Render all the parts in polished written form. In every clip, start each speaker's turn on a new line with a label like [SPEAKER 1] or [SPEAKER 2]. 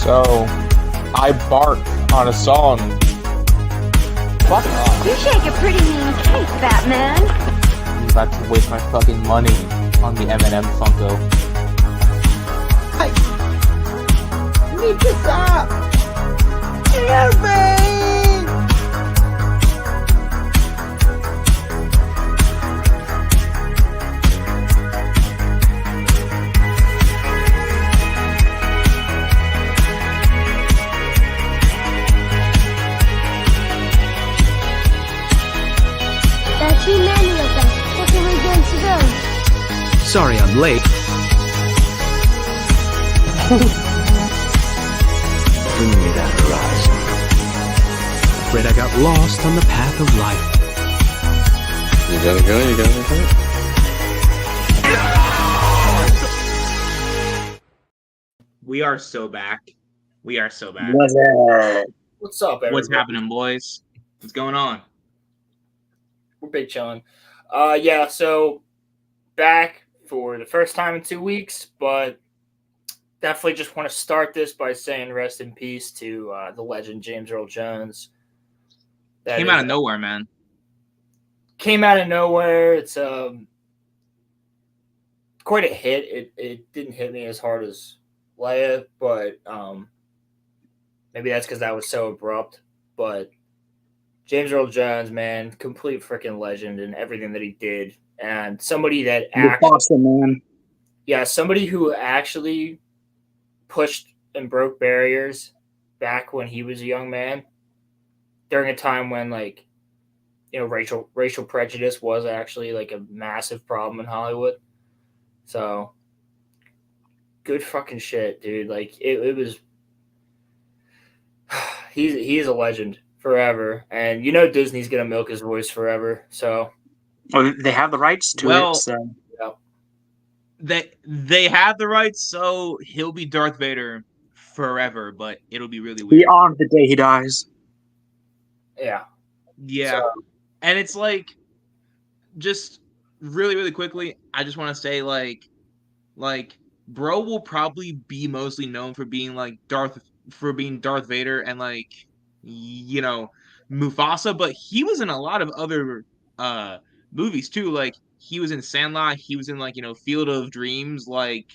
[SPEAKER 1] So, I bark on a song. Fuck off.
[SPEAKER 2] You shake a pretty mean cake, Batman.
[SPEAKER 1] I'm about to waste my fucking money on the M&M Funko.
[SPEAKER 3] You need to stop! Help me!
[SPEAKER 2] That's you, manual then. What are we going to do?
[SPEAKER 4] Sorry I'm late. Bring me that horizon. Afraid I got lost on the path of life.
[SPEAKER 5] You gotta go.
[SPEAKER 6] We are so back. We are so back.
[SPEAKER 3] What's up, everybody?
[SPEAKER 6] What's happening, boys? What's going on?
[SPEAKER 3] We're big chilling. Yeah, so back for the first time in 2 weeks, but definitely just want to start this by saying rest in peace to the legend James Earl Jones. That
[SPEAKER 6] Came out of nowhere, man.
[SPEAKER 3] Came out of nowhere. It's quite a hit. It didn't hit me as hard as Leia, but maybe that's because that was so abrupt. But James Earl Jones, man, complete freaking legend in everything that he did, and somebody that somebody who actually pushed and broke barriers back when he was a young man, during a time when, like, you know, racial prejudice was actually like a massive problem in Hollywood. So good fucking shit, dude. Like it was. He's a legend forever, and you know Disney's gonna milk his voice forever. So,
[SPEAKER 7] well, they have the rights to it. So.
[SPEAKER 3] Yeah.
[SPEAKER 6] They have the rights, so he'll be Darth Vader forever. But it'll be really weird.
[SPEAKER 7] Beyond the day he dies.
[SPEAKER 3] Yeah.
[SPEAKER 6] Yeah.
[SPEAKER 3] So,
[SPEAKER 6] and it's like, just really, really quickly, I just want to say, like, bro will probably be mostly known for being Darth Vader and, like, you know, Mufasa, but he was in a lot of other movies too. Like, he was in Sandlot, he was in, like, you know, Field of Dreams, like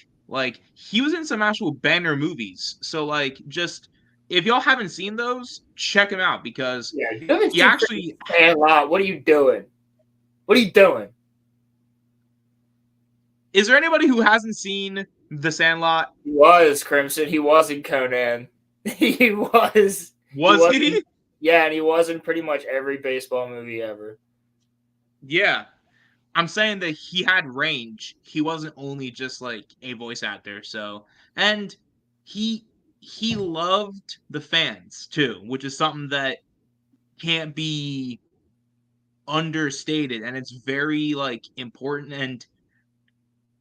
[SPEAKER 6] he was in some actual banger movies. So, like, just if y'all haven't seen those, check him out, because
[SPEAKER 3] yeah, you haven't
[SPEAKER 6] he
[SPEAKER 3] seen
[SPEAKER 6] actually.
[SPEAKER 3] Sandlot. What are you doing? What are you doing?
[SPEAKER 6] Is there anybody who hasn't seen The Sandlot?
[SPEAKER 3] He was Crimson. He was in Conan. He was.
[SPEAKER 6] Was he?
[SPEAKER 3] Yeah, and he was in pretty much every baseball movie ever.
[SPEAKER 6] Yeah. I'm saying that he had range. He wasn't only just like a voice actor. So, and he loved the fans too, which is something that can't be understated, and it's very, like, important. And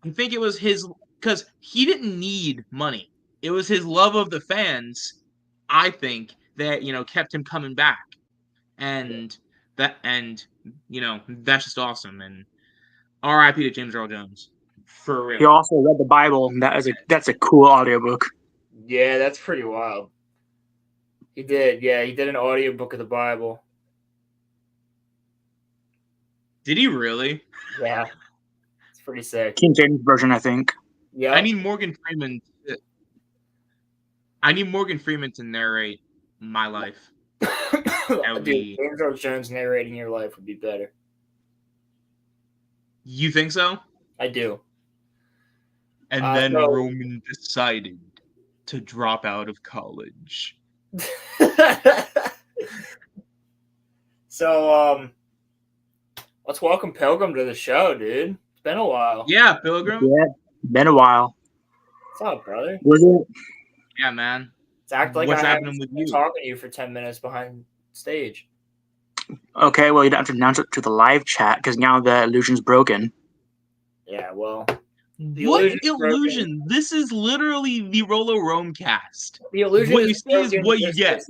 [SPEAKER 6] I think it was because he didn't need money. It was his love of the fans, I think, that, you know, kept him coming back. And you know, that's just awesome. And R.I.P. to James Earl Jones. For real.
[SPEAKER 7] He also read the Bible. That's a cool audiobook.
[SPEAKER 3] Yeah, that's pretty wild. He did. Yeah, he did an audiobook of the Bible.
[SPEAKER 6] Did he really?
[SPEAKER 3] Yeah. It's pretty sick.
[SPEAKER 7] King James Version, I think.
[SPEAKER 3] Yeah.
[SPEAKER 6] I need Morgan Freeman to narrate my life.
[SPEAKER 3] Dude, James Earl Jones narrating your life would be better.
[SPEAKER 6] You think so?
[SPEAKER 3] I do.
[SPEAKER 6] And then Roman decided to drop out of college.
[SPEAKER 3] So, let's welcome Pilgrim to the show, dude. It's been a while.
[SPEAKER 6] Yeah, Pilgrim.
[SPEAKER 7] Yeah, been a while.
[SPEAKER 3] What's up, brother?
[SPEAKER 7] Was it?
[SPEAKER 6] Yeah, man.
[SPEAKER 3] It's act like
[SPEAKER 6] What's
[SPEAKER 3] I
[SPEAKER 6] happening with you?
[SPEAKER 3] Talking to you for 10 minutes behind stage.
[SPEAKER 7] Okay, well, you don't have to announce it to the live chat because now the illusion's broken.
[SPEAKER 3] Yeah, well.
[SPEAKER 6] What illusion? This is literally the RoloRome cast.
[SPEAKER 3] The illusion
[SPEAKER 6] what you see is what you get.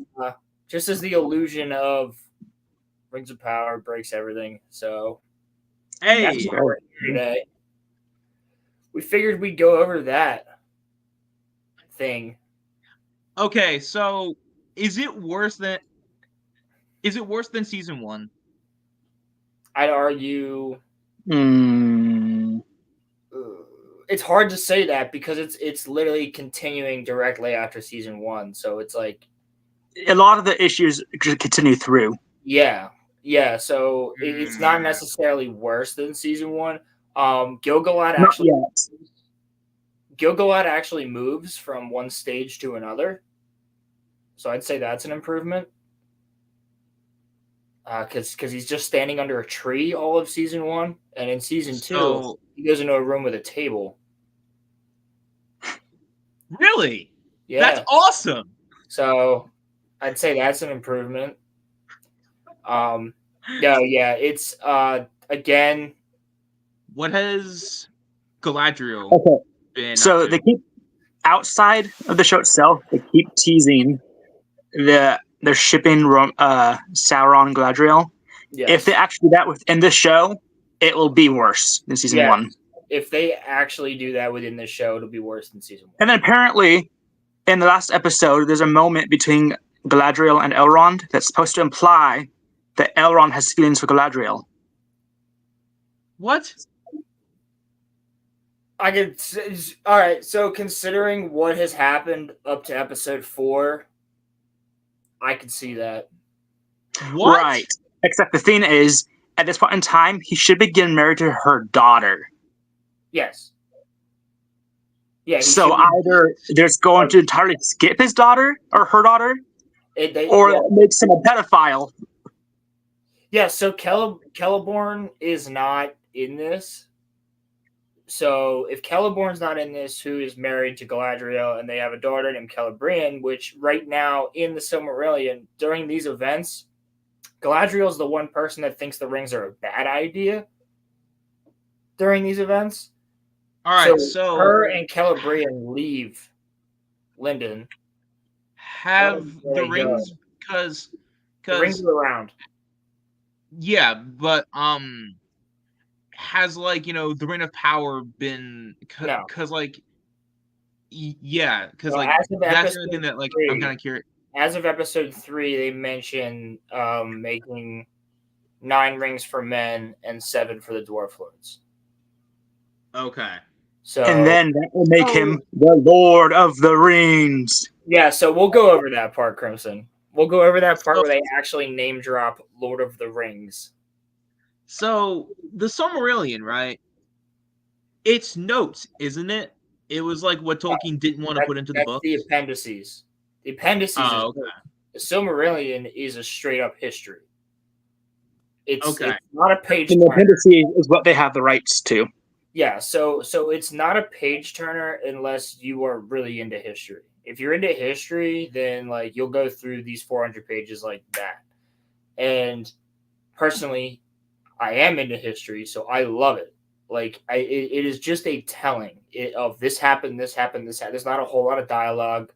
[SPEAKER 3] Just as the illusion of Rings of Power breaks everything. So,
[SPEAKER 6] hey,
[SPEAKER 3] that's why we're here today. We figured we'd go over that thing.
[SPEAKER 6] Okay, so is it worse than season 1?
[SPEAKER 3] I'd argue
[SPEAKER 7] Hmm.
[SPEAKER 3] it's hard to say that because it's literally continuing directly after season 1. So it's like,
[SPEAKER 7] A lot of the issues just continue through.
[SPEAKER 3] yeah, yeah. So it's not necessarily worse than season 1. Gilgalad
[SPEAKER 7] Not
[SPEAKER 3] actually
[SPEAKER 7] yet.
[SPEAKER 3] Gilgalad actually moves from one stage to another. So I'd say that's an improvement. Because he's just standing under a tree all of season 1, and in season 2
[SPEAKER 6] So
[SPEAKER 3] he goes into a room with a table.
[SPEAKER 6] really, that's
[SPEAKER 3] Yeah,
[SPEAKER 6] awesome.
[SPEAKER 3] so I'd say that's an improvement. Yeah, it's again.
[SPEAKER 6] What has Galadriel
[SPEAKER 7] Okay.
[SPEAKER 6] been up
[SPEAKER 7] So
[SPEAKER 6] to?
[SPEAKER 7] they keep outside of the show itself. They keep teasing they're shipping Sauron and Galadriel.
[SPEAKER 3] Yes.
[SPEAKER 7] If they actually do that within the show, it will be worse than season
[SPEAKER 3] Yeah.
[SPEAKER 7] 1.
[SPEAKER 3] If they actually do that within this show, it'll be worse than season 1.
[SPEAKER 7] And then apparently, in the last episode, there's a moment between Galadriel and Elrond that's supposed to imply that Elrond has feelings for Galadriel.
[SPEAKER 6] What?
[SPEAKER 3] I could. All right. So considering what has happened up to episode 4, I could see that.
[SPEAKER 6] What?
[SPEAKER 7] Right. Except the thing is, at this point in time, he should be getting married to her daughter.
[SPEAKER 3] Yes. Yeah.
[SPEAKER 7] So either there's going to entirely skip his daughter or her daughter, or
[SPEAKER 3] yeah.
[SPEAKER 7] it makes him a pedophile.
[SPEAKER 3] Yeah. So Celeborn is not in this. So if Celeborn's not in this, who is married to Galadriel, and they have a daughter named Celebrian, which right now in the Silmarillion, during these events, Galadriel is the one person that thinks the rings are a bad idea during these events.
[SPEAKER 6] All right, so
[SPEAKER 3] her and Celebrian leave Lindon.
[SPEAKER 6] Have the rings because
[SPEAKER 3] the rings are around.
[SPEAKER 6] Yeah, but has like the Ring of Power been because like yeah, because like that's the thing that like 3, I'm kind of curious.
[SPEAKER 3] As of episode 3, they mention making 9 rings for men and 7 for the Dwarf Lords.
[SPEAKER 6] Okay.
[SPEAKER 3] So
[SPEAKER 7] and then that will make him the Lord of the Rings.
[SPEAKER 3] Yeah, so we'll go over that part, Crimson. We'll go over that part where they actually name drop Lord of the Rings.
[SPEAKER 6] So the Silmarillion, right? It's notes, isn't it? It was like what Tolkien didn't want to put into the book.
[SPEAKER 3] The appendices. The appendices.
[SPEAKER 6] Okay.
[SPEAKER 3] The Silmarillion is a straight up history. It's
[SPEAKER 6] okay.
[SPEAKER 3] It's not a page.
[SPEAKER 7] And the appendices is what they have the rights to.
[SPEAKER 3] Yeah, so it's not a page turner unless you are really into history. If you're into history, then like you'll go through these 400 pages like that. And personally, I am into history, so I love it. Like it is just a telling of this happened, this happened, this happened. There's not a whole lot of dialogue.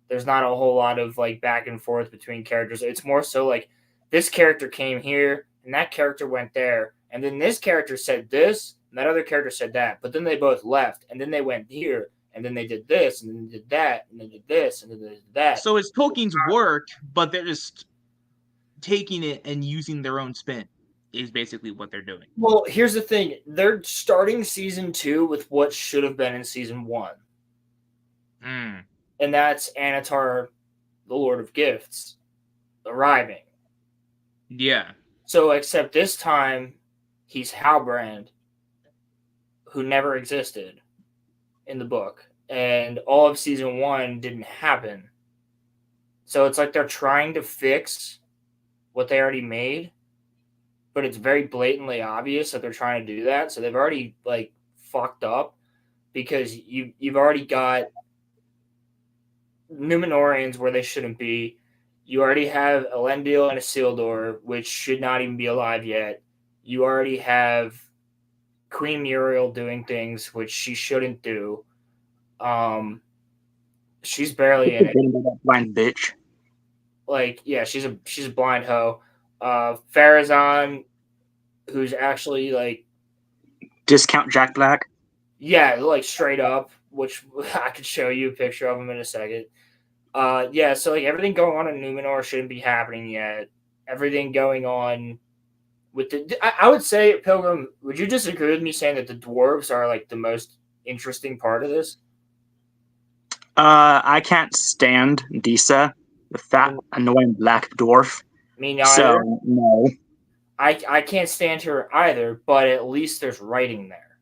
[SPEAKER 3] There's not a whole lot of like back and forth between characters. It's more so like this character came here and that character went there, and then this character said this and that other character said that, but then they both left, and then they went here, and then they did this, and then they did that, and then they did this, and then they did that.
[SPEAKER 6] So it's Tolkien's work, but they're just taking it and using their own spin. Is basically what they're doing.
[SPEAKER 3] Well, here's the thing. They're starting season 2 with what should have been in season 1.
[SPEAKER 6] Mm.
[SPEAKER 3] And that's Anatar, the Lord of Gifts, arriving.
[SPEAKER 6] Yeah.
[SPEAKER 3] So, except this time, he's Halbrand, who never existed in the book. And all of season 1 didn't happen. So, it's like they're trying to fix what they already made, but it's very blatantly obvious that they're trying to do that. So they've already like fucked up because you've already got Numenorians where they shouldn't be. You already have Elendil and Isildur, which should not even be alive yet. You already have Queen Muriel doing things which she shouldn't do. She's barely in it.
[SPEAKER 7] Blind bitch.
[SPEAKER 3] Like, yeah, she's a blind hoe. Farazan, who's actually like
[SPEAKER 7] discount Jack Black.
[SPEAKER 3] Yeah, like straight up, which I could show you a picture of him in a second. Yeah, so like everything going on in Numenor shouldn't be happening yet. Everything going on with I would say, Pilgrim, would you disagree with me saying that the dwarves are like the most interesting part of this?
[SPEAKER 7] I can't stand Disa, the fat, annoying black dwarf.
[SPEAKER 3] Me neither.
[SPEAKER 7] So no.
[SPEAKER 3] I can't stand her either, but at least there's writing there.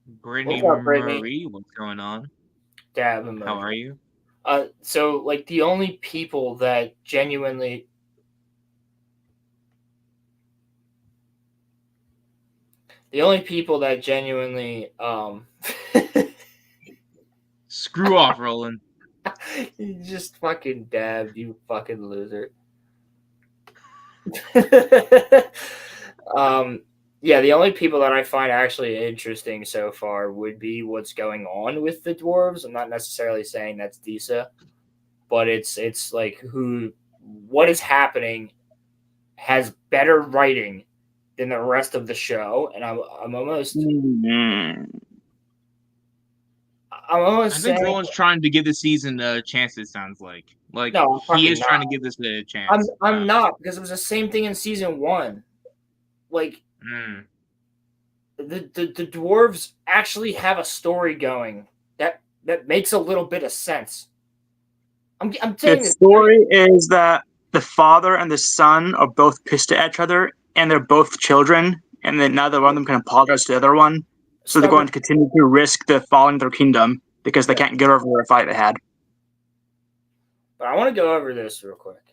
[SPEAKER 6] Brittany
[SPEAKER 3] What's up, Brittany?
[SPEAKER 6] Marie, what's going on?
[SPEAKER 3] Dab
[SPEAKER 6] How
[SPEAKER 3] emoji.
[SPEAKER 6] are you?
[SPEAKER 3] So like the only people that genuinely
[SPEAKER 6] Screw off, Roland.
[SPEAKER 3] you just fucking dabbed, you fucking loser. Yeah, the only people that I find actually interesting so far would be what's going on with the dwarves. I'm not necessarily saying that's Disa, but it's like what is happening has better writing than the rest of the show, and I'm almost
[SPEAKER 6] I think
[SPEAKER 3] saying
[SPEAKER 6] Roland's trying to give this season a chance. It sounds like
[SPEAKER 3] no, I'm
[SPEAKER 6] he is
[SPEAKER 3] fucking
[SPEAKER 6] trying
[SPEAKER 3] not.
[SPEAKER 6] to give this a chance.
[SPEAKER 3] I'm not, because it was the same thing in season 1. Like the dwarves actually have a story going that makes a little bit of sense. I'm saying
[SPEAKER 7] The
[SPEAKER 3] this.
[SPEAKER 7] story is that the father and the son are both pissed at each other, and they're both children, and then neither one of them can apologize to the other one. So they're going to continue to risk the falling of their kingdom because they can't get over a fight they had.
[SPEAKER 3] But I want to go over this real quick.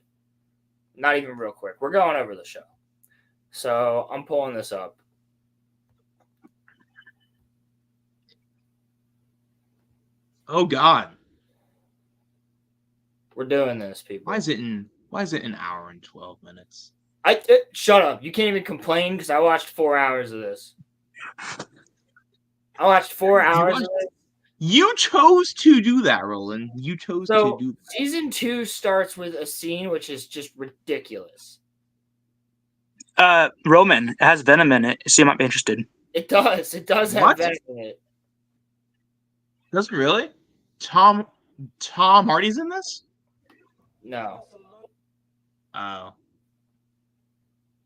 [SPEAKER 3] Not even real quick. We're going over the show. So I'm pulling this up.
[SPEAKER 6] Oh God.
[SPEAKER 3] We're doing this, people.
[SPEAKER 6] Why is it an hour and 12 minutes?
[SPEAKER 3] Shut up. You can't even complain because I watched 4 hours of this. I watched 4 hours of it.
[SPEAKER 6] You chose to do that, Roland. You chose to do that.
[SPEAKER 3] Season 2 starts with a scene which is just ridiculous.
[SPEAKER 7] Roman, it has venom in it, so you might be interested.
[SPEAKER 3] It does. It does have
[SPEAKER 6] What?
[SPEAKER 3] venom in it.
[SPEAKER 6] Does it really? Tom Hardy's in this?
[SPEAKER 3] No.
[SPEAKER 6] Oh.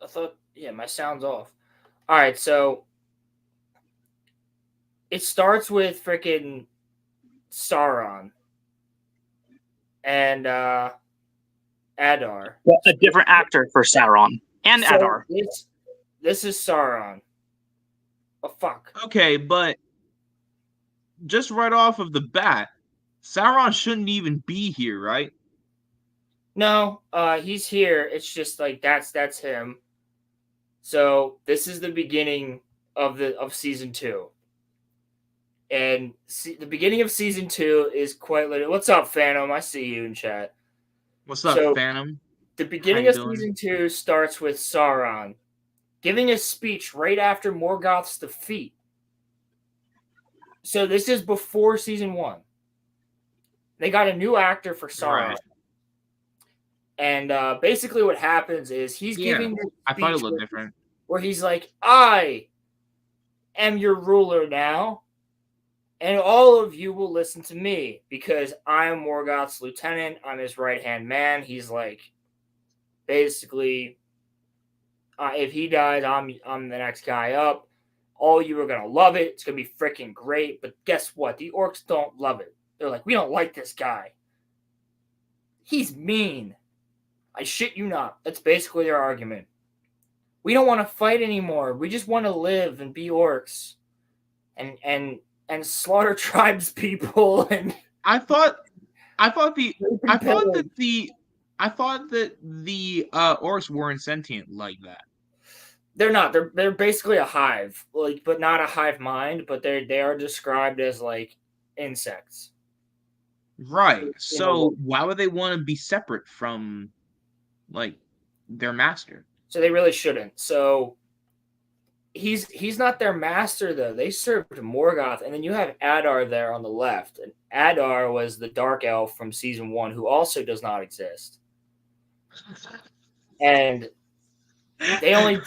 [SPEAKER 3] I thought, yeah, my sound's off. All right, so it starts with freaking Sauron and Adar.
[SPEAKER 7] Well, a different actor for Sauron and Adar.
[SPEAKER 3] This is Sauron. Oh, fuck.
[SPEAKER 6] Okay, but just right off of the bat, Sauron shouldn't even be here, right?
[SPEAKER 3] No, he's here. It's just like that's him. So this is the beginning of season 2. And the beginning of season 2 is quite literally. What's up, Phantom? I see you in chat.
[SPEAKER 6] What's up, Phantom?
[SPEAKER 3] The beginning of season 2 starts with Sauron giving a speech right after Morgoth's defeat. So this is before season 1. They got a new actor for Sauron. Right. And basically what happens is he's giving this
[SPEAKER 6] I thought it looked different.
[SPEAKER 3] Where he's like, I am your ruler now, and all of you will listen to me because I am Morgoth's lieutenant. I'm his right-hand man. He's like, basically, if he dies, I'm the next guy up. All you are going to love it. It's going to be freaking great. But guess what? The orcs don't love it. They're like, we don't like this guy. He's mean. I shit you not. That's basically their argument. We don't want to fight anymore. We just want to live and be orcs and slaughter tribes people. And
[SPEAKER 6] I thought that the orcs weren't sentient like that.
[SPEAKER 3] They're not. They're basically a hive, like, but not a hive mind. But they are described as like insects.
[SPEAKER 6] Right. So why would they want to be separate from like their master?
[SPEAKER 3] So they really shouldn't. So he's not their master though. They served Morgoth, and then you have Adar there on the left. And Adar was the dark elf from season 1 who also does not exist. And they only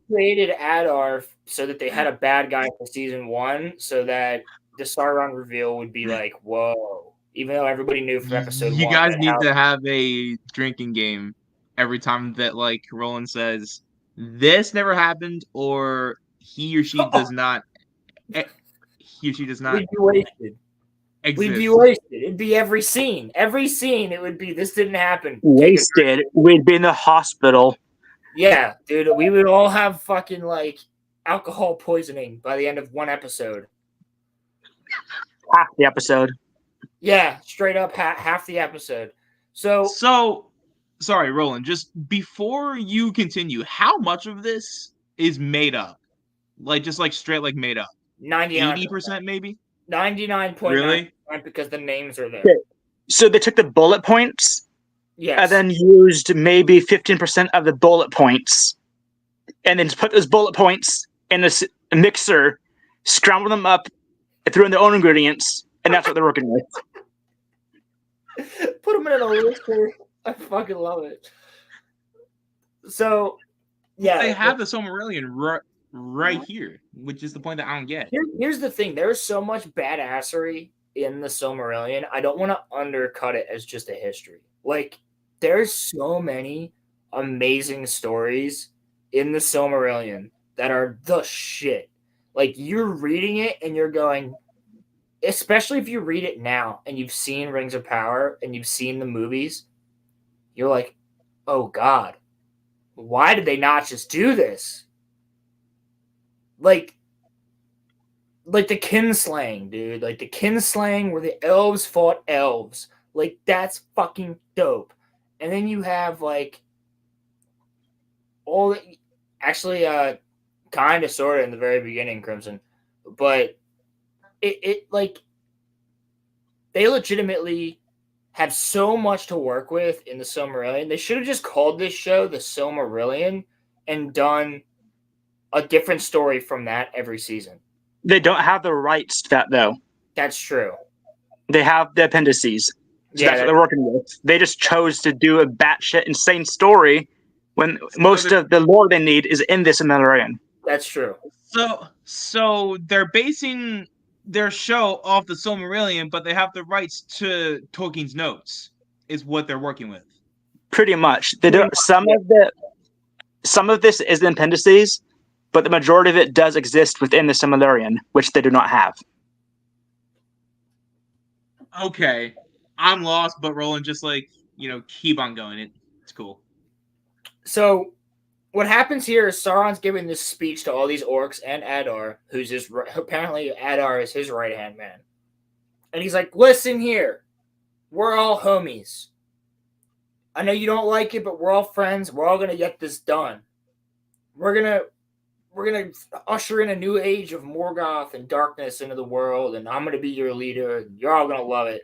[SPEAKER 3] created Adar so that they had a bad guy for season 1, so that the Sauron reveal would be like, whoa. even though everybody knew from episode
[SPEAKER 6] You
[SPEAKER 3] one.
[SPEAKER 6] guys
[SPEAKER 3] that
[SPEAKER 6] need
[SPEAKER 3] how-
[SPEAKER 6] to have a drinking game every time that like Roland says this never happened or he or she does not eh, he or she does not
[SPEAKER 3] We'd be wasted. We'd be
[SPEAKER 6] exist.
[SPEAKER 3] wasted. It'd be every scene. Every scene, it would be this didn't happen. Take a
[SPEAKER 7] Wasted. We'd be in the hospital.
[SPEAKER 3] Yeah, dude, we would all have fucking like alcohol poisoning by the end of one episode.
[SPEAKER 7] Half the episode.
[SPEAKER 3] Yeah, straight up half the episode. So
[SPEAKER 6] Sorry, Roland, just before you continue, how much of this is made up? Like just like straight like made up?
[SPEAKER 3] 99%,
[SPEAKER 6] 80% maybe?
[SPEAKER 3] 99.9%
[SPEAKER 6] Really?
[SPEAKER 3] because the names are there.
[SPEAKER 7] Okay. So they took the bullet points
[SPEAKER 3] Yes.
[SPEAKER 7] and then used maybe 15% of the bullet points, and then put those bullet points in this mixer, scramble them up, threw in their own ingredients, and that's what they're working with.
[SPEAKER 3] Put them in a lister. I fucking love it. So, yeah.
[SPEAKER 6] They have the Silmarillion right here, which is the point that I don't get.
[SPEAKER 3] Here's the thing. There's so much badassery in the Silmarillion. I don't want to undercut it as just a history. Like, there's so many amazing stories in the Silmarillion that are the shit. Like, you're reading it and you're going, especially if you read it now and you've seen Rings of Power and you've seen the movies, you're like, oh God, why did they not just do this? Like the kinslaying, dude. Like the kinslaying where the elves fought elves. Like, that's fucking dope. And then you have like all the, actually kind of sort of in the very beginning, Crimson, but it like they legitimately have so much to work with in the Silmarillion. They should have just called this show the Silmarillion and done a different story from that every season.
[SPEAKER 7] They don't have the rights to that, though.
[SPEAKER 3] That's true.
[SPEAKER 7] They have the appendices. So that's what they're working with. They just chose to do a batshit insane story when most of the lore they need is in this Silmarillion.
[SPEAKER 3] That's true.
[SPEAKER 6] So they're basing their show off the Silmarillion, but they have the rights to Tolkien's notes, is what they're working with.
[SPEAKER 7] Pretty much. They don't. Some of this is the appendices, but the majority of it does exist within the Silmarillion, which they do not have.
[SPEAKER 6] Okay, I'm lost, but Roland, just like keep on going. It's cool.
[SPEAKER 3] So what happens here is Sauron's giving this speech to all these orcs and Adar, who's his apparently Adar is his right hand man, and he's like, "Listen here, we're all homies. I know you don't like it, but we're all friends. We're all gonna get this done. We're gonna usher in a new age of Morgoth and darkness into the world, and I'm gonna be your leader. And you're all gonna love it."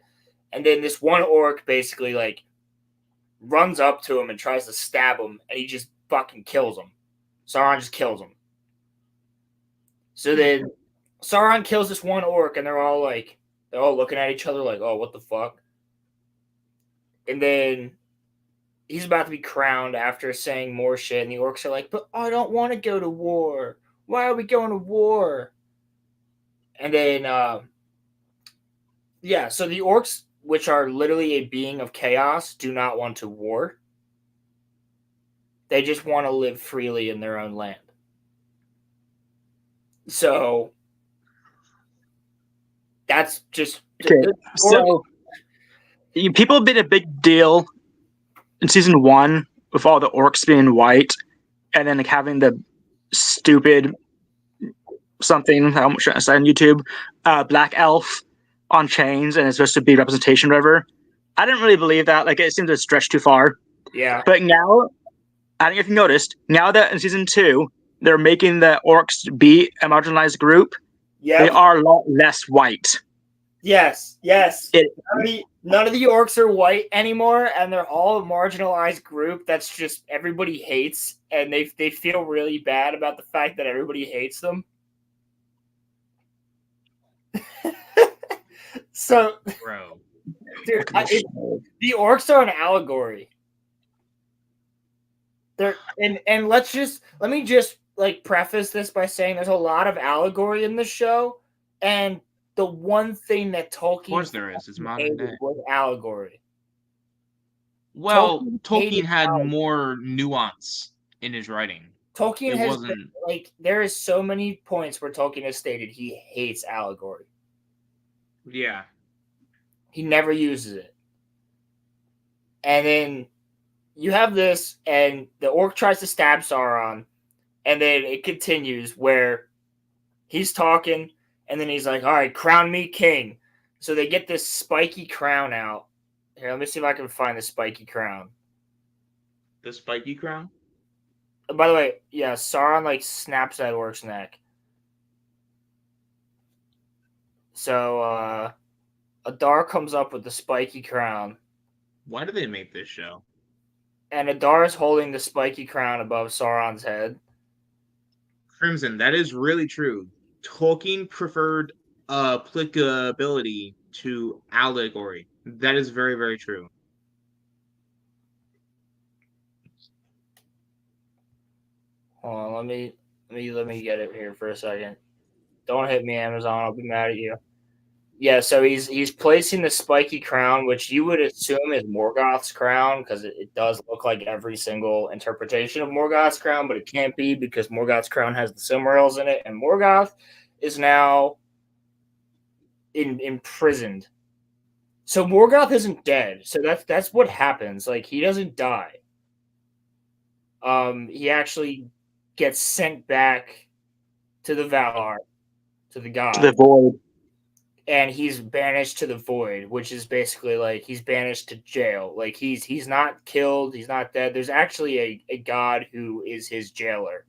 [SPEAKER 3] And then this one orc basically like runs up to him and tries to stab him, and he just fucking kills him. Sauron just kills him. So then Sauron kills this one orc, and they're all looking at each other like, "Oh, what the fuck?" And then he's about to be crowned after saying more shit, and the orcs are like, "But I don't want to go to war. Why are we going to war?" And then, so the orcs, which are literally a being of chaos, do not want to war. They just want to live freely in their own land. So that's just
[SPEAKER 7] Okay. So people made a big deal in season 1 with all the orcs being white, and then like having the stupid something I'm sure I said on YouTube, black elf on chains, and it's supposed to be representation, whatever. I didn't really believe that. Like, it seemed to stretch too far.
[SPEAKER 3] Yeah.
[SPEAKER 7] But now, I don't know if you noticed, now that in season 2 they're making the orcs be a marginalized group, they are a lot less white.
[SPEAKER 3] Yes. None of the orcs are white anymore, and they're all a marginalized group that's just everybody hates, and they feel really bad about the fact that everybody hates them. So,
[SPEAKER 6] Bro.
[SPEAKER 3] dude, the orcs are an allegory. Let me just like preface this by saying there's a lot of allegory in this show, and the one thing that Tolkien
[SPEAKER 6] Of course there is. It's modern
[SPEAKER 3] hated
[SPEAKER 6] day.
[SPEAKER 3] was allegory.
[SPEAKER 6] Well,
[SPEAKER 3] Tolkien
[SPEAKER 6] Tolkien
[SPEAKER 3] hated
[SPEAKER 6] had
[SPEAKER 3] allegory.
[SPEAKER 6] more nuance in his writing.
[SPEAKER 3] Tolkien
[SPEAKER 6] It
[SPEAKER 3] has
[SPEAKER 6] wasn't.
[SPEAKER 3] been, like, there is so many points where Tolkien has stated he hates allegory.
[SPEAKER 6] Yeah.
[SPEAKER 3] He never uses it. And then you have this, and the orc tries to stab Sauron, and then it continues where he's talking, and then he's like, all right, crown me king. So they get this spiky crown out. Here, let me see if I can find the spiky crown.
[SPEAKER 6] The spiky crown?
[SPEAKER 3] By the way, yeah, Sauron, like, snaps that orc's neck. So, Adar comes up with the spiky crown,
[SPEAKER 6] Why did they make this show?
[SPEAKER 3] and Adar is holding the spiky crown above Sauron's head.
[SPEAKER 6] Crimson, that is really true. Tolkien preferred applicability to allegory. That is very, very true.
[SPEAKER 3] Hold on, let me get it here for a second. Don't hit me, Amazon. I'll be mad at you. Yeah, so he's placing the spiky crown, which you would assume is Morgoth's crown, because it does look like every single interpretation of Morgoth's crown, but it can't be because Morgoth's crown has the Silmarils in it, and Morgoth is now imprisoned. So Morgoth isn't dead. So that's what happens. Like, he doesn't die. He actually gets sent back to the Valar, to the gods.
[SPEAKER 7] To the void.
[SPEAKER 3] And he's banished to the void, which is basically like he's banished to jail. Like, he's not killed, he's not dead. There's actually a god who is his jailer,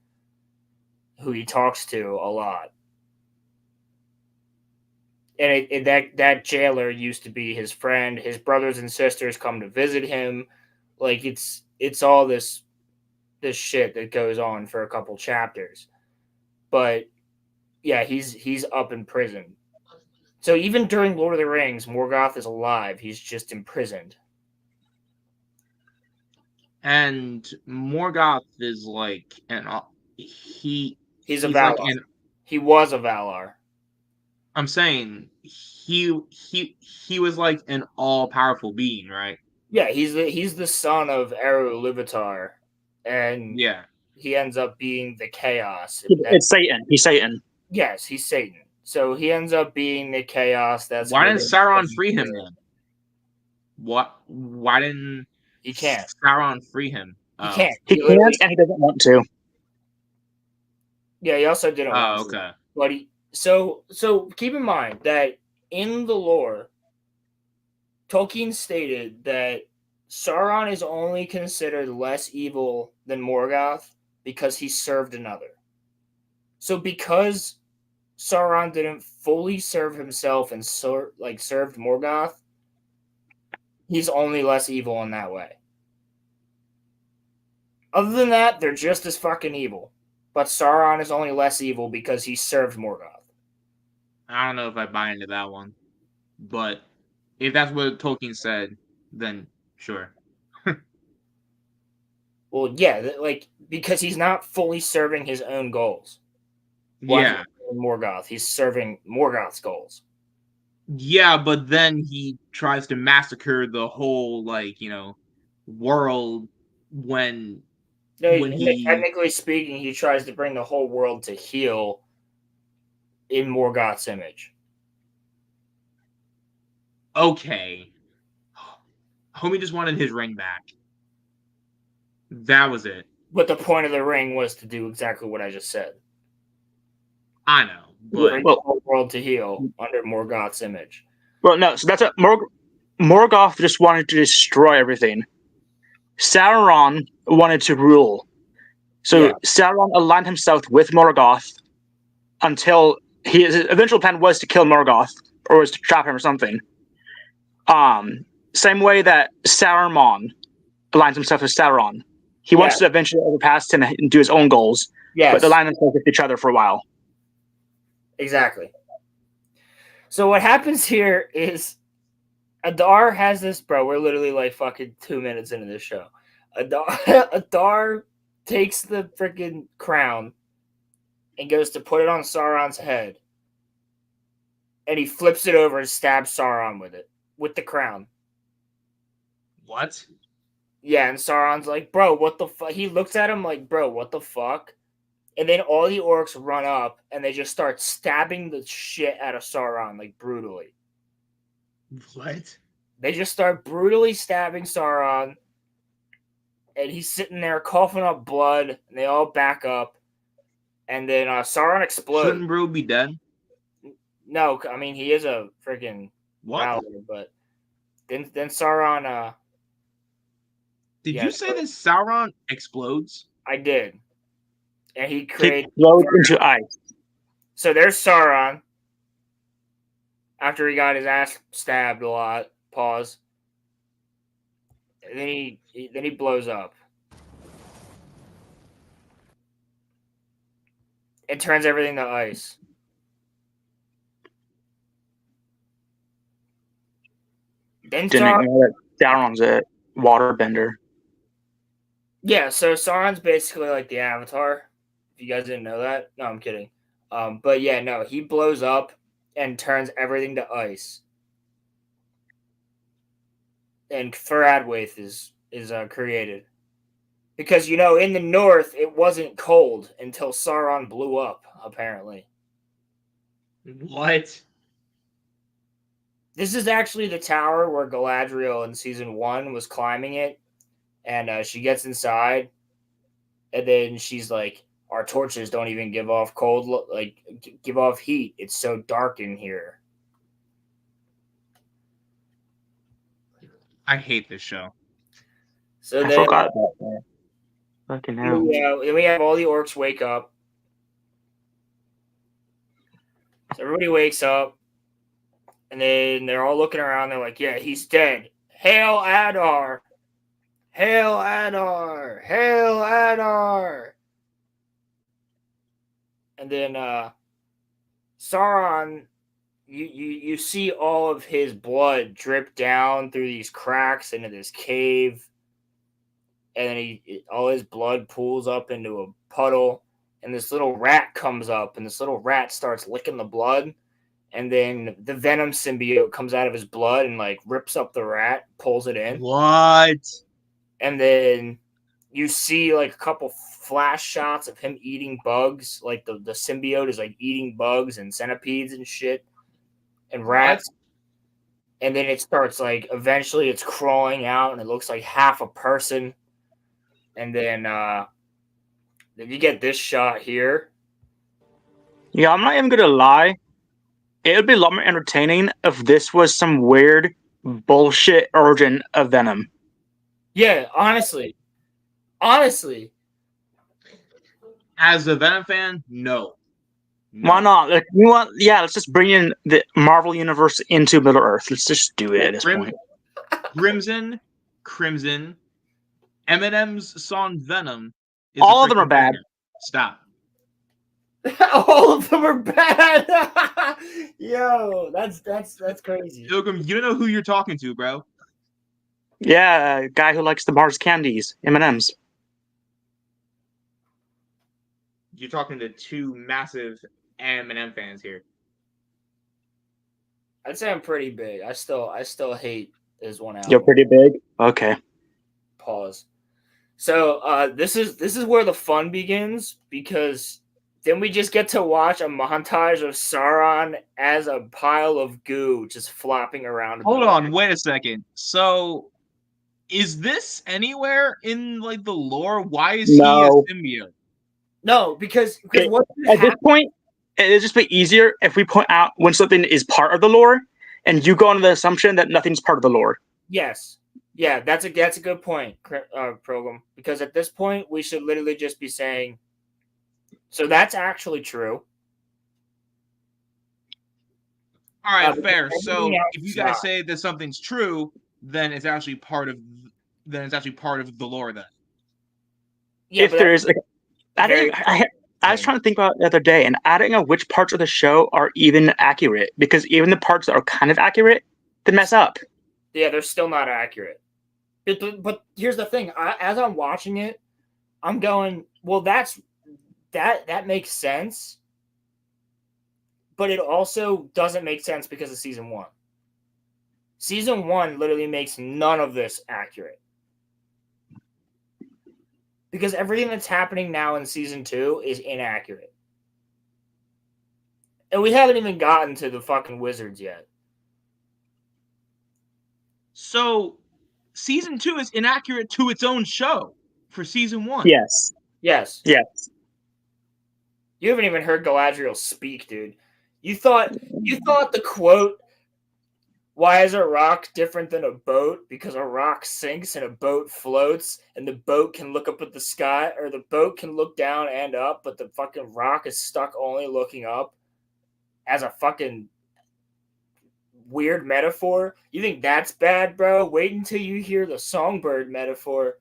[SPEAKER 3] who he talks to a lot. And that jailer used to be his friend. His brothers and sisters come to visit him. Like, it's all this shit that goes on for a couple chapters. But yeah, he's up in prison. So even during Lord of the Rings, Morgoth is alive. He's just imprisoned.
[SPEAKER 6] And Morgoth is like he's
[SPEAKER 3] a Valar.
[SPEAKER 6] like
[SPEAKER 3] He was a Valar.
[SPEAKER 6] I'm saying he was like an all powerful being, right?
[SPEAKER 3] Yeah, he's the son of Eru Ilúvatar, and
[SPEAKER 6] Yeah.
[SPEAKER 3] he ends up being the Chaos.
[SPEAKER 7] It's Satan. He's Satan.
[SPEAKER 3] Yes, he's Satan. So he ends up being the Chaos. That's
[SPEAKER 6] why didn't Sauron free him then? Why didn't
[SPEAKER 3] he can't?
[SPEAKER 6] Sauron free him?
[SPEAKER 3] He can't.
[SPEAKER 7] He can't, and he doesn't want to.
[SPEAKER 3] Yeah, he also didn't want
[SPEAKER 6] Oh,
[SPEAKER 3] to.
[SPEAKER 6] okay.
[SPEAKER 3] But so keep in mind that in the lore, Tolkien stated that Sauron is only considered less evil than Morgoth because he served another. So because Sauron didn't fully serve himself and served Morgoth, he's only less evil in that way. Other than that, they're just as fucking evil. But Sauron is only less evil because he served Morgoth.
[SPEAKER 6] I don't know if I buy into that one, but if that's what Tolkien said, then sure.
[SPEAKER 3] Well, yeah, like, because he's not fully serving his own goals.
[SPEAKER 6] Yeah.
[SPEAKER 3] Morgoth. He's serving Morgoth's goals.
[SPEAKER 6] Yeah, but then he tries to massacre the whole, world when he...
[SPEAKER 3] Technically speaking, he tries to bring the whole world to heel in Morgoth's image.
[SPEAKER 6] Okay. Homie just wanted his ring back. That was it.
[SPEAKER 3] But the point of the ring was to do exactly what I just said.
[SPEAKER 6] I know, but...
[SPEAKER 3] Bring the whole world to heel under Morgoth's image.
[SPEAKER 7] Well, no, so that's Morgoth just wanted to destroy everything. Sauron wanted to rule. So Sauron aligned himself with Morgoth until his eventual plan was to kill Morgoth, or was to trap him or something. Same way that Saruman aligns himself with Sauron. He wants to eventually overpass him and do his own goals, but align themselves with each other for a while.
[SPEAKER 3] Exactly. So what happens here is Adar has this, bro, we're literally like fucking 2 minutes into this show. Adar takes the freaking crown and goes to put it on Sauron's head. and he flips it over and stabs Sauron with it, with the crown.
[SPEAKER 6] What?
[SPEAKER 3] Yeah, and Sauron's like, bro, what the fuck? He looks at him like, bro, what the fuck? And then all the orcs run up and they just start stabbing the shit out of Sauron, like brutally.
[SPEAKER 6] What?
[SPEAKER 3] They just start brutally stabbing Sauron, and he's sitting there coughing up blood, and they all back up. And then Sauron explodes.
[SPEAKER 6] Shouldn't bro be dead?
[SPEAKER 3] No, I mean, he is a freaking
[SPEAKER 6] What?
[SPEAKER 3] Valor, but then Sauron.
[SPEAKER 6] Did
[SPEAKER 3] yeah,
[SPEAKER 6] you say that Sauron explodes?
[SPEAKER 3] I did. And he
[SPEAKER 7] He
[SPEAKER 3] created.
[SPEAKER 7] explodes into ice.
[SPEAKER 3] So there's Sauron. After he got his ass stabbed a lot. Pause. And then he blows up. It turns everything to ice. Then
[SPEAKER 7] Didn't
[SPEAKER 3] Sauron,
[SPEAKER 7] know that Sauron's a waterbender.
[SPEAKER 3] yeah, so Sauron's basically like the Avatar. If you guys didn't know that, no, I'm kidding. But yeah, no, he blows up and turns everything to ice. And Faradwaith is created because in the north it wasn't cold until Sauron blew up. Apparently,
[SPEAKER 6] What?
[SPEAKER 3] this is actually the tower where Galadriel in season 1 was climbing it, and she gets inside, and then she's like, "Our torches don't even give off give off heat. It's so dark in here."
[SPEAKER 6] I hate this show.
[SPEAKER 3] So
[SPEAKER 7] I
[SPEAKER 3] then,
[SPEAKER 7] forgot about that. Fucking hell.
[SPEAKER 3] then we have all the orcs wake up. So everybody wakes up, and then they're all looking around. They're like, "Yeah, he's dead. Hail Adar! Hail Adar! Hail Adar!" And then Sauron, you see all of his blood drip down through these cracks into this cave, and then all his blood pools up into a puddle, and this little rat comes up, and this little rat starts licking the blood, and then the venom symbiote comes out of his blood and like rips up the rat, pulls it in,
[SPEAKER 6] What?
[SPEAKER 3] and then you see like a couple flash shots of him eating bugs, like the symbiote is like eating bugs and centipedes and shit and rats. And then it starts like eventually it's crawling out and it looks like half a person. And then you get this shot here.
[SPEAKER 7] Yeah, I'm not even gonna lie. It would be a lot more entertaining if this was some weird bullshit origin of Venom.
[SPEAKER 3] Yeah, honestly.
[SPEAKER 6] As a Venom fan, no.
[SPEAKER 7] Why not? Like, let's just bring in the Marvel universe into Middle Earth. Let's just do it at this point.
[SPEAKER 6] Crimson, Eminem's song Venom.
[SPEAKER 7] All of them are bad.
[SPEAKER 6] Stop.
[SPEAKER 3] All of them are bad. Yo, that's crazy.
[SPEAKER 6] Yoakum, you don't know who you're talking to, bro.
[SPEAKER 7] Yeah, a guy who likes the Mars candies, M&Ms.
[SPEAKER 6] You're talking to two massive Eminem fans here.
[SPEAKER 3] I'd say I'm pretty big. I still hate his one album.
[SPEAKER 7] You're pretty big. Okay.
[SPEAKER 3] Pause. So this is where the fun begins, because then we just get to watch a montage of Sauron as a pile of goo just flopping around.
[SPEAKER 6] Hold on, wait a second. So, is this anywhere in like the lore? Why is he a symbiote?
[SPEAKER 3] No, because what
[SPEAKER 7] at this point, it'd just be easier if we point out when something is part of the lore, and you go on the assumption that nothing's part of the lore.
[SPEAKER 3] Yes. Yeah, that's a good point, Program. Because at this point, we should literally just be saying, so that's actually true.
[SPEAKER 6] All right, fair. So if you guys say that something's true, then it's actually part of the lore. Then,
[SPEAKER 7] Yeah, if there is, I was trying to think about it the other day, and adding of which parts of the show are even accurate, because even the parts that are kind of accurate, they mess up.
[SPEAKER 3] Yeah, they're still not accurate. But here's the thing: as I'm watching it, I'm going, "Well, that makes sense." but it also doesn't make sense because of season 1. Season 1 literally makes none of this accurate. Because everything that's happening now in season 2 is inaccurate. And we haven't even gotten to the fucking wizards yet.
[SPEAKER 6] So, season 2 is inaccurate to its own show for season 1.
[SPEAKER 7] Yes.
[SPEAKER 3] Yes.
[SPEAKER 7] Yes.
[SPEAKER 3] You haven't even heard Galadriel speak, dude. You thought the quote, "Why is a rock different than a boat? Because a rock sinks and a boat floats, and the boat can look up at the sky, or the boat can look down and up, but the fucking rock is stuck only looking up," as a fucking weird metaphor. You think that's bad, bro? Wait until you hear the songbird metaphor.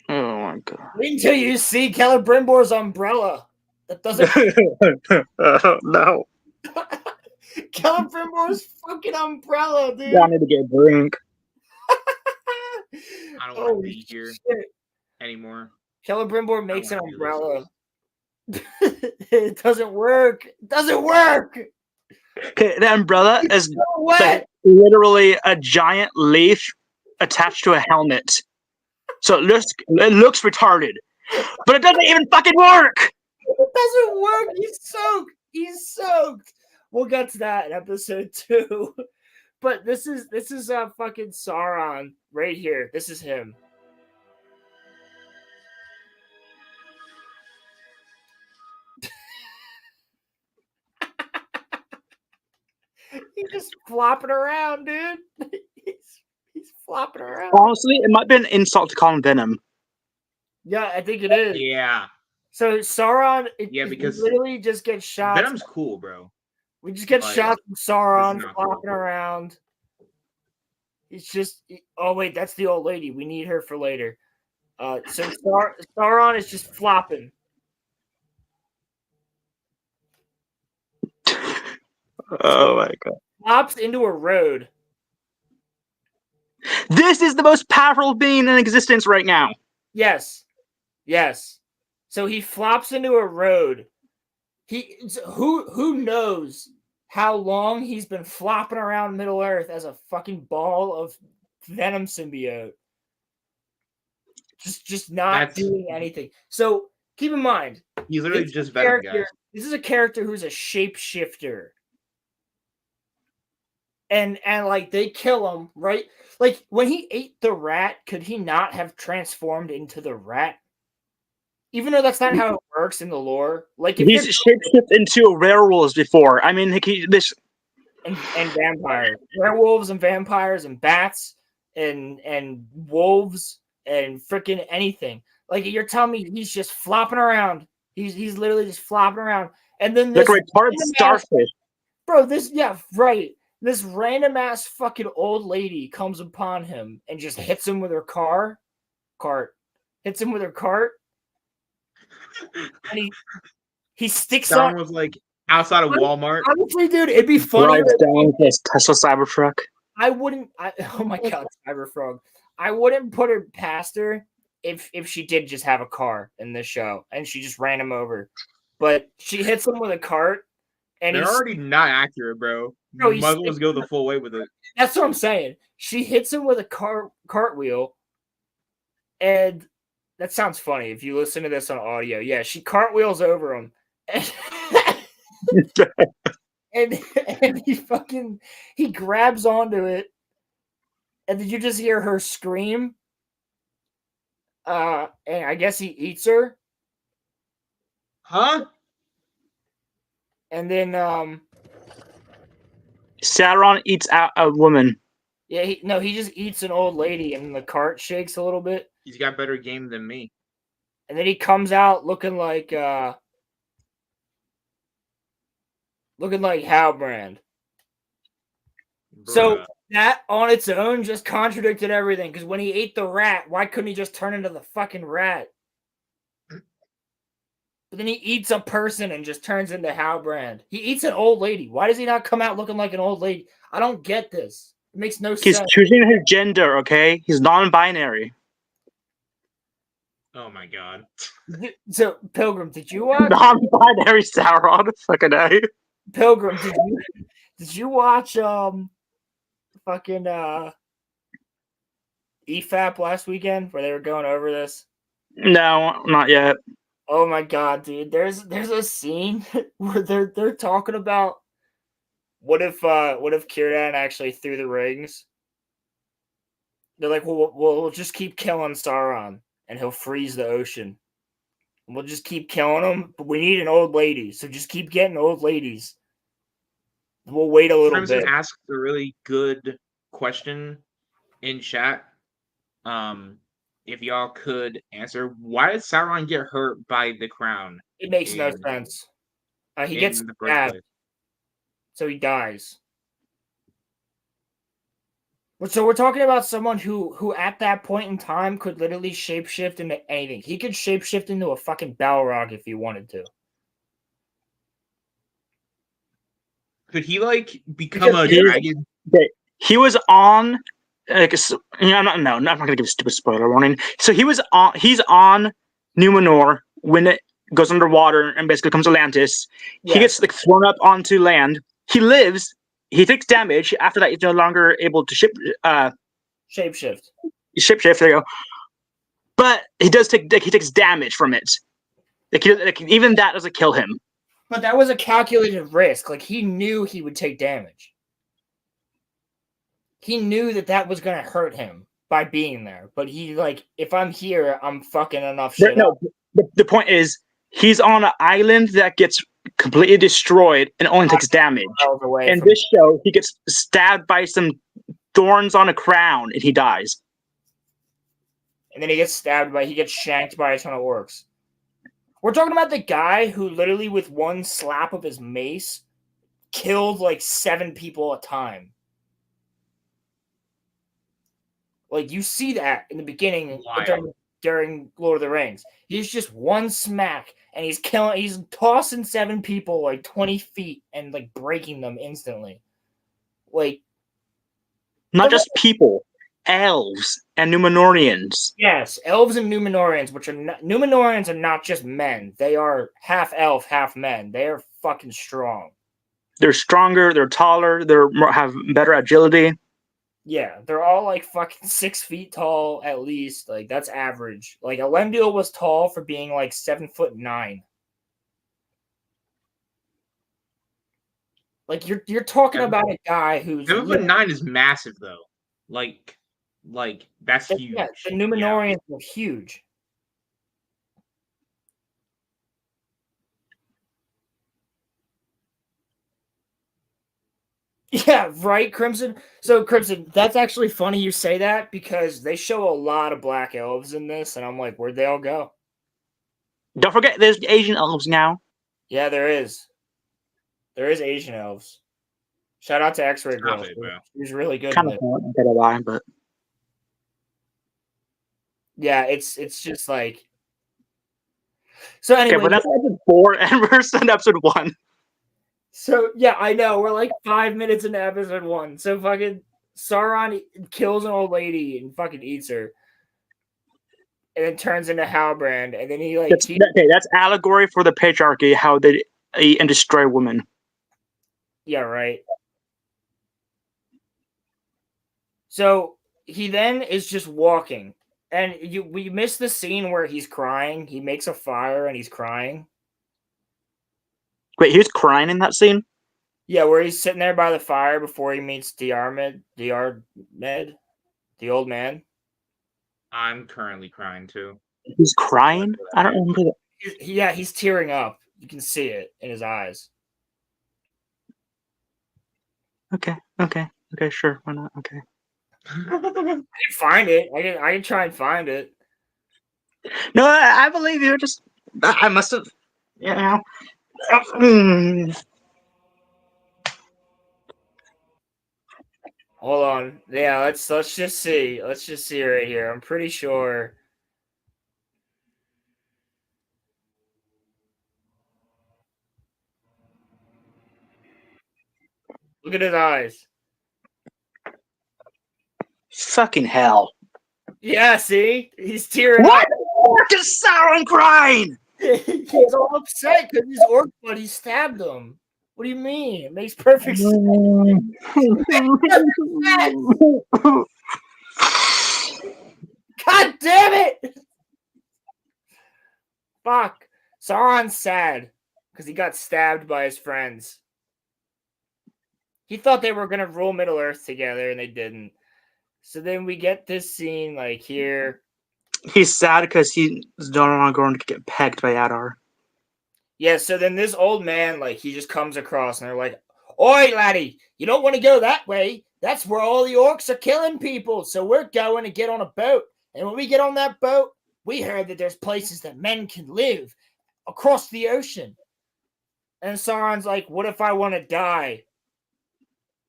[SPEAKER 7] Oh my god.
[SPEAKER 3] Wait until you see Celebrimbor's umbrella. That doesn't.
[SPEAKER 7] No.
[SPEAKER 3] Celebrimbor's fucking umbrella, dude.
[SPEAKER 7] I need to get a drink.
[SPEAKER 6] I don't want to be here anymore.
[SPEAKER 3] Celebrimbor makes an
[SPEAKER 6] wanna do this.
[SPEAKER 3] umbrella. It doesn't work. It doesn't work.
[SPEAKER 7] Okay, the umbrella is
[SPEAKER 3] So wet.
[SPEAKER 7] literally a giant leaf attached to a helmet. So it looks retarded. But it doesn't even fucking work!
[SPEAKER 3] It doesn't work. He's soaked. He's soaked. We'll get to that in episode 2. But this is fucking Sauron right here. This is him. He's just flopping around, dude. He's flopping around.
[SPEAKER 7] Honestly, it might be an insult to call him Venom.
[SPEAKER 3] Yeah, I think it is.
[SPEAKER 6] Yeah.
[SPEAKER 3] So Sauron,
[SPEAKER 6] Because
[SPEAKER 3] we literally just get shots.
[SPEAKER 6] Venom's cool, bro.
[SPEAKER 3] We just get
[SPEAKER 6] Like,
[SPEAKER 3] shots of Sauron
[SPEAKER 6] this is not
[SPEAKER 3] flopping
[SPEAKER 6] cool.
[SPEAKER 3] around. It's just, oh wait, that's the old lady. We need her for later. So Sauron is just flopping.
[SPEAKER 7] Oh my god.
[SPEAKER 3] Flops into a road.
[SPEAKER 7] This is the most powerful being in existence right now.
[SPEAKER 3] Yes. So he flops into a road. Who knows how long he's been flopping around Middle Earth as a fucking ball of Venom symbiote. Just not doing anything. So keep in mind,
[SPEAKER 6] He's literally just Venom, guys.
[SPEAKER 3] this is a character who's a shapeshifter. And like they kill him, right? Like when he ate the rat, could he not have transformed into the rat? Even though that's not how it works in the lore. Like if
[SPEAKER 7] He's shapeshifted into werewolves before. I mean,
[SPEAKER 3] and vampires, werewolves and vampires and bats and wolves and freaking anything. Like you're telling me he's just flopping around. He's literally just flopping around. And then this
[SPEAKER 7] like a retarded starfish.
[SPEAKER 3] Bro, this random ass fucking old lady comes upon him and just hits him with her cart. Hits him with her cart. And he sticks
[SPEAKER 6] Someone
[SPEAKER 3] on.
[SPEAKER 6] was like outside of Walmart.
[SPEAKER 3] Honestly, dude, it'd be funny.
[SPEAKER 7] Drives down with his Tesla Cybertruck.
[SPEAKER 3] Oh my god, Cyberfrog. I wouldn't put her past her if she did just have a car in this show and she just ran him over. But she hits him with a cart. And
[SPEAKER 6] They're already not accurate, bro.
[SPEAKER 3] No,
[SPEAKER 6] You might as well just go the full way with it.
[SPEAKER 3] That's what I'm saying. She hits him with a cartwheel, and that sounds funny if you listen to this on audio. Yeah, she cartwheels over him, and he grabs onto it, and then you just hear her scream. And I guess he eats her.
[SPEAKER 6] Huh?
[SPEAKER 3] And then
[SPEAKER 7] Sauron eats out a woman.
[SPEAKER 3] yeah, he just eats an old lady, and the cart shakes a little bit.
[SPEAKER 6] He's got better game than me.
[SPEAKER 3] And then he comes out looking like Halbrand. So
[SPEAKER 6] Bruh.
[SPEAKER 3] that on its own just contradicted everything. Because when he ate the rat, why couldn't he just turn into the fucking rat? But then he eats a person and just turns into Halbrand. He eats an old lady. Why does he not come out looking like an old lady? I don't get this. It makes no
[SPEAKER 7] He's
[SPEAKER 3] sense.
[SPEAKER 7] choosing his gender, okay? He's non-binary.
[SPEAKER 6] Oh my god.
[SPEAKER 3] So, Pilgrim, did you watch?
[SPEAKER 7] Non-binary Sauron. Fucking A.
[SPEAKER 3] Pilgrim, did you watch fucking EFAP last weekend where they were going over this?
[SPEAKER 7] No, not yet.
[SPEAKER 3] Oh my god, dude! There's a scene where they're talking about what if Círdan actually threw the rings? They're like, well, we'll just keep killing Sauron, and he'll freeze the ocean. And we'll just keep killing him, but we need an old lady, so just keep getting old ladies. We'll wait a little
[SPEAKER 6] Crimson
[SPEAKER 3] bit.
[SPEAKER 6] asked a really good question in chat. If y'all could answer, why did Sauron get hurt by the crown
[SPEAKER 3] It makes no
[SPEAKER 6] in-
[SPEAKER 3] sense. He
[SPEAKER 6] in
[SPEAKER 3] gets
[SPEAKER 6] the first
[SPEAKER 3] stabbed,
[SPEAKER 6] place?
[SPEAKER 3] so he dies. So we're talking about someone who at that point in time could literally shapeshift into anything. He could shapeshift into a fucking Balrog if he wanted to.
[SPEAKER 6] Could he like become a
[SPEAKER 7] Because
[SPEAKER 6] dragon?
[SPEAKER 7] he was on. I'm not gonna give a stupid spoiler warning. So he's on Numenor when it goes underwater and basically becomes Atlantis. He gets like thrown up onto land. He lives. He takes damage. After that, he's no longer able to
[SPEAKER 3] Shapeshift.
[SPEAKER 7] shapeshift. There you go. But he takes damage from it. Even that doesn't kill him.
[SPEAKER 3] But that was a calculated risk. Like, he knew he would take damage. He knew that was going to hurt him by being there. But he, like, if I'm here, I'm fucking enough shit up.
[SPEAKER 7] The point is, he's on an island that gets completely destroyed and only takes damage. In this show, he gets stabbed by some thorns on a crown and he dies.
[SPEAKER 3] And then he gets shanked by a ton of orcs. We're talking about the guy who literally, with one slap of his mace, killed like 7 people at a time. Like, you see that in the beginning during Lord of the Rings. He's just one smack, and he's tossing 7 people like 20 feet and like breaking them instantly. Like,
[SPEAKER 7] not just people, elves and Numenorians.
[SPEAKER 3] Yes, elves and Numenorians, Numenorians are not just men. They are half elf, half men. They are fucking strong.
[SPEAKER 7] They're stronger, they're taller, have better agility.
[SPEAKER 3] Yeah, they're all like fucking 6 feet tall at least. Like, that's average. Like, Elendil was tall for being like 7'9". Like, you're talking about a guy who's
[SPEAKER 6] 7'9" is massive though. Like that's huge.
[SPEAKER 3] Yeah, the Numenorians were huge. Yeah, right, Crimson. So, Crimson, that's actually funny you say that because they show a lot of black elves in this, and I'm like, where'd they all go?
[SPEAKER 7] Don't forget, there's Asian elves now.
[SPEAKER 3] Yeah, there is. There is Asian elves. Shout out to X-Ray Girl. She's really good.
[SPEAKER 7] Kind of fun, I don't know why, but
[SPEAKER 3] yeah, it's just like. So anyway,
[SPEAKER 7] okay, but that's episode 4, and we're on episode 1.
[SPEAKER 3] So yeah, I know we're like 5 minutes into episode 1. So fucking Sauron kills an old lady and fucking eats her, and then turns into Halbrand, and then he like.
[SPEAKER 7] That's allegory for the patriarchy, how they eat and destroy women.
[SPEAKER 3] Yeah, right. So he then is just walking, and we missed the scene where he's crying. He makes a fire and he's crying.
[SPEAKER 7] Wait, he was crying in that scene?
[SPEAKER 3] Yeah, where he's sitting there by the fire before he meets Diarmed, the old man.
[SPEAKER 6] I'm currently crying too.
[SPEAKER 7] He's crying? I don't remember that.
[SPEAKER 3] Yeah, he's tearing up. You can see it in his eyes.
[SPEAKER 7] Okay, sure, why not? Okay.
[SPEAKER 3] I can find it. I can try and find it.
[SPEAKER 7] No, I believe you. I must have, you know.
[SPEAKER 3] Hold on. Yeah, let's just see. Let's just see right here. I'm pretty sure. Look at his eyes.
[SPEAKER 7] Fucking hell.
[SPEAKER 3] Yeah, see? He's tearing
[SPEAKER 7] up. What is Sauron crying?
[SPEAKER 3] He's all upset because his orc buddy stabbed him. What do you mean? It makes perfect sense. God damn it! Fuck. Sauron's sad because he got stabbed by his friends. He thought they were gonna rule Middle Earth together, and they didn't. So then we get this scene like here.
[SPEAKER 7] He's sad because he's no longer going to get pegged by Adar.
[SPEAKER 3] Yeah, so then this old man, like, he just comes across and they're like, "Oi, laddie, you don't want to go that way. That's where all the orcs are killing people. So we're going to get on a boat. And when we get on that boat, we heard that there's places that men can live across the ocean." And Sauron's like, "What if I want to die?"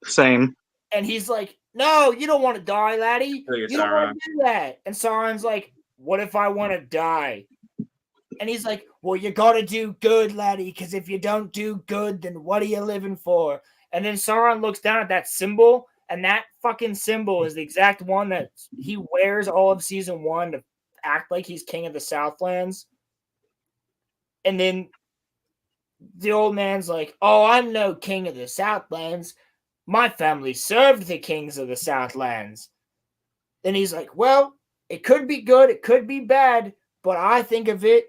[SPEAKER 7] Same.
[SPEAKER 3] And he's like, "No, you don't want to die, laddie.
[SPEAKER 6] Look at
[SPEAKER 3] You don't want
[SPEAKER 6] Sauron.
[SPEAKER 3] to do that." And Sauron's like, "What if I want to die?" And he's like, "Well, you got to do good, laddie, because if you don't do good, then what are you living for?" And then Sauron looks down at that symbol, and that fucking symbol is the exact one that he wears all of season 1 to act like he's king of the Southlands. And then the old man's like, "Oh, I'm no king of the Southlands. My family served the kings of the Southlands." Then he's like, "Well, it could be good, it could be bad, but I think of it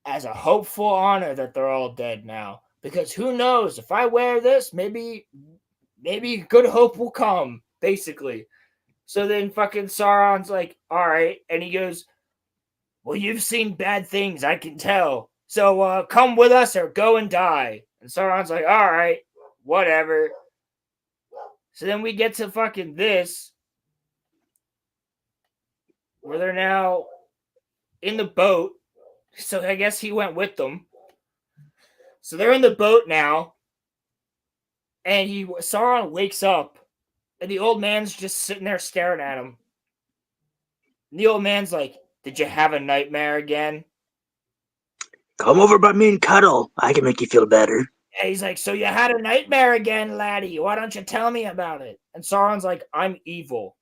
[SPEAKER 3] as a hopeful honor that they're all dead now. Because who knows, if I wear this, maybe good hope will come," basically. So then fucking Sauron's like, "All right." And he goes, "Well, you've seen bad things, I can tell. So come with us or go and die." And Sauron's like, "All right, whatever." So then we get to fucking this, where they're now in the boat. So I guess he went with them. So they're in the boat now, and Sauron wakes up, and the old man's just sitting there staring at him. And the old man's like, "Did you have a nightmare again?"
[SPEAKER 7] Come over by me and cuddle. I can make you feel better.
[SPEAKER 3] And he's like, "So you had a nightmare again, laddie. Why don't you tell me about it?" And Sauron's like, "I'm evil.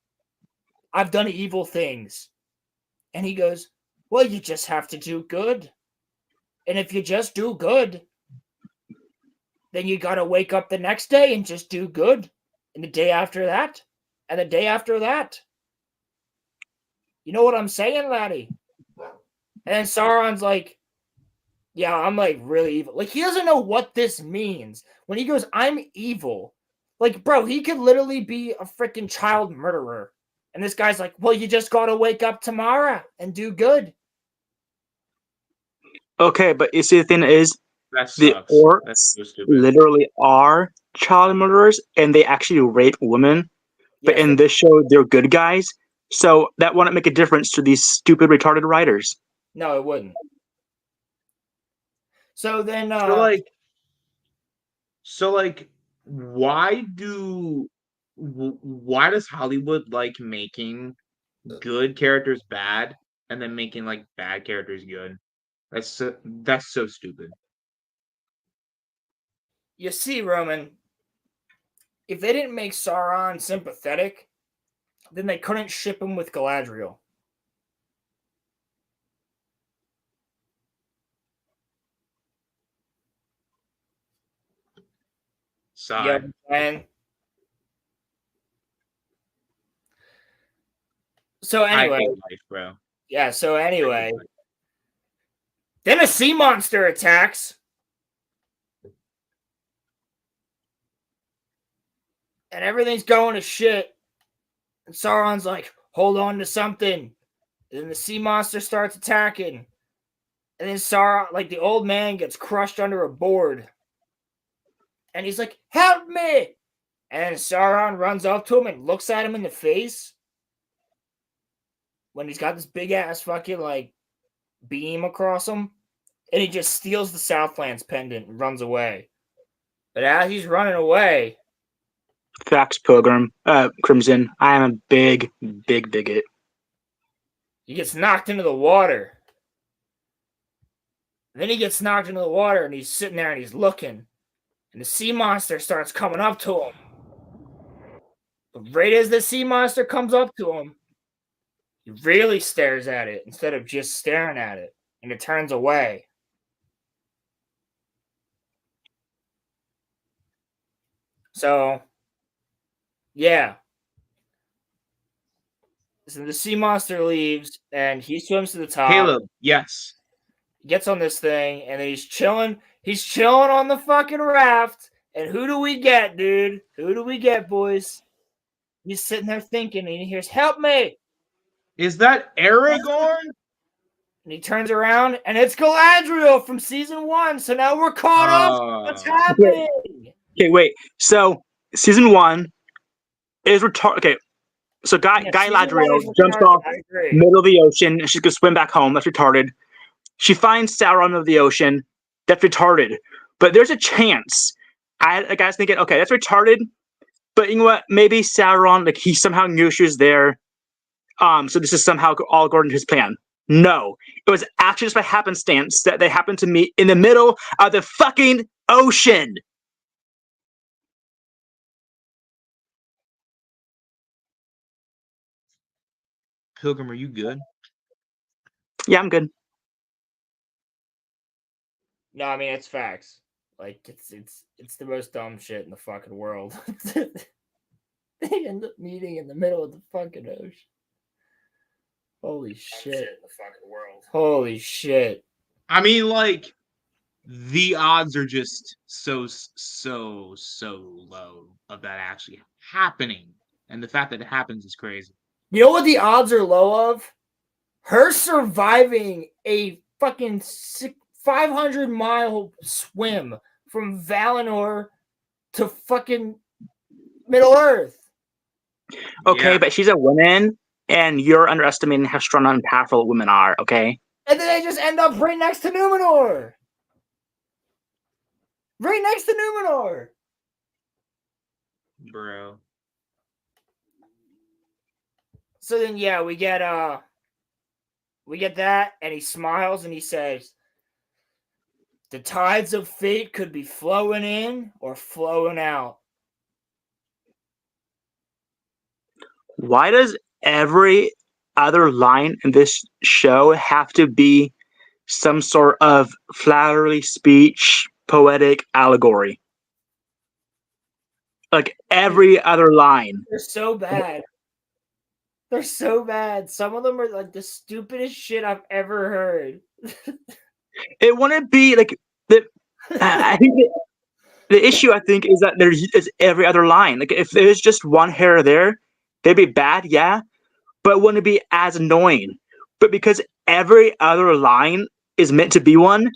[SPEAKER 3] I've done evil things." And he goes, "Well, you just have to do good. And if you just do good, then you got to wake up the next day and just do good. And the day after that, and the day after that. You know what I'm saying, laddie?" And then Sauron's like, "Yeah, I'm like really evil." Like, he doesn't know what this means. When he goes, "I'm evil," like, bro, he could literally be a freaking child murderer. And this guy's like, "Well, you just got to wake up tomorrow and do good."
[SPEAKER 7] Okay, but you see, the thing is,
[SPEAKER 6] That
[SPEAKER 7] the
[SPEAKER 6] sucks.
[SPEAKER 7] orcs
[SPEAKER 6] That's so stupid.
[SPEAKER 7] literally are child murderers, and they actually rape women. But
[SPEAKER 3] Yes,
[SPEAKER 7] in this show, they're good guys. So that wouldn't make a difference to these stupid, retarded writers.
[SPEAKER 3] no, it wouldn't. So then,
[SPEAKER 6] So like, why does Hollywood like making good characters bad and then making like bad characters good? That's so stupid.
[SPEAKER 3] you see, Roman, if they didn't make Sauron sympathetic, then they couldn't ship him with Galadriel.
[SPEAKER 6] Sigh.
[SPEAKER 3] You know what I'm saying? So
[SPEAKER 6] I
[SPEAKER 3] anyway,
[SPEAKER 6] hate life, bro.
[SPEAKER 3] yeah, so anyway, then a sea monster attacks. And everything's going to shit. And Sauron's like, "Hold on to something." And then the sea monster starts attacking. And then Sauron, like, the old man gets crushed under a board. And he's like, "Help me!" And Sauron runs up to him and looks at him in the face. When he's got this big ass fucking, like, beam across him. And he just steals the Southlands pendant and runs away. But as he's running away,
[SPEAKER 7] Facts, Pilgrim. Crimson. I am a big, big bigot.
[SPEAKER 3] he gets knocked into the water. And then he gets knocked into the water and he's sitting there and he's looking. And the sea monster starts coming up to him. But right as the sea monster comes up to him, he really stares at it instead of just staring at it. And it turns away. So, yeah. So the sea monster leaves, and he swims to the top.
[SPEAKER 6] Caleb, yes.
[SPEAKER 3] Gets on this thing, and then he's chilling. He's chilling on the fucking raft. And who do we get, dude? Who do we get, boys? He's sitting there thinking, and he hears, "Help me!"
[SPEAKER 6] Is that Aragorn?
[SPEAKER 3] And he turns around, and it's Galadriel from season 1. So now we're caught up. What's happening?
[SPEAKER 7] Okay, wait. So season 1 is retarded. Okay, so Guy
[SPEAKER 3] season 1
[SPEAKER 7] Galadriel
[SPEAKER 3] is
[SPEAKER 7] jumps
[SPEAKER 3] retarded,
[SPEAKER 7] off
[SPEAKER 3] I agree.
[SPEAKER 7] middle of the ocean, and she's gonna swim back home. That's retarded. She finds Sauron of the ocean. That's retarded. But there's a chance. I guys thinking, okay, that's retarded. But you know what? Maybe Sauron, like he somehow knew she was there. So this is somehow all according to his plan. No, it was actually just by happenstance that they happened to meet in the middle of the fucking ocean.
[SPEAKER 6] Pilgrim, are you good?
[SPEAKER 7] Yeah, I'm good.
[SPEAKER 3] No, I mean it's facts. Like it's the most dumb shit in the fucking world. They end up meeting in the middle of the fucking ocean. Holy shit. In the fucking world. Holy shit.
[SPEAKER 6] I mean, like, the odds are just so low of that actually happening. And the fact that it happens is crazy.
[SPEAKER 3] You know what the odds are low of? Her surviving a fucking 500-mile swim from Valinor to fucking Middle Earth.
[SPEAKER 7] Okay,
[SPEAKER 6] Yeah.
[SPEAKER 7] but she's a woman, and you're underestimating how strong and powerful women are. Okay.
[SPEAKER 3] And then they just end up right next to Numenor. Right next to Numenor.
[SPEAKER 6] Bro.
[SPEAKER 3] So then, yeah, we get that, and he smiles and he says, "The tides of fate could be flowing in or flowing out."
[SPEAKER 7] Why does every other line in this show have to be some sort of flowery speech, poetic allegory? Like every other line.
[SPEAKER 3] They're so bad. They're so bad. Some of them are like the stupidest shit I've ever heard.
[SPEAKER 7] It wouldn't be like the. I think the issue I think is that there is every other line. Like if there's just one here or there, they'd be bad, yeah, but it wouldn't be as annoying. But because every other line is meant to be one,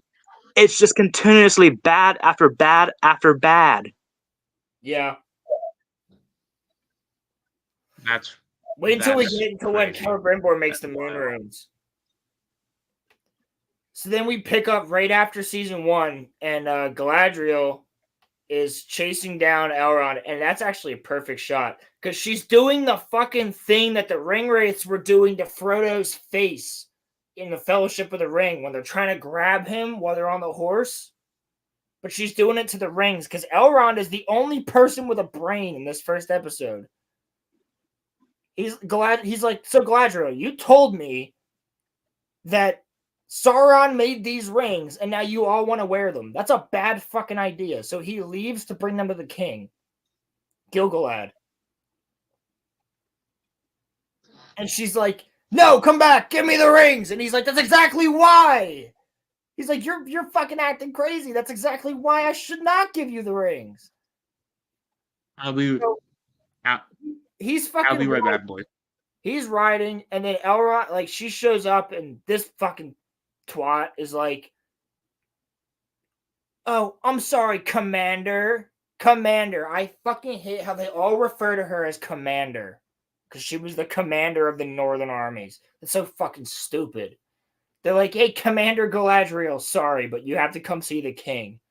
[SPEAKER 7] it's just continuously bad after bad after bad.
[SPEAKER 3] Yeah.
[SPEAKER 6] That's
[SPEAKER 3] Wait until we
[SPEAKER 6] That's
[SPEAKER 3] get into when
[SPEAKER 6] crazy.
[SPEAKER 3] Celebrimbor makes the
[SPEAKER 6] That's
[SPEAKER 3] moon
[SPEAKER 6] wild.
[SPEAKER 3] runes. So then we pick up right after season 1, and Galadriel is chasing down Elrond, and that's actually a perfect shot because she's doing the fucking thing that the ring wraiths were doing to Frodo's face in the Fellowship of the Ring when they're trying to grab him while they're on the horse. But she's doing it to the rings because Elrond is the only person with a brain in this first episode. He's like, "So Galadriel, you told me that Sauron made these rings, and now you all want to wear them. That's a bad fucking idea." So he leaves to bring them to the king, Gil-galad. And she's like, "No, come back, give me the rings." And he's like, "That's exactly why." He's like, "You're fucking acting crazy. That's exactly why I should not give you the rings."
[SPEAKER 6] I'll be
[SPEAKER 3] He's fucking.
[SPEAKER 6] I'll be right back, boys.
[SPEAKER 3] He's riding, and then Elrond, like, she shows up, and this fucking twat is like, "Oh, I'm sorry, Commander. Commander." I fucking hate how they all refer to her as Commander because she was the commander of the Northern armies. It's so fucking stupid. They're like, "Hey, Commander Galadriel, sorry, but you have to come see the king."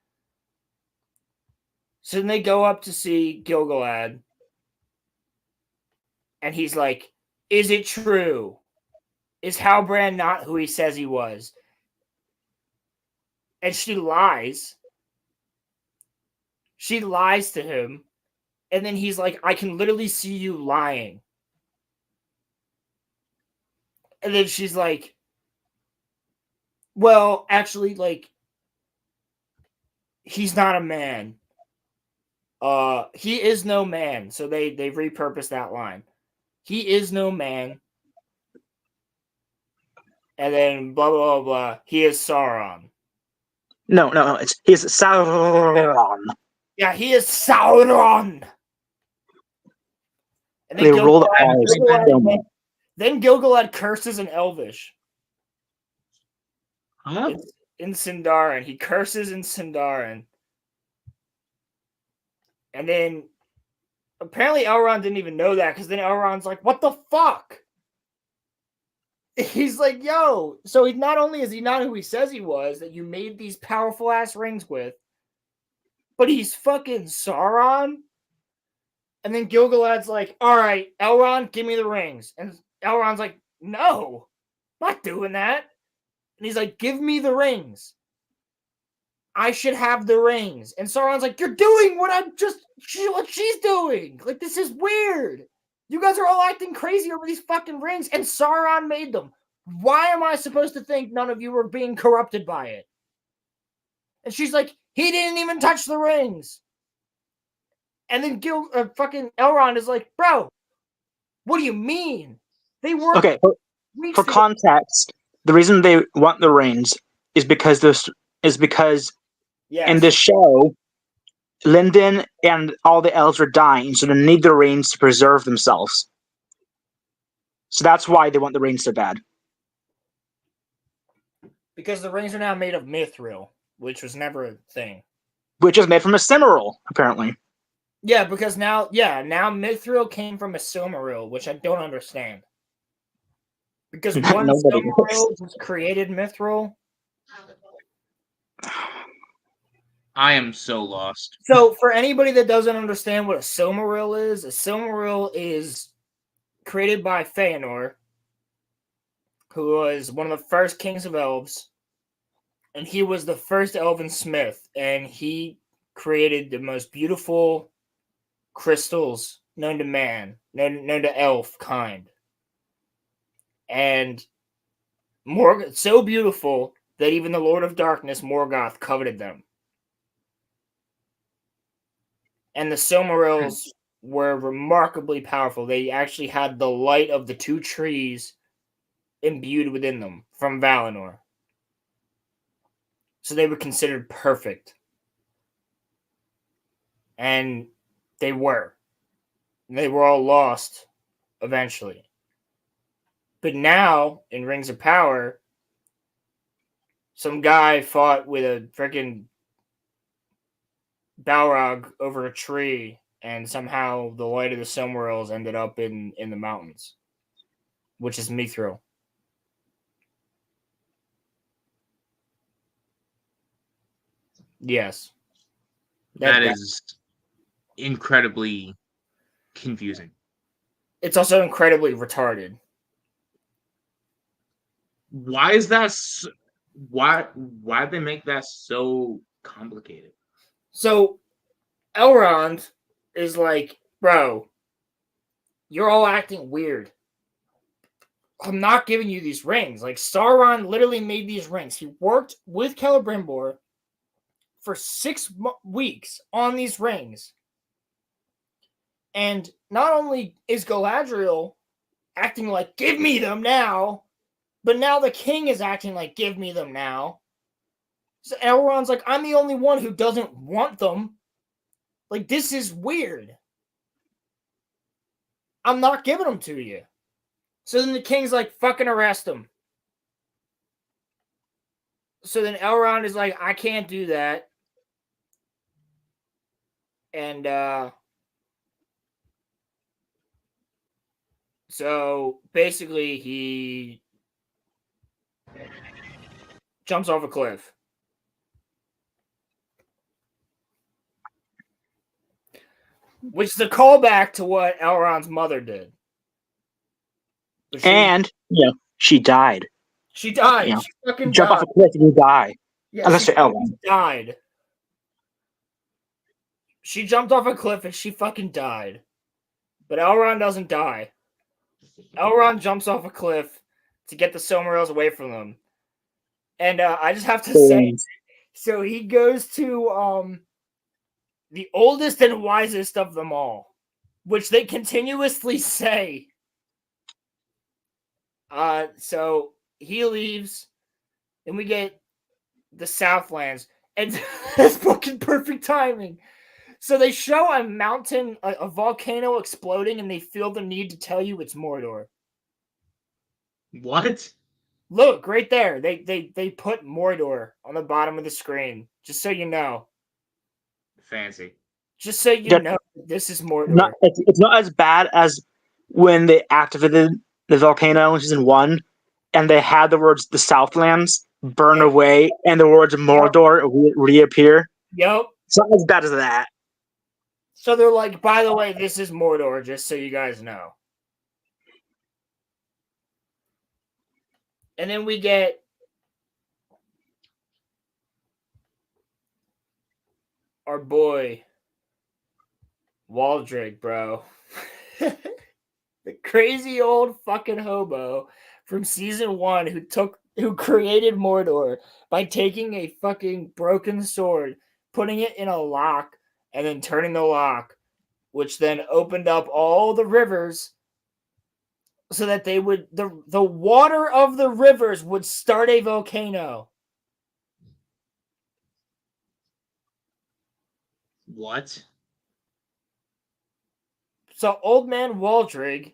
[SPEAKER 3] So then they go up to see Gil-galad, and he's like, "Is it true? Is Halbrand not who he says he was?" And she lies. She lies to him. And then he's like, "I can literally see you lying." And then she's like, "Well, actually, like, he's not a man." He is no man. So they repurposed that line. He is no man. And then blah blah blah blah. He is Sauron.
[SPEAKER 7] No. He's Sauron.
[SPEAKER 3] Yeah, he is Sauron. And
[SPEAKER 7] They roll the R's so much.
[SPEAKER 3] then Gilgalad curses in Elvish.
[SPEAKER 6] Huh?
[SPEAKER 3] In Sindarin. He curses in Sindarin. And then apparently Elrond didn't even know that, because then Elrond's like, what the fuck? He's like, yo. So he not only is he not who he says he was, that you made these powerful ass rings with, but he's fucking Sauron. And then Gilgalad's like, all right, Elrond, give me the rings. And Elrond's like, no, I'm not doing that. And he's like, give me the rings. I should have the rings. And Sauron's like, you're doing what she's doing. Like, this is weird. You guys are all acting crazy over these fucking rings, and Sauron made them. Why am I supposed to think none of you were being corrupted by it? And she's like, he didn't even touch the rings. And then fucking Elrond is like, bro, what do you mean? They weren't.
[SPEAKER 7] Okay, for context, the reason they want the rings is because in this show, Lyndon and all the elves are dying, so they need the rings to preserve themselves. So that's why they want the rings so bad.
[SPEAKER 3] Because the rings are now made of mithril, which was never a thing.
[SPEAKER 7] Which is made from a Cimmeral, apparently.
[SPEAKER 3] Yeah, because now mithril came from a Silmaril, which I don't understand. Because one Silmaril just created mithril.
[SPEAKER 6] I am so lost.
[SPEAKER 3] So, for anybody that doesn't understand what a Silmaril is created by Feanor, who was one of the first kings of elves, and he was the first elven smith, and he created the most beautiful crystals known to man, known to elf kind. And so beautiful that even the Lord of Darkness, Morgoth, coveted them. And the Silmarils were remarkably powerful. They actually had the light of the two trees imbued within them from Valinor. So they were considered perfect. And they were. They were all lost eventually. But now, in Rings of Power, some guy fought with a freaking Balrog over a tree, and somehow the light of the Silmarils ended up in the mountains, which is mithril. Yes.
[SPEAKER 6] That is incredibly confusing.
[SPEAKER 3] It's also incredibly retarded.
[SPEAKER 6] Why is that? Why did they make that so complicated?
[SPEAKER 3] So Elrond is like, bro, you're all acting weird. I'm not giving you these rings. Like, Sauron literally made these rings. He worked with Celebrimbor for 6 weeks on these rings. And not only is Galadriel acting like, give me them now, but now the king is acting like, give me them now. So Elrond's like, I'm the only one who doesn't want them. Like, this is weird. I'm not giving them to you. So then the king's like, fucking arrest him. So then Elrond is like, I can't do that. And so basically he jumps off a cliff. Which is a callback to what Elrond's mother did.
[SPEAKER 7] She died.
[SPEAKER 3] She died.
[SPEAKER 7] Yeah.
[SPEAKER 3] She fucking
[SPEAKER 7] Jump
[SPEAKER 3] died.
[SPEAKER 7] off a cliff and you die.
[SPEAKER 3] Yeah,
[SPEAKER 7] Unless
[SPEAKER 3] she
[SPEAKER 7] you're Elrond.
[SPEAKER 3] died. She jumped off a cliff and she fucking died. But Elrond doesn't die. Elrond jumps off a cliff to get the Silmarils away from them. And I just have to say, so he goes to the oldest and wisest of them all, which they continuously say. So he leaves, and we get the Southlands, and that's fucking perfect timing. So they show a mountain, a volcano exploding, and they feel the need to tell you it's Mordor.
[SPEAKER 6] What?
[SPEAKER 3] Look, right there. They put Mordor on the bottom of the screen, just so you know.
[SPEAKER 6] Fancy.
[SPEAKER 3] Just so you know, this is Mordor.
[SPEAKER 7] It's not as bad as when they activated the volcano in season 1, and they had the words "the Southlands" burn away, and the words "Mordor" reappear.
[SPEAKER 3] Yep.
[SPEAKER 7] It's not as bad as that.
[SPEAKER 3] So they're like, by the way, this is Mordor, just so you guys know. And then we get our boy Waldrig, bro. The crazy old fucking hobo from season 1 who created Mordor by taking a fucking broken sword, putting it in a lock, and then turning the lock, which then opened up all the rivers so that they would the water of the rivers would start a volcano.
[SPEAKER 6] What?
[SPEAKER 3] So old man Waldrig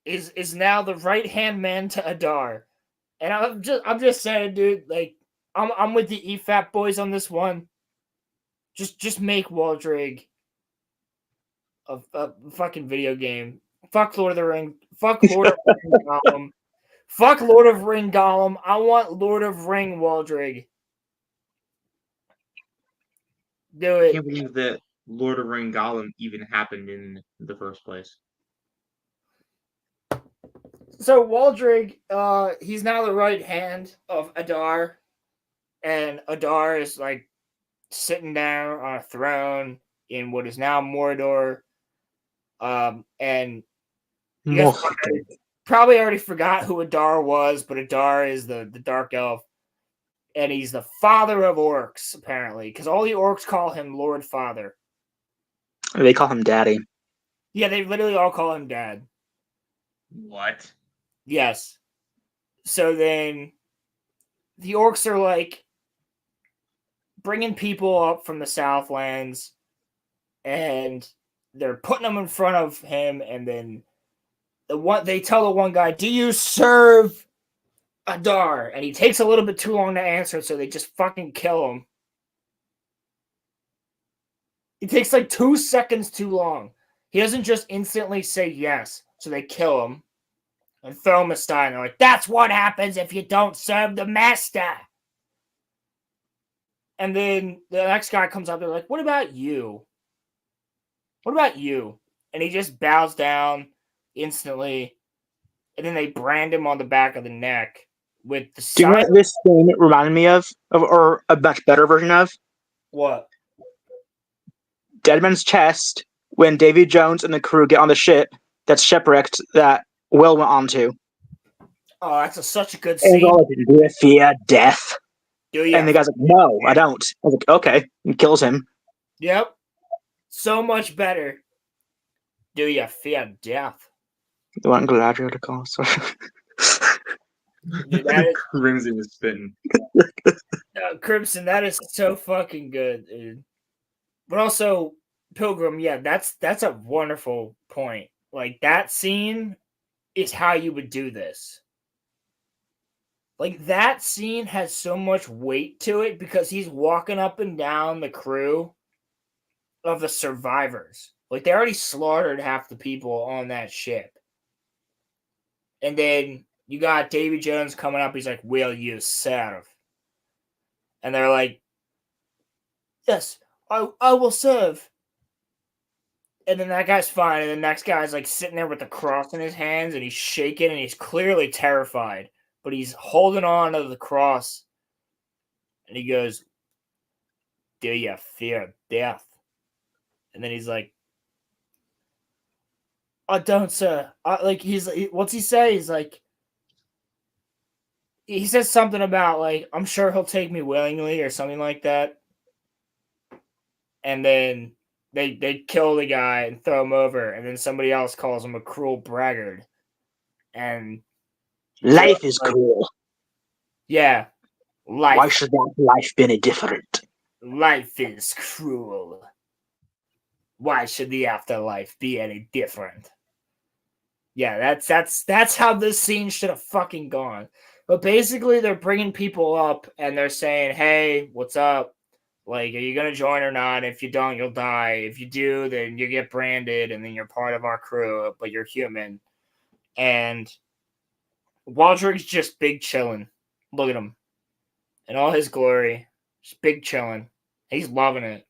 [SPEAKER 3] is now the right hand man to Adar, and I'm just saying, dude. Like I'm with the EFAP boys on this one. Just make Waldrig a fucking video game. Fuck Lord of the Ring. Fuck Lord of Ring Gollum. Fuck Lord of Ring Gollum. I want Lord of Ring Waldrig. Do
[SPEAKER 6] I
[SPEAKER 3] it.
[SPEAKER 6] can't believe that Lord of Ring Gollum even happened in the first place.
[SPEAKER 3] So Waldrig, he's now the right hand of Adar, and Adar is like sitting down on a throne in what is now Mordor. And you guys probably already forgot who Adar was, but Adar is the dark elf, and he's the father of orcs, apparently, because all the orcs call him Lord Father.
[SPEAKER 7] They call him Daddy.
[SPEAKER 3] Yeah, they literally all call him Dad.
[SPEAKER 6] What?
[SPEAKER 3] Yes. So then the orcs are like bringing people up from the Southlands, and they're putting them in front of him, and then they tell the one guy, "Do you serve Adar?" And he takes a little bit too long to answer, so they just fucking kill him. It takes like 2 seconds too long. He doesn't just instantly say yes, so they kill him and throw him aside. And they're like, "That's what happens if you don't serve the master." And then the next guy comes up, they're like, "What about you? What about you?" And he just bows down instantly. And then they brand him on the back of the neck with the
[SPEAKER 7] Do you know
[SPEAKER 3] sign.
[SPEAKER 7] what this scene reminded me of, or a much better version of?
[SPEAKER 3] What?
[SPEAKER 7] Deadman's Chest, when Davy Jones and the crew get on the ship that's shipwrecked that Will went onto.
[SPEAKER 3] Oh, that's such a good
[SPEAKER 7] And
[SPEAKER 3] scene.
[SPEAKER 7] all like, do you fear death?
[SPEAKER 3] Do you?
[SPEAKER 7] And the guy's like, no, I don't. I was like, okay. And kills him.
[SPEAKER 3] Yep. So much better. Do you fear death?
[SPEAKER 7] The one Galadriel to call. So.
[SPEAKER 3] Dude, that is,
[SPEAKER 6] Crimson was spitting.
[SPEAKER 3] Crimson, that is so fucking good, dude. But also, Pilgrim, yeah, that's a wonderful point. Like, that scene is how you would do this. Like, that scene has so much weight to it because he's walking up and down the crew of the survivors. Like, they already slaughtered half the people on that ship. And then you got Davy Jones coming up. He's like, "Will you serve?" And they're like, "Yes, I will serve." And then that guy's fine. And the next guy's like sitting there with the cross in his hands, and he's shaking, and he's clearly terrified. But he's holding on to the cross. And he goes, "Do you fear death?" And then he's like, "I don't, sir." What's he say? He's like, he says something about like, "I'm sure he'll take me willingly," or something like that. and then they kill the guy and throw him over, and then somebody else calls him a cruel braggart, and
[SPEAKER 7] Life is cruel.
[SPEAKER 3] yeah,
[SPEAKER 7] Why
[SPEAKER 3] life
[SPEAKER 7] should that life be any different?
[SPEAKER 3] life is cruel. Why should the afterlife be any different? Yeah, that's how this scene should have fucking gone. But basically, they're bringing people up and they're saying, "Hey, what's up? Like, are you gonna join or not? If you don't, you'll die. If you do, then you get branded, and then you're part of our crew, but you're human." And Waldrick's just big chilling. Look at him in all his glory, just big chilling. He's loving it,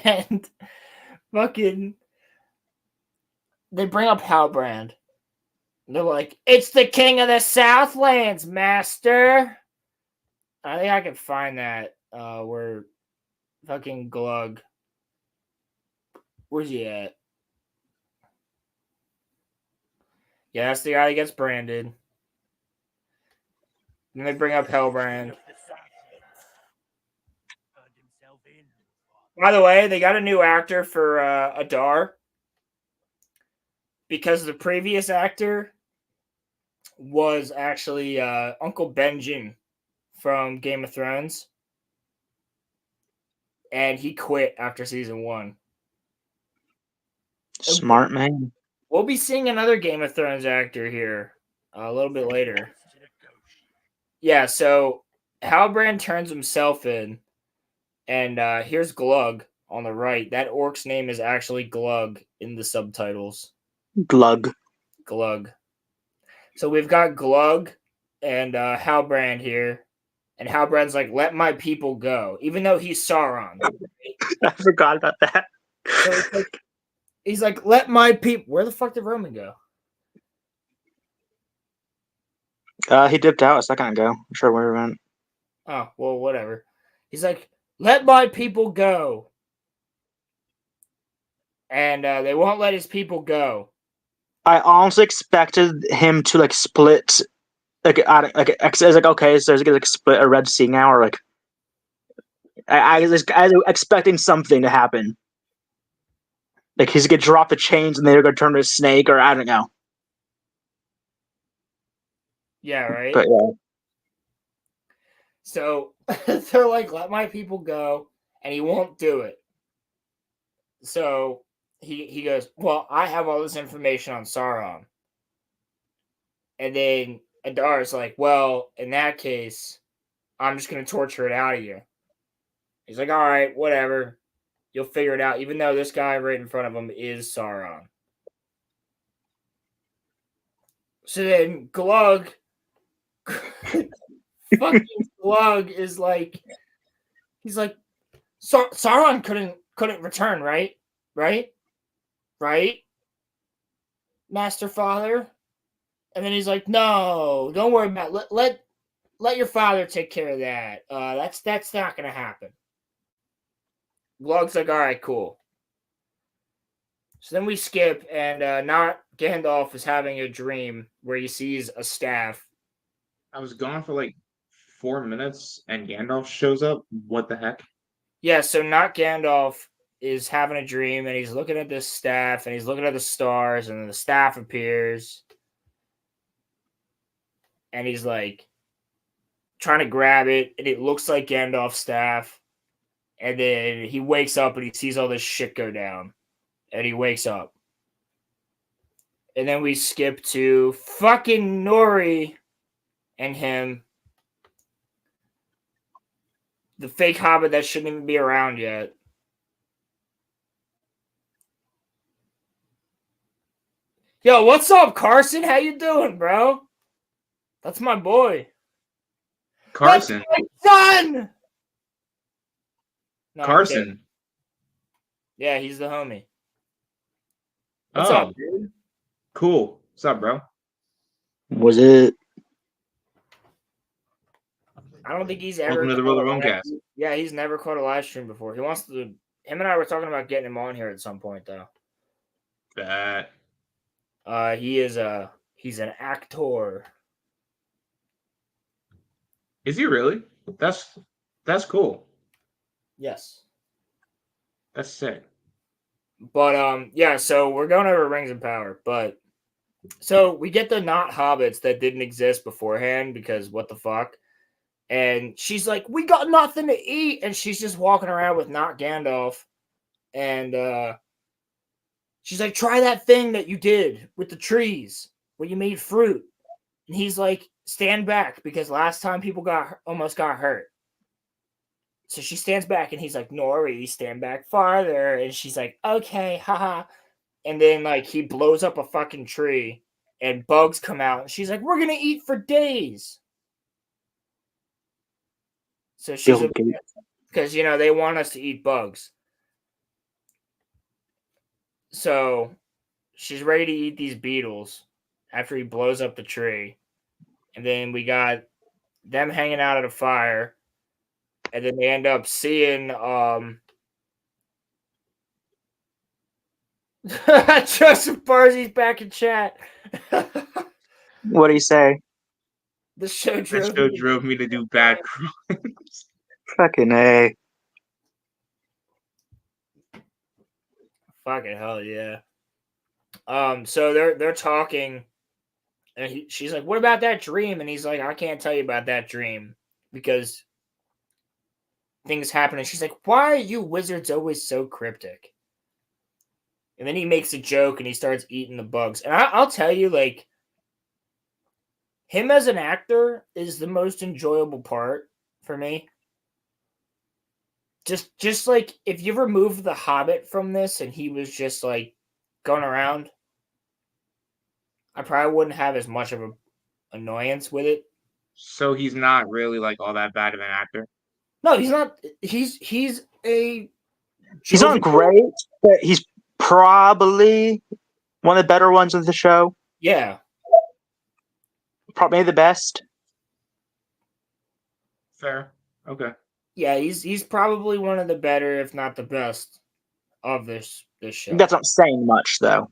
[SPEAKER 3] and fucking. They bring up Halbrand. They're like, "It's the king of the Southlands, master." I think I can find that. Where fucking Glug. Where's he at? Yeah, that's the guy that gets branded. Then they bring up Hellbrand. By the way, they got a new actor for Adar. Because the previous actor was actually Uncle Benjen from Game of Thrones. And he quit after season 1.
[SPEAKER 7] Smart man.
[SPEAKER 3] We'll be seeing another Game of Thrones actor here a little bit later. Yeah, so Halbrand turns himself in, and here's Glug on the right. That orc's name is actually Glug in the subtitles.
[SPEAKER 7] Glug.
[SPEAKER 3] Glug. So we've got Glug and Halbrand here, and Halbrand's like, "Let my people go," even though he's Sauron.
[SPEAKER 7] I forgot about that.
[SPEAKER 3] So he's like, "Let my people." Where the fuck did Roman go?
[SPEAKER 7] He dipped out a second ago. I'm sure where he went.
[SPEAKER 3] Oh, well, whatever. He's like, "Let my people go." And they won't let his people go.
[SPEAKER 7] I honestly expected him to like split, I was like, okay, so there's like split a Red Sea now, or like, I was expecting something to happen. Like he's gonna drop the chains and they're gonna turn to a snake, or I don't know.
[SPEAKER 3] Yeah, right.
[SPEAKER 7] But yeah.
[SPEAKER 3] So they're like, "Let my people go," and he won't do it. So he goes, "Well, I have all this information on Sauron." And then Adar's like, "Well, in that case, I'm just going to torture it out of you." He's like, "All right, whatever. You'll figure it out," even though this guy right in front of him is Sauron. So then Glug, fucking Glug is like, he's like, Sauron couldn't return, right? Right? Master Father? And then he's like, "No, don't worry about it. Let your father take care of that. That's not gonna happen." Glug's like, "All right, cool." So then we skip, and not Gandalf is having a dream where he sees a staff.
[SPEAKER 6] I was gone for like 4 minutes and Gandalf shows up. What the heck?
[SPEAKER 3] Yeah, so not Gandalf is having a dream, and he's looking at this staff, and he's looking at the stars, and then the staff appears, and he's like trying to grab it, and it looks like Gandalf's staff. And then he wakes up and he sees all this shit go down. And he wakes up. And then we skip to fucking Nori and him. The fake hobbit that shouldn't even be around yet. Yo, what's up, Carson? How you doing, bro? That's my boy.
[SPEAKER 6] Carson.
[SPEAKER 3] That's my son! No,
[SPEAKER 6] Carson.
[SPEAKER 3] yeah, he's the homie. What's
[SPEAKER 6] Oh,
[SPEAKER 3] up, dude?
[SPEAKER 6] cool. What's up, bro?
[SPEAKER 7] Was it?
[SPEAKER 3] I don't think he's ever.
[SPEAKER 6] Welcome to the RoloRome cast.
[SPEAKER 3] Yeah, he's never caught a live stream before. He wants to. Him and I were talking about getting him on here at some point, though.
[SPEAKER 6] That.
[SPEAKER 3] He's an actor.
[SPEAKER 6] Is he really? That's cool.
[SPEAKER 3] Yes.
[SPEAKER 6] That's sick.
[SPEAKER 3] But yeah, so we're going over Rings of Power, but so we get the not hobbits that didn't exist beforehand because what the fuck? And she's like, "We got nothing to eat," and she's just walking around with not Gandalf, and she's like, "Try that thing that you did with the trees where you made fruit," and he's like, "Stand back because last time people almost got hurt." So she stands back, and he's like, "Nori, stand back farther," and she's like, "Okay, haha." And then like he blows up a fucking tree and bugs come out and she's like, "We're gonna eat for days." So she's
[SPEAKER 7] Bill Gates.
[SPEAKER 3] because they want us to eat bugs. So she's ready to eat these beetles after he blows up the tree. And then we got them hanging out at a fire. And then they end up seeing Joseph Barzey's back in chat.
[SPEAKER 7] What do you say?
[SPEAKER 3] The show
[SPEAKER 6] That
[SPEAKER 3] drove
[SPEAKER 6] show
[SPEAKER 3] me.
[SPEAKER 6] drove me to do bad crimes.
[SPEAKER 7] Fucking A.
[SPEAKER 3] Fucking hell yeah. So they're talking, and she's like, "What about that dream?" And he's like, "I can't tell you about that dream because things happen." And she's like, "Why are you wizards always so cryptic?" And then he makes a joke and he starts eating the bugs. And I'll tell you, like, him as an actor is the most enjoyable part for me. Just like if you remove the Hobbit from this and he was just like going around, I probably wouldn't have as much of a annoyance with it.
[SPEAKER 6] So he's not really like all that bad of an actor.
[SPEAKER 3] No, he's not. He's a.
[SPEAKER 7] He's not great, but he's probably one of the better ones of the show.
[SPEAKER 3] Yeah,
[SPEAKER 7] Probably the best.
[SPEAKER 6] Fair. Okay.
[SPEAKER 3] yeah. He's probably one of the better, if not the best, of this show.
[SPEAKER 7] That's not saying much, though.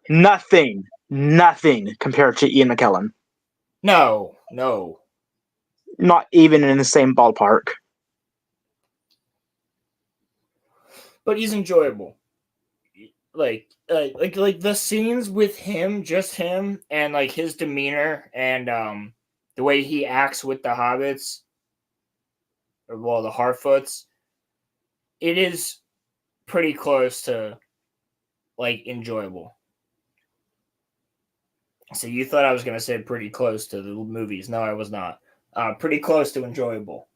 [SPEAKER 7] Nothing compared to Ian McKellen.
[SPEAKER 3] No.
[SPEAKER 7] Not even in the same ballpark.
[SPEAKER 3] But he's enjoyable. Like the scenes with him, just him, and like his demeanor and the way he acts with the hobbits, or well, the Harfoots. It is pretty close to like enjoyable. So you thought I was gonna say pretty close to the movies? No, I was not. Pretty close to enjoyable.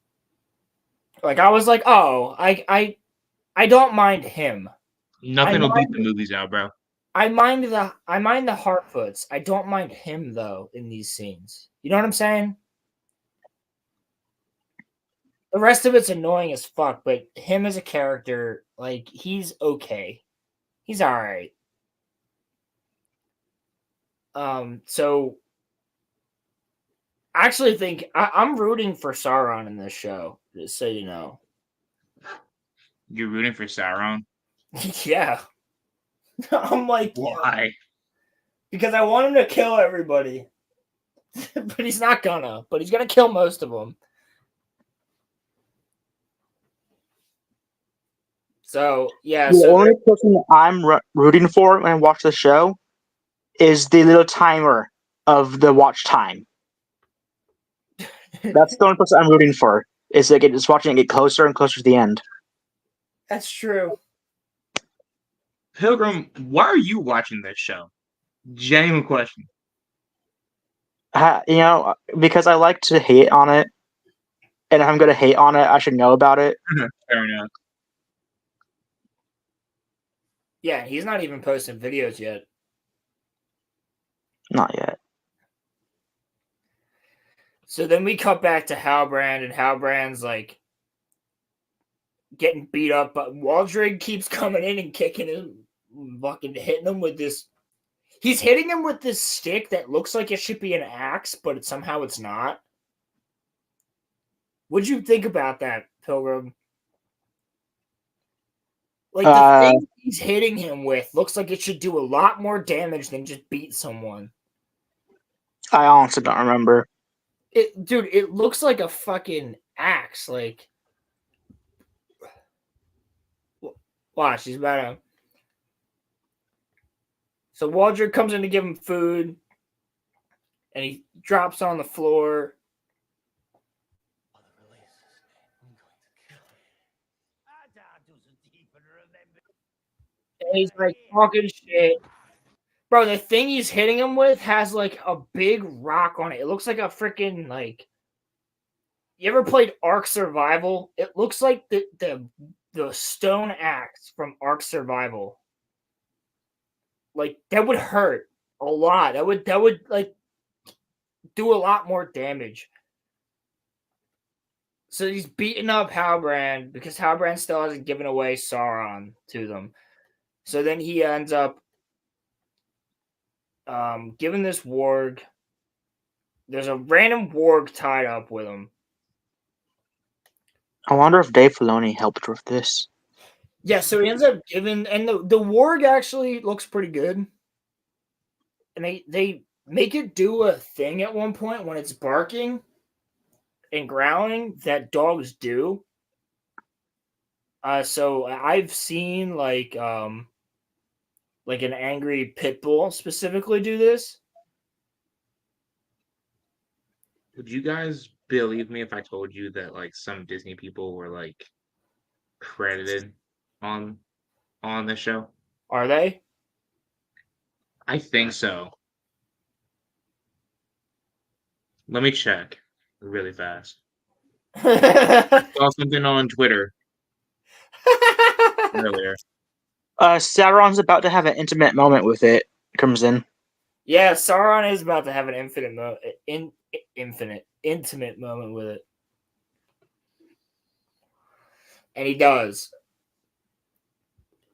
[SPEAKER 3] Like I was like, oh, I don't mind him.
[SPEAKER 6] Nothing will beat the movies out, bro.
[SPEAKER 3] I mind the Harfoots. I don't mind him though in these scenes. You know what I'm saying? The rest of it's annoying as fuck, but him as a character, like he's okay. He's all right. So I actually think I'm rooting for Sauron in this show, just so you know.
[SPEAKER 6] You're rooting for Sauron?
[SPEAKER 3] Yeah. I'm like,
[SPEAKER 6] why?
[SPEAKER 3] Because I want him to kill everybody. But he's not gonna. But he's gonna kill most of them. So, yeah.
[SPEAKER 7] The only person that I'm rooting for when I watch the show is the little timer of the watch time. That's the only person I'm rooting for. Is like just watching it get closer and closer to the end.
[SPEAKER 3] That's true.
[SPEAKER 6] Pilgrim, why are you watching this show? Genuine question.
[SPEAKER 7] Because I like to hate on it, and if I'm going to hate on it, I should know about it.
[SPEAKER 6] Fair enough.
[SPEAKER 3] Yeah, he's not even posting videos yet.
[SPEAKER 7] Not yet.
[SPEAKER 3] So then we cut back to Halbrand, and Halbrand's like getting beat up, but Waldrig keeps coming in and kicking him, fucking hitting him with this. He's hitting him with this stick that looks like it should be an axe, but somehow it's not. What'd you think about that, Pilgrim? Like the thing he's hitting him with looks like it should do a lot more damage than just beat someone.
[SPEAKER 7] I honestly don't remember.
[SPEAKER 3] Dude, it looks like a fucking axe. Like, Watch, he's about to. So Waldrick comes in to give him food, and he drops on the floor. And he's like talking shit. Bro, the thing he's hitting him with has like a big rock on it. It looks like a freaking like. You ever played Ark Survival? It looks like the stone axe from Ark Survival. Like that would hurt a lot. That would like do a lot more damage. So he's beating up Halbrand because Halbrand still hasn't given away Sauron to them. So then he ends up giving this warg. There's a random warg tied up with him.
[SPEAKER 7] I wonder if Dave Filoni helped with this.
[SPEAKER 3] Yeah, so he ends up giving, and the warg actually looks pretty good. And they make it do a thing at one point when it's barking and growling that dogs do. So I've seen like an angry pit bull specifically do this.
[SPEAKER 6] Would you guys believe me if I told you that like some Disney people were like credited on the show?
[SPEAKER 3] Are they?
[SPEAKER 6] I think so. Let me check really fast. I saw something on Twitter earlier.
[SPEAKER 7] Sauron's about to have an intimate moment with it. Comes in.
[SPEAKER 3] Yeah, Sauron is about to have an intimate moment with it. And he does.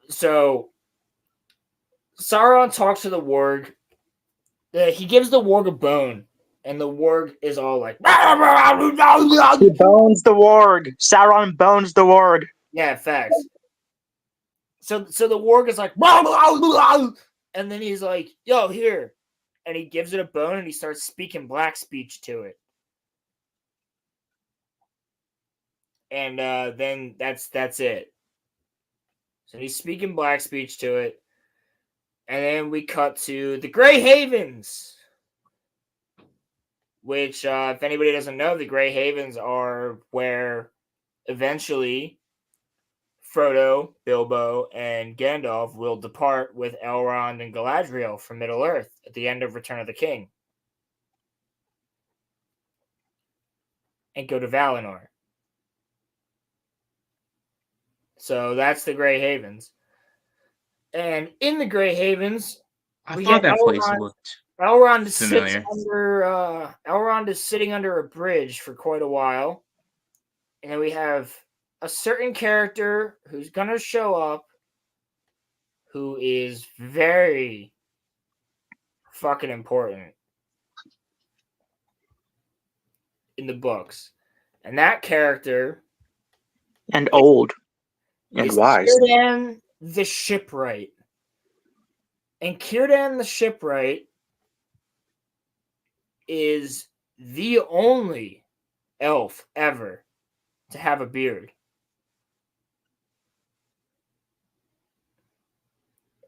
[SPEAKER 3] So Sauron talks to the warg. He gives the warg a bone, and the warg is all like,
[SPEAKER 7] He bones the warg. Sauron bones the warg.
[SPEAKER 3] yeah, facts. So the warg is like, and then he's like, yo, here. And he gives it a bone, and he starts speaking black speech to it. And then that's it. So he's speaking black speech to it. And then we cut to the Grey Havens. Which, if anybody doesn't know, the Grey Havens are where eventually Frodo, Bilbo, and Gandalf will depart with Elrond and Galadriel from Middle-earth at the end of Return of the King. And go to Valinor. So that's the Grey Havens. And in the Grey Havens,
[SPEAKER 6] I
[SPEAKER 3] we
[SPEAKER 6] thought
[SPEAKER 3] get
[SPEAKER 6] that place
[SPEAKER 3] Elrond.
[SPEAKER 6] looked
[SPEAKER 3] Elrond
[SPEAKER 6] familiar.
[SPEAKER 3] Elrond is sitting under a bridge for quite a while. And then we have a certain character who's gonna show up who is very fucking important in the books. And that character
[SPEAKER 7] And old. And
[SPEAKER 3] is
[SPEAKER 7] wise.
[SPEAKER 3] Círdan the Shipwright. And Círdan the Shipwright is the only elf ever to have a beard.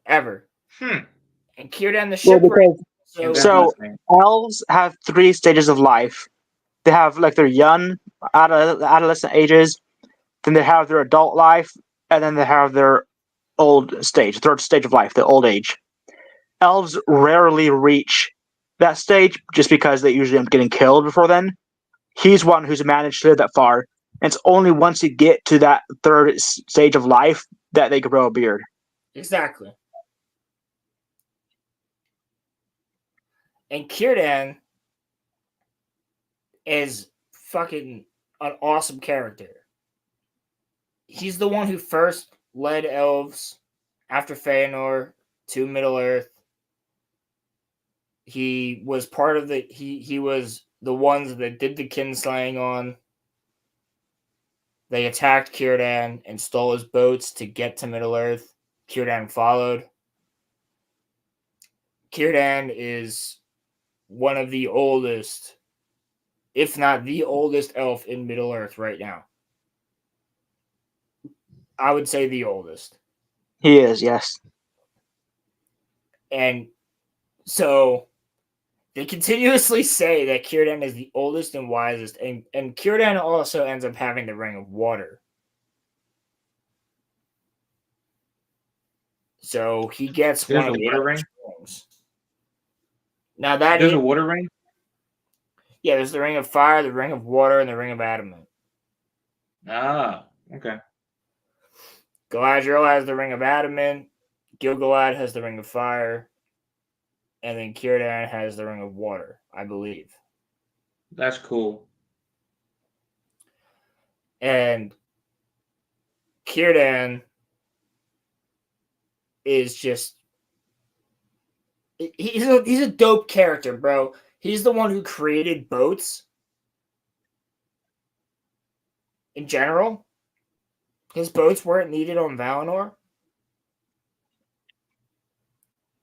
[SPEAKER 3] Ever. And Círdan the
[SPEAKER 7] Well,
[SPEAKER 3] Shipwright.
[SPEAKER 7] because- So elves have 3 stages of life. They have like their young adolescent ages, then they have their adult life, and then they have their old stage, 3rd stage of life, the old age. Elves rarely reach that stage just because they usually end up getting killed before then. He's one who's managed to live that far, and it's only once you get to that 3rd stage of life that they can grow a beard.
[SPEAKER 3] Exactly. And Círdan is fucking an awesome character. He's the one who first led elves after Feanor to Middle-earth. He was part of he was the ones that did the kinslaying on. They attacked Círdan and stole his boats to get to Middle-earth. Círdan followed. Círdan is one of the oldest, if not the oldest elf in Middle-earth right now. I would say the oldest.
[SPEAKER 7] He is, yes.
[SPEAKER 3] And so they continuously say that Círdan is the oldest and wisest, and Círdan also ends up having the Ring of Water. So he gets
[SPEAKER 6] There's
[SPEAKER 3] one
[SPEAKER 6] a
[SPEAKER 3] of the
[SPEAKER 6] water
[SPEAKER 3] other
[SPEAKER 6] ring?
[SPEAKER 3] rings. Now that
[SPEAKER 6] There's
[SPEAKER 3] is,
[SPEAKER 6] a water ring?
[SPEAKER 3] yeah, there's the Ring of Fire, the Ring of Water, and the Ring of Adamant.
[SPEAKER 6] Ah, okay.
[SPEAKER 3] Galadriel has the Ring of Adamant, Gil-galad has the Ring of Fire, and then Círdan has the Ring of Water, I believe.
[SPEAKER 6] That's cool.
[SPEAKER 3] And Círdan is just he's a dope character, bro. He's the one who created boats in general. His boats weren't needed on Valinor.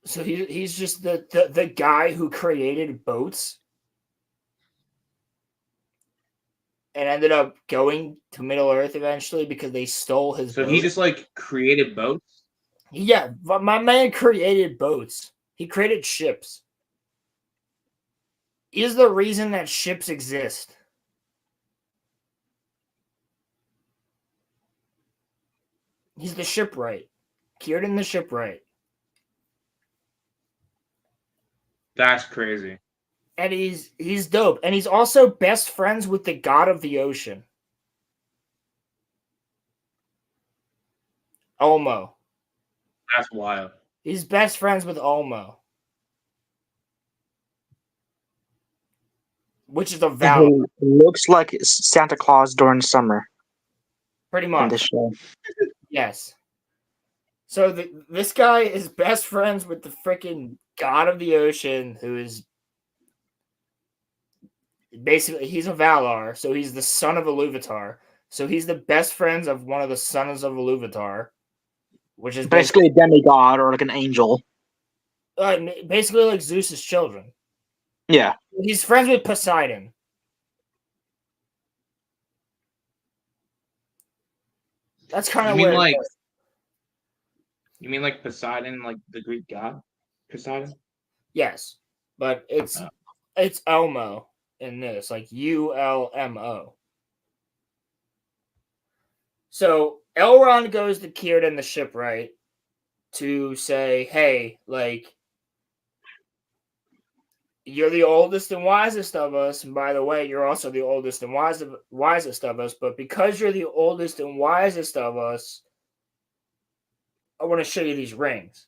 [SPEAKER 3] So he's just the guy who created boats and ended up going to Middle Earth eventually because they stole his
[SPEAKER 6] So
[SPEAKER 3] boat.
[SPEAKER 6] he just like created boats?
[SPEAKER 3] Yeah, but my man created boats. He created ships. He's the reason that ships exist. He's the shipwright. Círdan the shipwright.
[SPEAKER 6] That's crazy.
[SPEAKER 3] And he's dope. And he's also best friends with the god of the ocean. Olmo.
[SPEAKER 6] That's wild.
[SPEAKER 3] He's best friends with Olmo. Which is a Val.
[SPEAKER 7] He looks like Santa Claus during summer
[SPEAKER 3] Pretty
[SPEAKER 7] in
[SPEAKER 3] much.
[SPEAKER 7] this show.
[SPEAKER 3] Yes. So this guy is best friends with the freaking god of the ocean, who is basically, he's a Valar, so he's the son of Iluvatar. So he's the best friends of one of the sons of Iluvatar, which is
[SPEAKER 7] Basically a demigod or like an angel.
[SPEAKER 3] basically like Zeus's children.
[SPEAKER 7] Yeah.
[SPEAKER 3] He's friends with Poseidon. That's kind of
[SPEAKER 6] You mean
[SPEAKER 3] weird.
[SPEAKER 6] like you mean like Poseidon, like the Greek god? Poseidon?
[SPEAKER 3] Yes, but it's Elmo in this, like Ulmo. So Elrond goes to Círdan the shipwright to say, "Hey, like, you're the oldest and wisest of us, and by the way, you're also the oldest and wisest of us. But because you're the oldest and wisest of us, I want to show you these rings."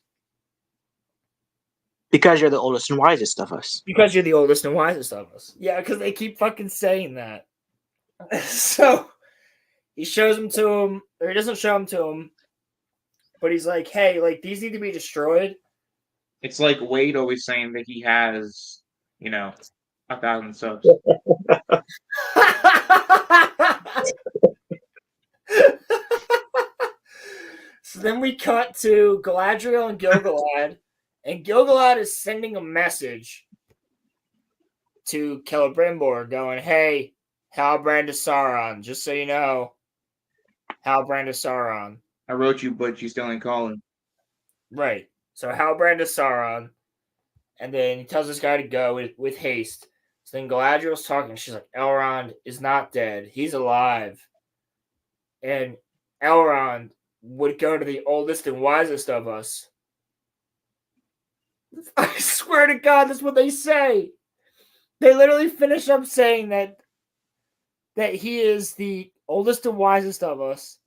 [SPEAKER 7] Because you're the oldest and wisest of us.
[SPEAKER 3] Because you're the oldest and wisest of us. Yeah, because they keep fucking saying that. So he shows them to him, or he doesn't show them to him, but he's like, "Hey, like, these need to be destroyed."
[SPEAKER 6] It's like Wade always saying that he has, 1,000 subs.
[SPEAKER 3] So then we cut to Galadriel and Gil-galad, and Gil-galad is sending a message to Celebrimbor going, "Hey, Halbrand of Sauron, just so you know, Halbrand of Sauron."
[SPEAKER 6] I wrote you, but you still ain't calling.
[SPEAKER 3] Right. So Halbrand of Sauron, and then he tells this guy to go with haste. So then Galadriel's talking. She's like, "Elrond is not dead. He's alive." And Elrond would go to the oldest and wisest of us. I swear to God, that's what they say. They literally finish up saying that he is the oldest and wisest of us.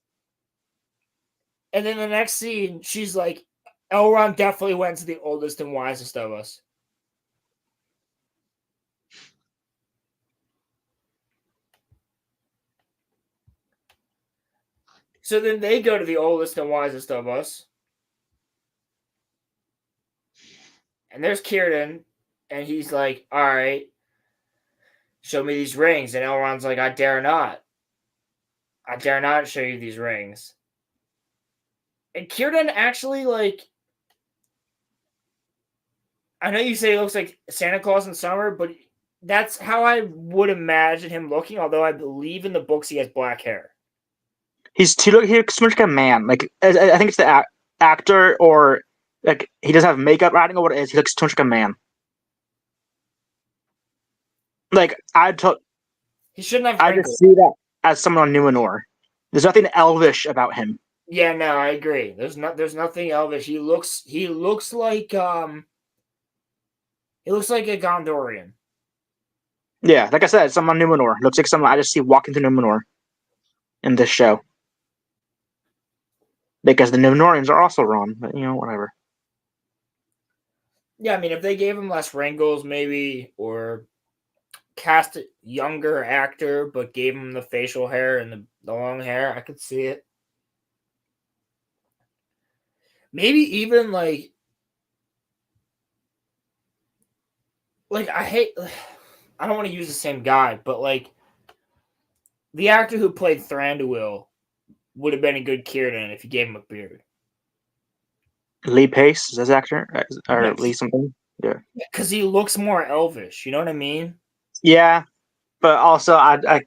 [SPEAKER 3] And then the next scene, she's like, "Elrond definitely went to the oldest and wisest of us." So then they go to the oldest and wisest of us. And there's Círdan, and he's like, "All right, show me these rings." And Elrond's like, "I dare not. I dare not show you these rings." And Círdan actually, like, I know you say he looks like Santa Claus in summer, but that's how I would imagine him looking, although I believe in the books he has black hair.
[SPEAKER 7] He looks like a man. Like I think it's actor or like he doesn't have makeup. I don't know what it is. He looks too much like a man. Like
[SPEAKER 3] He shouldn't have
[SPEAKER 7] I
[SPEAKER 3] wrinkles.
[SPEAKER 7] just see that as someone on Numenor. There's nothing elvish about him.
[SPEAKER 3] Yeah, no, I agree. There's nothing elvish. He looks like a Gondorian.
[SPEAKER 7] Yeah, like I said, someone on Numenor. Looks like someone I just see walking through Numenor in this show. Because the Numenorians are also wrong, but whatever.
[SPEAKER 3] Yeah, I mean, if they gave him less wrinkles, maybe, or cast a younger actor, but gave him the facial hair and the long hair, I could see it. Maybe even like I don't want to use the same guy, but like the actor who played Thranduil would have been a good Círdan if you gave him a beard.
[SPEAKER 7] Lee Pace is his actor, or
[SPEAKER 3] Yes.
[SPEAKER 7] Lee something. Yeah.
[SPEAKER 3] Because he looks more elvish. You know what I mean?
[SPEAKER 7] Yeah, but also I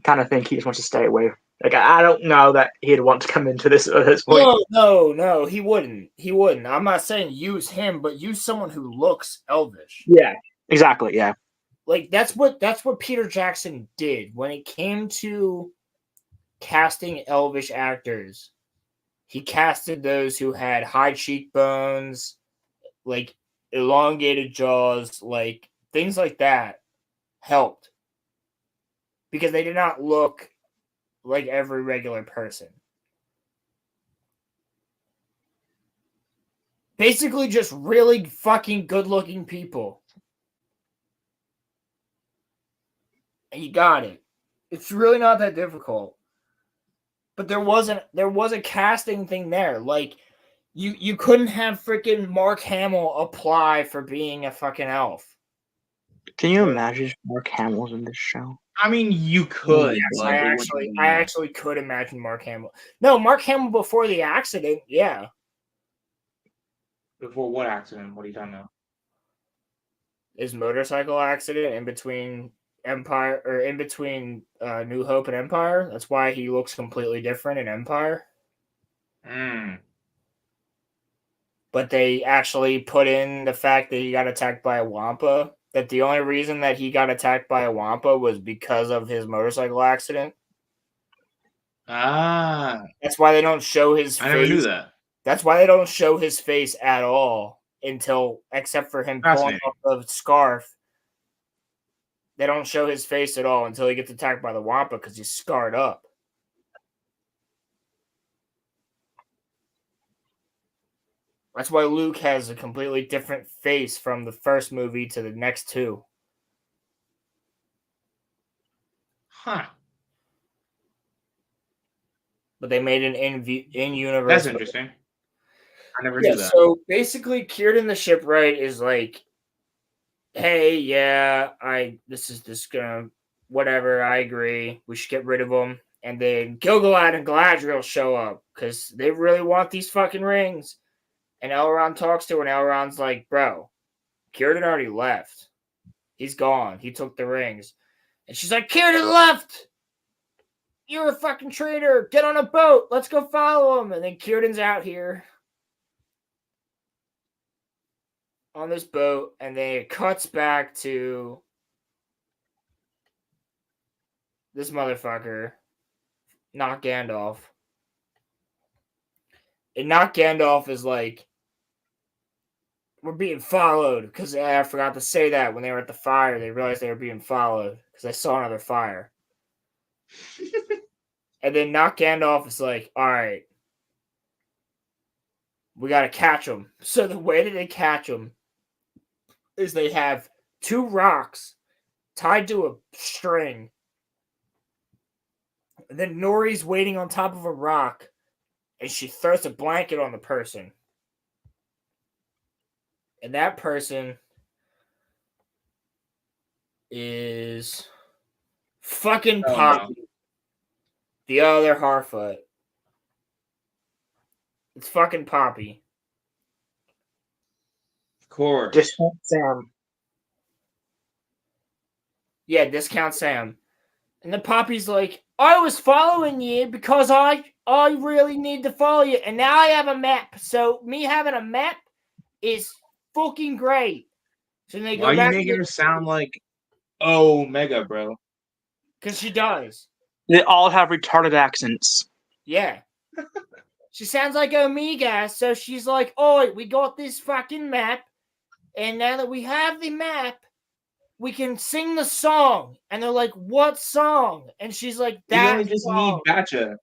[SPEAKER 7] kind of think he just wants to stay away. Like I don't know that he'd want to come into this at this point.
[SPEAKER 3] No, he wouldn't. He wouldn't. I'm not saying use him, but use someone who looks elvish.
[SPEAKER 7] Yeah, exactly. Yeah,
[SPEAKER 3] Like that's what Peter Jackson did when it came to casting elvish actors. He casted those who had high cheekbones, like elongated jaws, like things like that helped because they did not look like every regular person. Basically, just really fucking good-looking people. And you got it. It's really not that difficult. But there was a casting thing there. Like you couldn't have freaking Mark Hamill apply for being a fucking elf.
[SPEAKER 7] can you imagine if Mark Hamill's in this show?
[SPEAKER 6] I mean, you could.
[SPEAKER 3] Yes,
[SPEAKER 6] but
[SPEAKER 3] I actually could imagine Mark Hamill. No, Mark Hamill before the accident, yeah.
[SPEAKER 6] Before what accident? What are you talking about?
[SPEAKER 3] His motorcycle accident in between Empire or in between New Hope and Empire. That's why he looks completely different in Empire. But they actually put in the fact that he got attacked by a Wampa. That the only reason that he got attacked by a Wampa was because of his motorcycle accident.
[SPEAKER 6] Ah,
[SPEAKER 3] That's why they don't show his face.
[SPEAKER 6] I never knew that.
[SPEAKER 3] That's why they don't show his face at all except for him pulling off the scarf. They don't show his face at all until he gets attacked by the Wampa because he's scarred up. That's why Luke has a completely different face from the first movie to the next two.
[SPEAKER 6] Huh.
[SPEAKER 3] But they made an in-universe.
[SPEAKER 6] That's interesting. I never knew that.
[SPEAKER 3] So basically, Círdan the Shipwright is like, hey, yeah, whatever, I agree. We should get rid of them. And then Gil-galad and Galadriel show up because they really want these fucking rings. And Elrond talks to her, and Elrond's like, bro, Círdan already left. He's gone. He took the rings. And she's like, Círdan left! You're a fucking traitor! Get on a boat! Let's go follow him! And then Círdan's out here on this boat, and then it cuts back to this motherfucker, not Gandalf. And not Gandalf is like, we're being followed. Because I forgot to say that when they were at the fire, they realized they were being followed. Because I saw another fire. And then not Gandalf is like, all right, we got to catch them. So the way that they catch them is they have two rocks tied to a string. And then Nori's waiting on top of a rock, and she throws a blanket on the person. And that person is fucking Poppy. No. The other Harfoot. It's fucking Poppy.
[SPEAKER 6] Of course.
[SPEAKER 7] Discount Sam.
[SPEAKER 3] Yeah, Discount Sam. And then Poppy's like, I was following you because I I really need to follow you. And now I have a map. So me having a map is fucking great. So then they
[SPEAKER 6] Why
[SPEAKER 3] go
[SPEAKER 6] are you
[SPEAKER 3] back
[SPEAKER 6] making her sound like Omega, bro?
[SPEAKER 3] because she does.
[SPEAKER 7] They all have retarded accents.
[SPEAKER 3] Yeah. She sounds like Omega, so she's like, "Oi, we got this fucking map, and now that we have the map, we can sing the song." And they're like, "What song?" And she's like,
[SPEAKER 6] We
[SPEAKER 3] "That
[SPEAKER 6] only just
[SPEAKER 3] song."
[SPEAKER 6] need Batcha.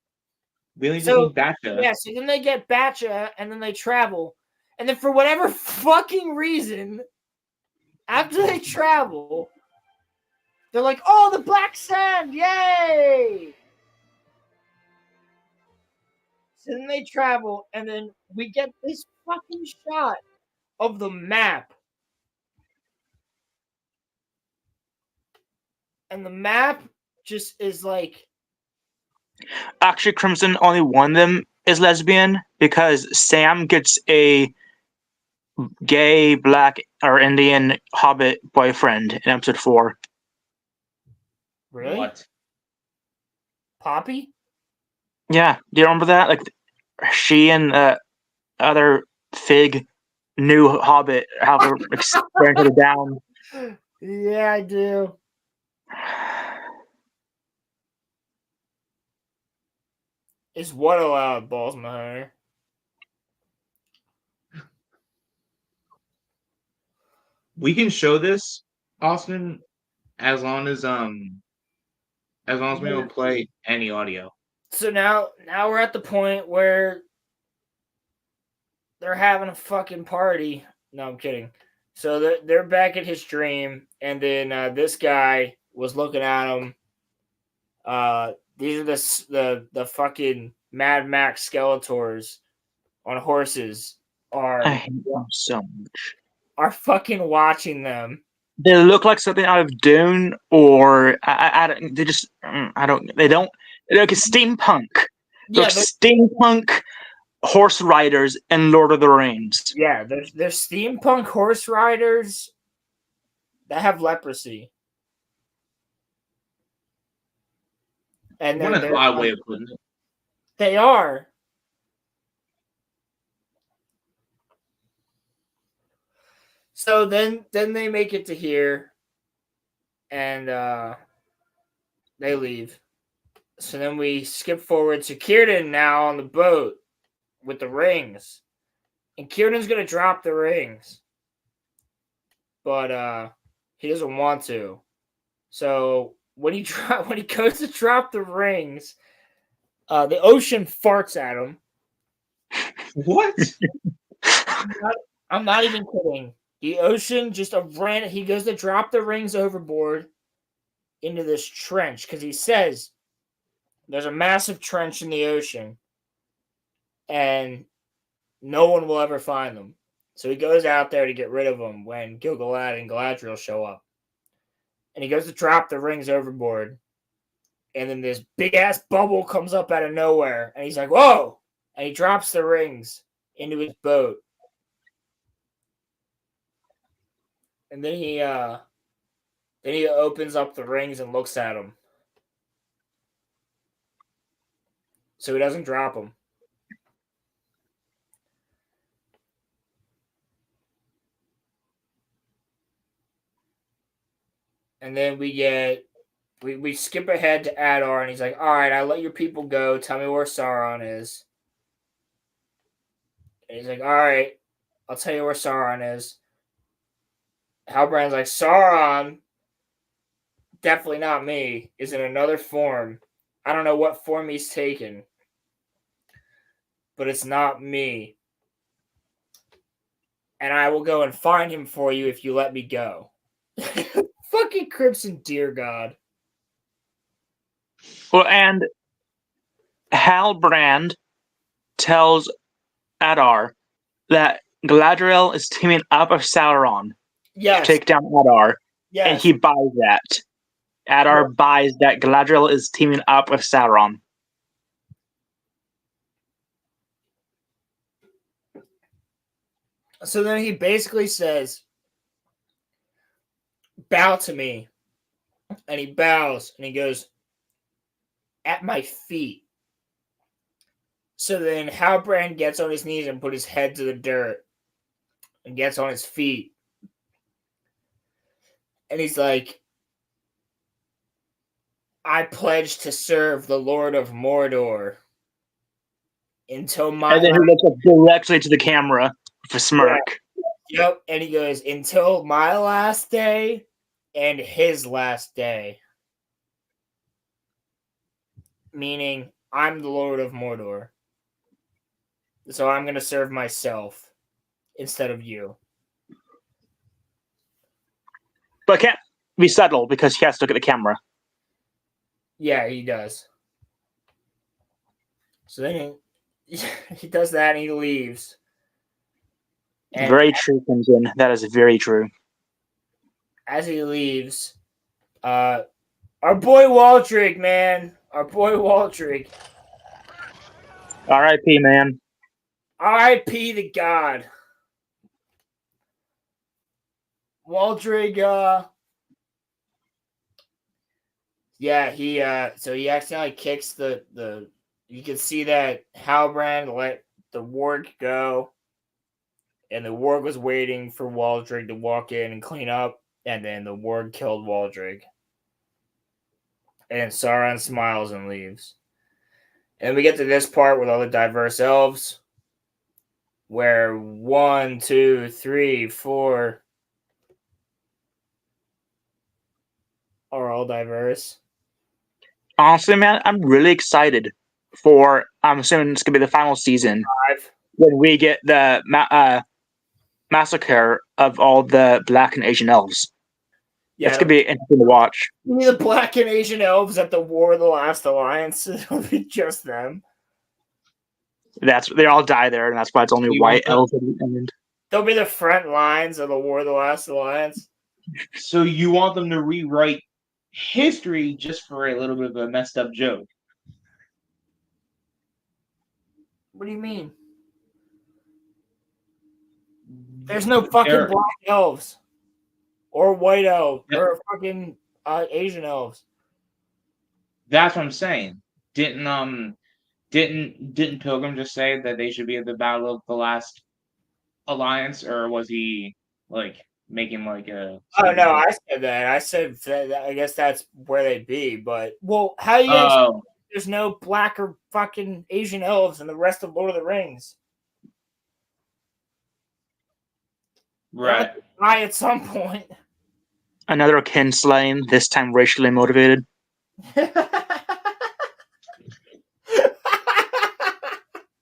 [SPEAKER 6] We only just
[SPEAKER 3] So
[SPEAKER 6] need Batcha.
[SPEAKER 3] yeah, so then they get Batcha, and then they travel, and then for whatever fucking reason, after they travel, they're like, "Oh, the black sand, yay!" So then they travel, and then we get this fucking shot of the map. And the map just is like,
[SPEAKER 7] Actually, Crimson, only one of them is lesbian because Sam gets a gay black or Indian hobbit boyfriend in episode 4.
[SPEAKER 3] really?
[SPEAKER 6] What?
[SPEAKER 3] Poppy?
[SPEAKER 7] Yeah, do you remember that? Like, she and other fig new hobbit have her experimented down.
[SPEAKER 3] Yeah, I do. Is what allowed, Balls Mahoney?
[SPEAKER 6] We can show this, Austin, as long as we don't play any audio.
[SPEAKER 3] So now we're at the point where they're having a fucking party. No, I'm kidding. So they're back at his dream, and then this guy was looking at him. These are the fucking Mad Max Skeletors on horses
[SPEAKER 7] I
[SPEAKER 3] are
[SPEAKER 7] hate them so much.
[SPEAKER 3] fucking watching them.
[SPEAKER 7] They look like something out of Dune, or I don't. They just I don't. They don't. They're like a steampunk. They're
[SPEAKER 3] Yeah,
[SPEAKER 7] like steampunk horse riders in Lord of the Rings.
[SPEAKER 3] yeah, they're steampunk horse riders that have leprosy, and
[SPEAKER 6] What an odd way of putting it.
[SPEAKER 3] they are. So then they make it to here, and they leave. So then we skip forward to Kieran now on the boat with the rings, and Kieran's gonna drop the rings, but he doesn't want to. So when he goes to drop the rings, the ocean farts at him.
[SPEAKER 6] What?
[SPEAKER 3] I'm not even kidding. The ocean just ran. He goes to drop the rings overboard into this trench because he says there's a massive trench in the ocean and no one will ever find them. So he goes out there to get rid of them when Gil-galad and Galadriel show up. And he goes to drop the rings overboard. And then this big ass bubble comes up out of nowhere. And he's like, whoa! And he drops the rings into his boat. And then he opens up the rings and looks at them. So he doesn't drop them. And then we skip ahead to Adar, and he's like, all right, I'll let your people go. Tell me where Sauron is. And he's like, all right, I'll tell you where Sauron is. Halbrand's like, Sauron, definitely not me, is in another form. I don't know what form he's taken, but it's not me. And I will go and find him for you if you let me go. Fucking Crimson, dear God.
[SPEAKER 7] Well, and Halbrand tells Adar that Galadriel is teaming up with Sauron
[SPEAKER 3] Yes.
[SPEAKER 7] to take down Adar,
[SPEAKER 3] Yes.
[SPEAKER 7] and he buys that. Adar buys that Galadriel is teaming up with Sauron.
[SPEAKER 3] So then he basically says, bow to me. And he bows and he goes, at my feet. So then Halbrand gets on his knees and put his head to the dirt and gets on his feet. And he's like, I pledge to serve the Lord of Mordor until my
[SPEAKER 7] And then he looks up directly to the camera with a smirk.
[SPEAKER 3] Yep, and he goes, until my last day and his last day. Meaning, I'm the Lord of Mordor. So I'm going to serve myself instead of you.
[SPEAKER 7] But can't be subtle because he has to look at the camera.
[SPEAKER 3] Yeah, he does. So then he does that and he leaves. And
[SPEAKER 7] very true comes in. That is very true.
[SPEAKER 3] as he leaves, our boy Waldrick, man. Our boy Waldrick.
[SPEAKER 7] R.I.P. man.
[SPEAKER 3] R.I.P. the God. Waldrick, yeah, so he accidentally kicks the you can see that Halbrand let the warg go, and the warg was waiting for Waldrick to walk in and clean up, and then the warg killed Waldrick. And Sauron smiles and leaves. And we get to this part with all the diverse elves, where 1, 2, 3, 4 are all diverse.
[SPEAKER 7] Honestly, man, I'm really excited for. I'm assuming it's gonna be the final season
[SPEAKER 3] 5.
[SPEAKER 7] when we get the massacre of all the Black and Asian elves.
[SPEAKER 3] Yeah,
[SPEAKER 7] It's gonna be interesting to watch.
[SPEAKER 3] the Black and Asian elves at the War of the Last Alliance. It'll be just them.
[SPEAKER 7] They all die there, and that's why it's only
[SPEAKER 6] You
[SPEAKER 7] white
[SPEAKER 6] want
[SPEAKER 7] elves at the end.
[SPEAKER 3] They'll be the front lines of the War of the Last Alliance.
[SPEAKER 6] So you want them to rewrite history just for a little bit of a messed up joke?
[SPEAKER 3] What do you mean? There's no fucking black elves. Or white elves.
[SPEAKER 6] Yeah.
[SPEAKER 3] Or fucking Asian elves.
[SPEAKER 6] That's what I'm saying. Didn't Pilgrim just say that they should be at the Battle of the Last Alliance, or was he like making like a?
[SPEAKER 3] Oh no, I said that. I said that I guess that's where they'd be, but well, how you guys there's no black or fucking Asian elves in the rest of Lord of the Rings.
[SPEAKER 6] Right.
[SPEAKER 3] Die at some point.
[SPEAKER 7] Another kin slain, this time racially motivated.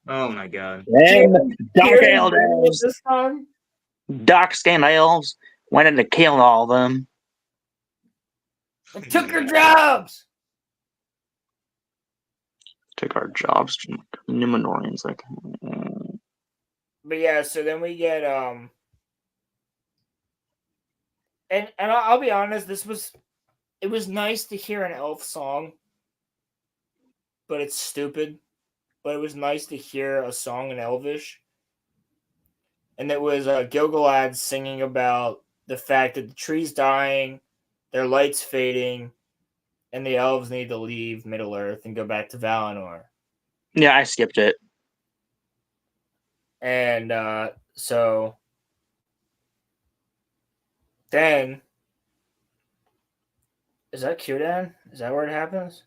[SPEAKER 6] Oh my god.
[SPEAKER 7] And dark-scaled elves.
[SPEAKER 3] This time?
[SPEAKER 7] Dark-skinned elves went in to kill all of them.
[SPEAKER 3] They took our jobs.
[SPEAKER 7] Took our jobs from Numenorians. Like,
[SPEAKER 3] But yeah, so then we get and I'll be honest, it was nice to hear an elf song, but it's stupid. But it was nice to hear a song in Elvish. And it was Gilgalad singing about the fact that the tree's dying, their light's fading, and the elves need to leave Middle-earth and go back to Valinor.
[SPEAKER 7] yeah, I skipped it.
[SPEAKER 3] And so then, is that Círdan? Is that where it happens?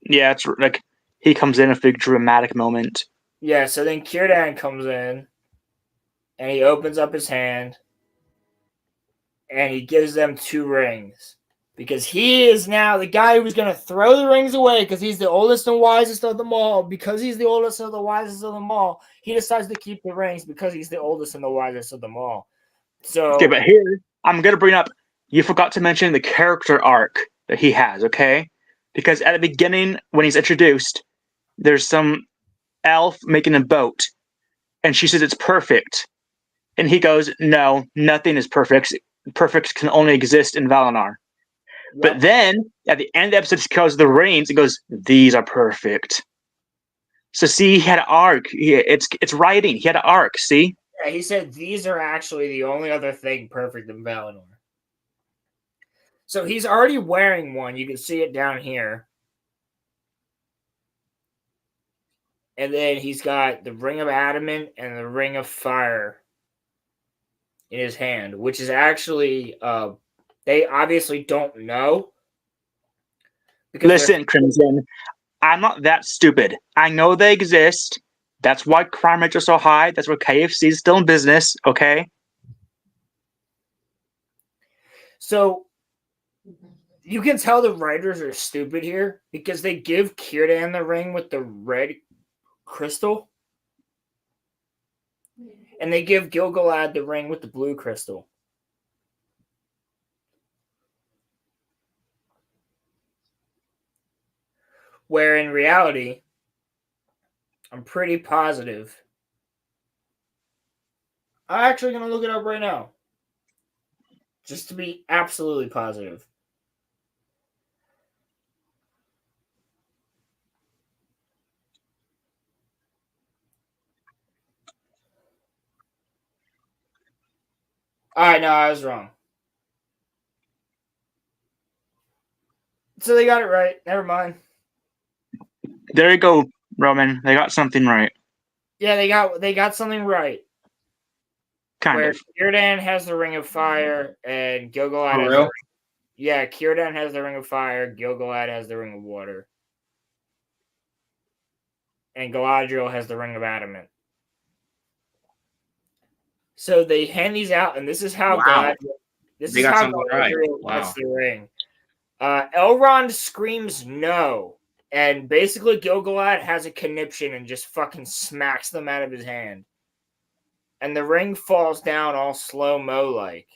[SPEAKER 7] Yeah, it's like he comes in a big dramatic moment.
[SPEAKER 3] Yeah, so then Círdan comes in, and he opens up his hand, and he gives them 2 rings. Because he is now the guy who's going to throw the rings away because he's the oldest and wisest of them all. Because he's the oldest and the wisest of them all, he decides to keep the rings because he's the oldest and the wisest of them all. So,
[SPEAKER 7] Okay, but here, I'm going to bring up, you forgot to mention the character arc that he has, okay? Because at the beginning, when he's introduced, there's some elf making a boat, and she says it's perfect. And he goes, no, nothing is perfect. Perfect can only exist in Valinor. But then, at the end of the episode, she calls the reins and goes, these are perfect. So see, he had an arc. It's writing. He had an arc, see?
[SPEAKER 3] yeah, he said these are actually the only other thing perfect in Valinor. So he's already wearing one. You can see it down here. and then he's got the ring of adamant and the ring of fire in his hand, which is actually they obviously don't know.
[SPEAKER 7] Listen, Crimson, I'm not that stupid. I know they exist. That's why crime rates are so high. That's why KFC is still in business, okay?
[SPEAKER 3] So you can tell the writers are stupid here because they give Círdan the ring with the red crystal, and they give Gil-galad the ring with the blue crystal. Where in reality, I'm pretty positive. I'm actually going to look it up right now. Just to be absolutely positive. Alright, no, I was wrong. So they got it right. Never mind.
[SPEAKER 7] There you go, Roman. They got something right.
[SPEAKER 3] Yeah, they got something right.
[SPEAKER 7] Kind
[SPEAKER 3] where
[SPEAKER 7] of.
[SPEAKER 3] Círdan has the ring of fire and Gil-galad
[SPEAKER 1] For
[SPEAKER 3] has
[SPEAKER 1] real?
[SPEAKER 3] Círdan has the ring of fire, Gil-galad has the ring of water. And Galadriel has the ring of adamant. So they hand these out, and this is how
[SPEAKER 6] Wow. They got something right.
[SPEAKER 3] Galadriel
[SPEAKER 6] Wow.
[SPEAKER 3] gets the ring. Elrond screams no, and basically Gil-galad has a conniption and just fucking smacks them out of his hand. And the ring falls down all slow-mo like.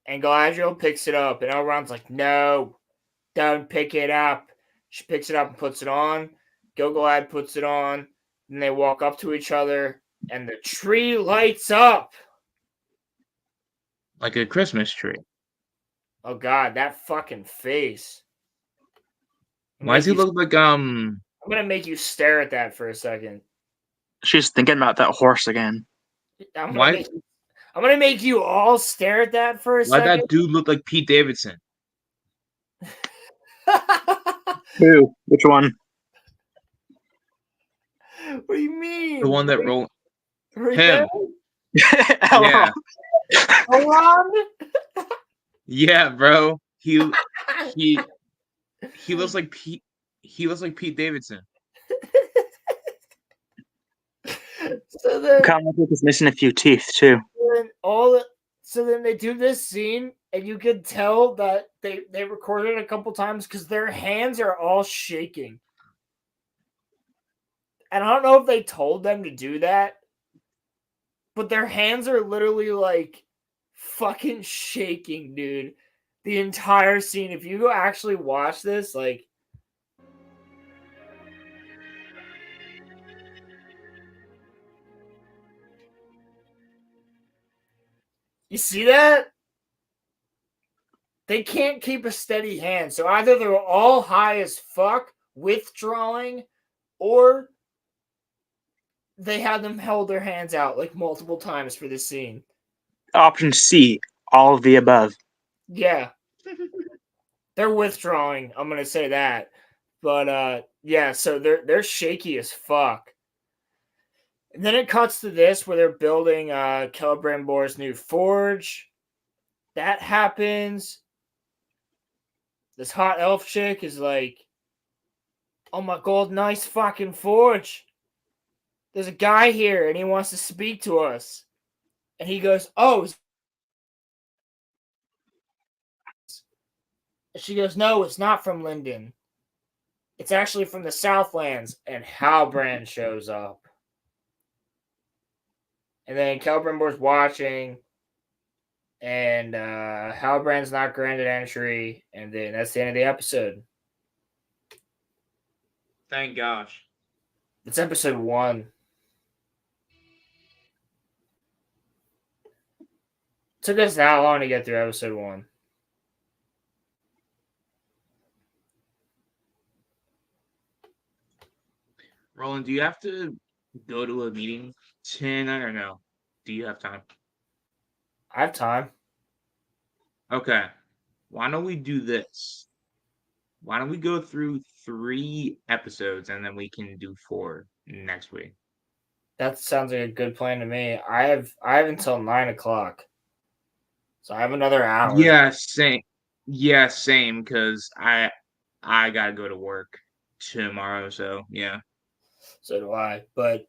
[SPEAKER 3] And Galadriel picks it up, and Elrond's like, no, don't pick it up. She picks it up and puts it on. Gil-galad puts it on. Then they walk up to each other, and the tree lights up.
[SPEAKER 6] Like a Christmas tree.
[SPEAKER 3] Oh, God, that fucking face.
[SPEAKER 6] Why does he look like,
[SPEAKER 3] I'm going to make you stare at that for a second.
[SPEAKER 7] She's thinking about that horse again.
[SPEAKER 3] I'm
[SPEAKER 6] Why-
[SPEAKER 3] going to make you all stare at that for a
[SPEAKER 6] why
[SPEAKER 3] second.
[SPEAKER 6] that dude look like Pete Davidson?
[SPEAKER 7] Who? Which one?
[SPEAKER 3] What do you mean?
[SPEAKER 6] The one that rolled.
[SPEAKER 3] Right
[SPEAKER 6] Him.
[SPEAKER 3] there?
[SPEAKER 6] Yeah.
[SPEAKER 3] Elrond?
[SPEAKER 6] Yeah, bro. He looks like Pete. He looks like Pete Davidson.
[SPEAKER 3] So then,
[SPEAKER 7] Kind of like he's missing a few teeth too.
[SPEAKER 3] so then they do this scene, and you can tell that they recorded it a couple times because their hands are all shaking. And I don't know if they told them to do that, but their hands are literally like fucking shaking, dude. The entire scene. If you go actually watch this, like. You see that? They can't keep a steady hand. So either they're all high as fuck, withdrawing, or they had them held their hands out like multiple times for this scene.
[SPEAKER 7] Option C, all of the above.
[SPEAKER 3] Yeah. They're withdrawing, I'm gonna say that. But yeah, so they're shaky as fuck. And then it cuts to this where they're building Celebrimbor's new forge. That happens. This hot elf chick is like, oh my god, nice fucking forge. There's a guy here and he wants to speak to us. And he goes, oh. And she goes, no, it's not from Linden. It's actually from the Southlands. And Halbrand shows up. And then Celebrimbor's watching. And Halbrand's not granted entry. And then that's the end of the episode.
[SPEAKER 6] Thank gosh.
[SPEAKER 3] It's episode 1. Took us that long to get through episode 1.
[SPEAKER 6] Roland, do you have to go to a meeting tonight or no? Do you have time?
[SPEAKER 3] I have time.
[SPEAKER 6] Okay. Why don't we do this? Why don't we go through 3 episodes, and then we can do 4 next week.
[SPEAKER 3] That sounds like a good plan to me. I have until 9:00, so I have another hour.
[SPEAKER 6] Yeah, same. Yeah, same. Because I gotta go to work tomorrow. So yeah.
[SPEAKER 3] So do I. But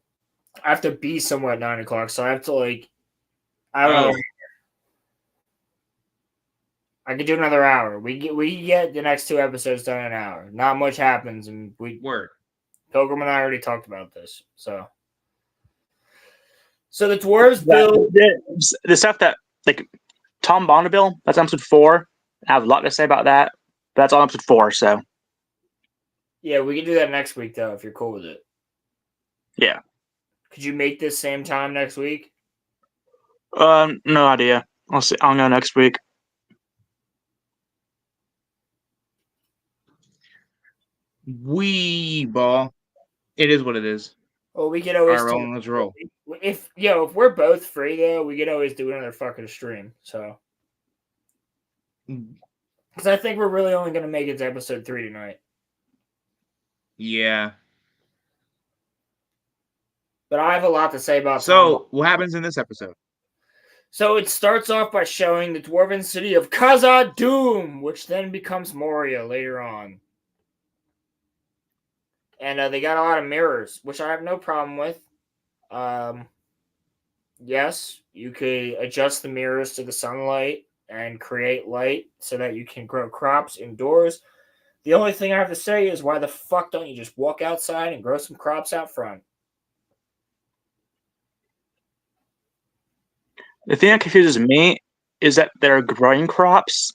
[SPEAKER 3] I have to be somewhere at 9:00, so I have to I don't know.
[SPEAKER 6] Oh,
[SPEAKER 3] I could do another hour. We get the next 2 episodes done in an hour. Not much happens, and
[SPEAKER 6] work.
[SPEAKER 3] Pilgrim and I already talked about this. So the dwarves build.
[SPEAKER 7] The stuff that Tom Bonneville, that's episode 4. I have a lot to say about that. But that's on episode 4, so
[SPEAKER 3] Yeah, we can do that next week though if you're cool with it.
[SPEAKER 7] yeah.
[SPEAKER 3] Could you make this same time next week?
[SPEAKER 7] No idea. I'll see. I'll know next week.
[SPEAKER 6] Ball. It is what it is.
[SPEAKER 3] Well, we could always
[SPEAKER 6] All right, let's roll.
[SPEAKER 3] if we're both free though, we could always do another fucking stream. So, because I think we're really only gonna make it to episode 3 tonight.
[SPEAKER 6] Yeah.
[SPEAKER 3] But I have a lot to say about.
[SPEAKER 6] So what happens in this episode?
[SPEAKER 3] So it starts off by showing the dwarven city of Khazad-dûm, which then becomes Moria later on. And they got a lot of mirrors, which I have no problem with. Yes, you could adjust the mirrors to the sunlight and create light so that you can grow crops indoors. The only thing I have to say is, why the fuck don't you just walk outside and grow some crops out front?
[SPEAKER 7] The thing that confuses me is that they're growing crops.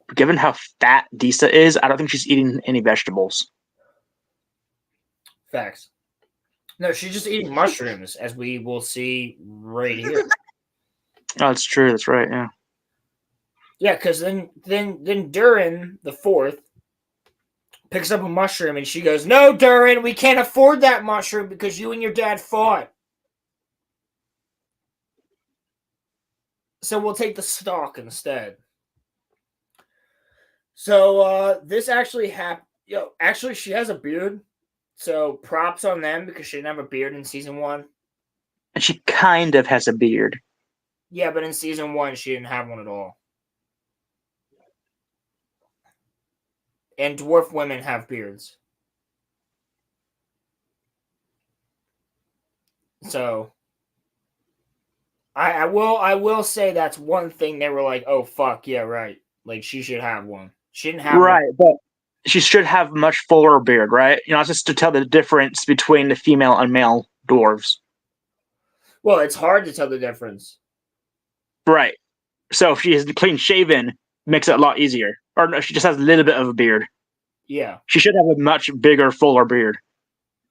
[SPEAKER 7] But given how fat Disa is, I don't think she's eating any vegetables.
[SPEAKER 3] Facts. No, she's just eating mushrooms, as we will see right here.
[SPEAKER 7] Oh, that's true. That's right. Yeah.
[SPEAKER 3] Yeah, because then Durin the fourth picks up a mushroom and she goes, "No, Durin, we can't afford that mushroom because you and your dad fought. So we'll take the stalk instead." So this actually happened. Actually, she has a beard. So props on them because she didn't have a beard in season 1.
[SPEAKER 7] And she kind of has a beard.
[SPEAKER 3] Yeah, but in season 1, she didn't have one at all. And dwarf women have beards. So I will say that's one thing they were like, "Oh fuck, yeah, right. Like she should have one." She didn't have
[SPEAKER 7] Right,
[SPEAKER 3] one.
[SPEAKER 7] but she should have much fuller beard, right? It's just to tell the difference between the female and male dwarves.
[SPEAKER 3] Well, it's hard to tell the difference.
[SPEAKER 7] Right. So if she is clean shaven, makes it a lot easier. Or no, she just has a little bit of a beard.
[SPEAKER 3] Yeah.
[SPEAKER 7] She should have a much bigger, fuller beard.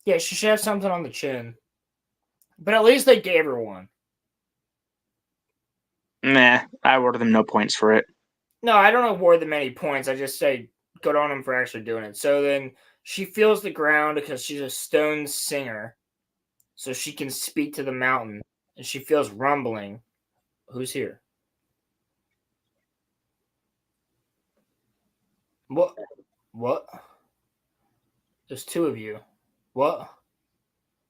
[SPEAKER 3] Yeah, she should have something on the chin. But at least they gave her one.
[SPEAKER 7] Nah, I award them no points for it.
[SPEAKER 3] No, I don't award them any points. I just say good on them for actually doing it. So then she feels the ground because she's a stone singer. So she can speak to the mountain. And she feels rumbling. Who's here? What? What? There's 2 of you. What?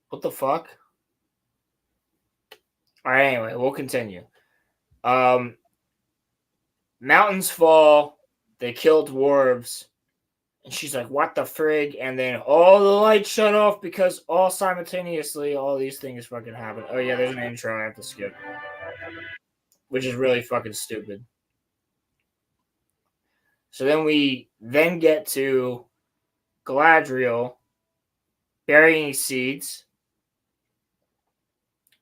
[SPEAKER 3] What the fuck? Alright, anyway, we'll continue. Mountains fall. They kill dwarves. And she's like, "What the frig?" And then all the lights shut off because all simultaneously all these things fucking happen. Oh yeah, there's an intro I have to skip. Which is really fucking stupid. So then we get to Galadriel burying seeds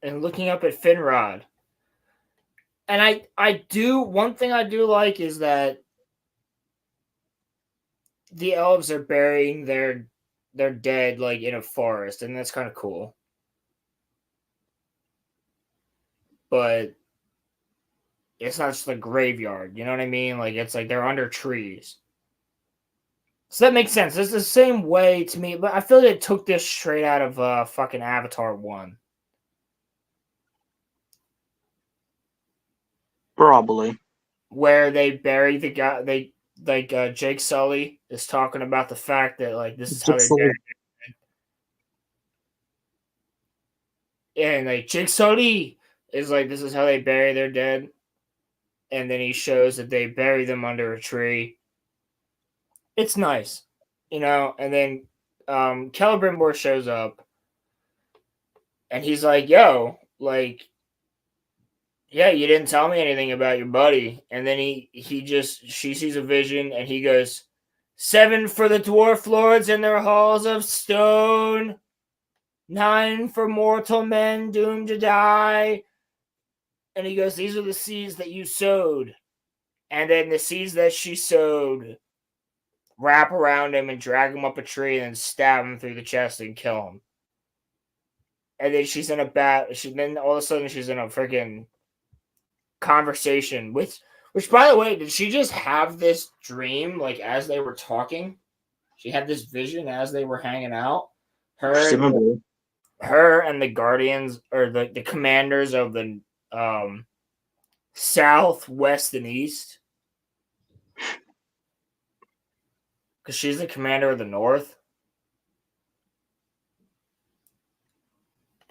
[SPEAKER 3] and looking up at Finrod. And one thing I do like is that the elves are burying their dead in a forest, and that's kind of cool. But it's not just a graveyard, you know what I mean? It's like they're under trees. So that makes sense. It's the same way to me, but I feel like they took this straight out of fucking Avatar 1.
[SPEAKER 7] Probably.
[SPEAKER 3] Where they bury the guy, Jake Sully is talking about the fact that like this is how they bury, and like Jake Sully is like this is how they bury their dead, and then he shows that they bury them under a tree. It's nice, and then Celebrimbor shows up, and he's like, "Yo, like, yeah, you didn't tell me anything about your buddy." And then she sees a vision, and he goes, "7 for the dwarf lords in their halls of stone, 9 for mortal men doomed to die." And he goes, "These are the seeds that you sowed." And then the seeds that she sowed wrap around him and drag him up a tree and then stab him through the chest and kill him. And then she's in a then all of a sudden she's in a freaking conversation which by the way, did she just have this dream like as they were talking? She had this vision as they were hanging out. Her and the guardians or the commanders of the south, west, and east. Because she's the commander of the north.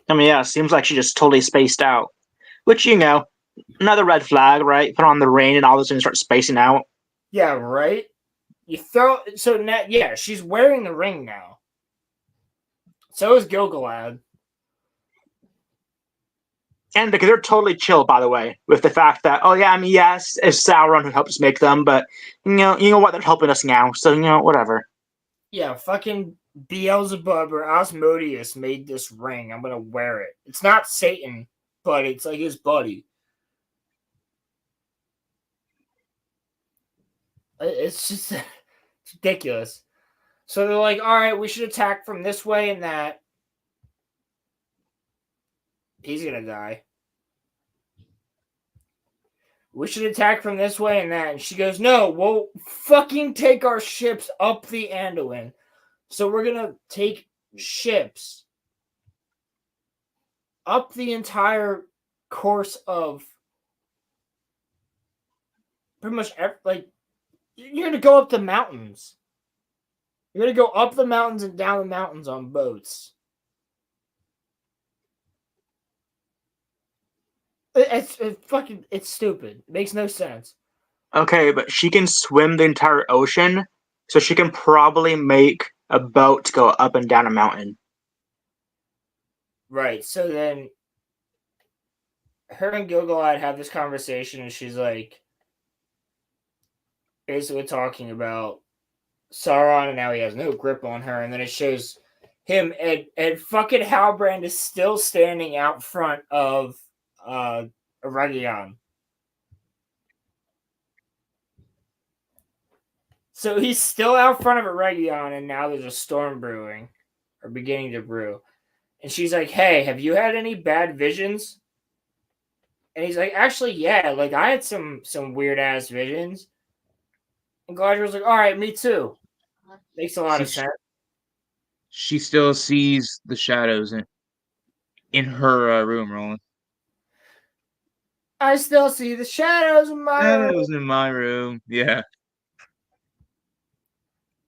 [SPEAKER 7] I mean, yeah, it seems like she just totally spaced out. Which, another red flag, right? Put on the ring and all of a sudden start spacing out.
[SPEAKER 3] Yeah, right? So now, yeah, she's wearing the ring now. So is Gilgalad.
[SPEAKER 7] And because they're totally chill, by the way, with the fact that, oh yeah, I mean, yes, it's Sauron who helped us make them, but you know what? They're helping us now, so whatever.
[SPEAKER 3] Yeah, fucking Beelzebub or Asmodeus made this ring. I'm gonna wear it. It's not Satan, but it's like his buddy. It's just it's ridiculous. So they're like, all right, we should attack from this way and that. He's gonna die. We should attack from this way and that. And she goes, no, we'll fucking take our ships up the Anduin. So we're gonna take ships up the entire course of pretty much you're gonna go up the mountains. You're gonna go up the mountains and down the mountains on boats. It's stupid. It makes no sense.
[SPEAKER 7] Okay, but she can swim the entire ocean, so she can probably make a boat go up and down a mountain.
[SPEAKER 3] Right. So then her and Gilgalad have this conversation, and she's like basically talking about Sauron and how he has no grip on her, and then it shows him and fucking Halbrand is still standing out front of Eregion. So he's still out front of Eregion, and now there's a storm brewing, or beginning to brew. And she's like, hey, have you had any bad visions? And he's like, actually, yeah, like I had some weird ass visions. And Galadriel's like, all right, me too. Makes a lot of sense.
[SPEAKER 6] She still sees the shadows in her room, Roland.
[SPEAKER 3] I still see the shadows in my room.
[SPEAKER 6] Shadows in my room. Yeah.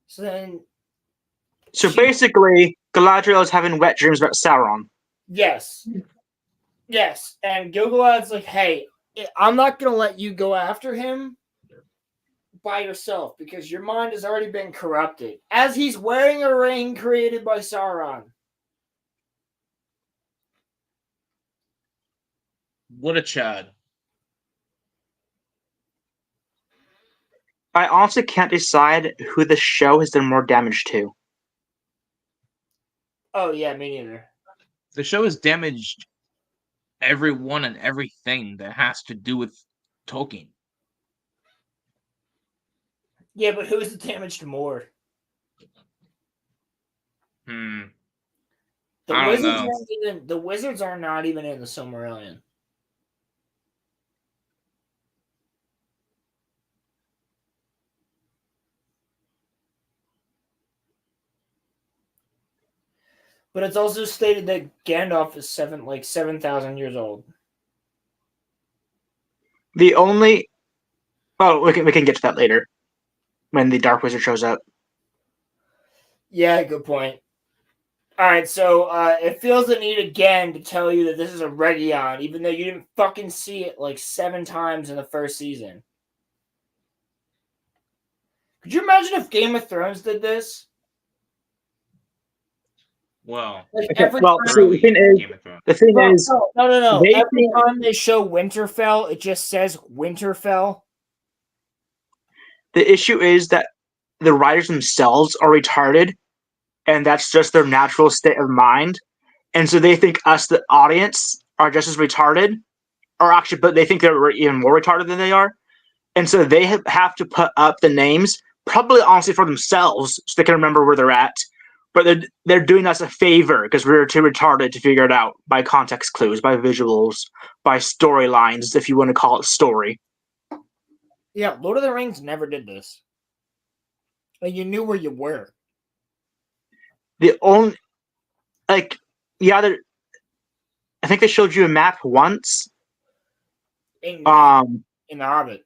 [SPEAKER 7] So basically, Galadriel is having wet dreams about Sauron.
[SPEAKER 3] Yes. Yes. And Gilgalad's like, hey, I'm not going to let you go after him by yourself because your mind has already been corrupted. As he's wearing a ring created by Sauron.
[SPEAKER 6] What a Chad.
[SPEAKER 7] I honestly can't decide who the show has done more damage to.
[SPEAKER 3] Oh, yeah, me neither.
[SPEAKER 6] The show has damaged everyone and everything that has to do with Tolkien.
[SPEAKER 3] Yeah, but who's it damaged more?
[SPEAKER 6] I
[SPEAKER 3] Wizards
[SPEAKER 6] don't know.
[SPEAKER 3] The Wizards are not even in the Silmarillion. But it's also stated that Gandalf is 7,000 years old.
[SPEAKER 7] The only... Oh, we can get to that later. when the Dark Wizard shows up.
[SPEAKER 3] Yeah, good point. All right, so it feels the need again to tell you that this is a Region, even though you didn't fucking see it like 7 times in the first season. Could you imagine if Game of Thrones did this?
[SPEAKER 6] Well,
[SPEAKER 3] Like
[SPEAKER 7] Okay,
[SPEAKER 3] every
[SPEAKER 7] well,
[SPEAKER 3] time,
[SPEAKER 7] see, the thing is,
[SPEAKER 3] no.
[SPEAKER 7] they
[SPEAKER 3] Every
[SPEAKER 7] think-
[SPEAKER 3] time they show Winterfell, it just says Winterfell.
[SPEAKER 7] the issue is that the writers themselves are retarded, and that's just their natural state of mind. And so they think us, the audience, are just as retarded, or actually, but they think they're even more retarded than they are. And so they have to put up the names, probably honestly for themselves, so they can remember where they're at. But they're doing us a favor because we're too retarded to figure it out by context clues, by visuals, by storylines, if you want to call it story.
[SPEAKER 3] Yeah, Lord of the Rings never did this. Like you knew where you were.
[SPEAKER 7] The only, like, yeah, I think they showed you a map once.
[SPEAKER 3] In The Hobbit.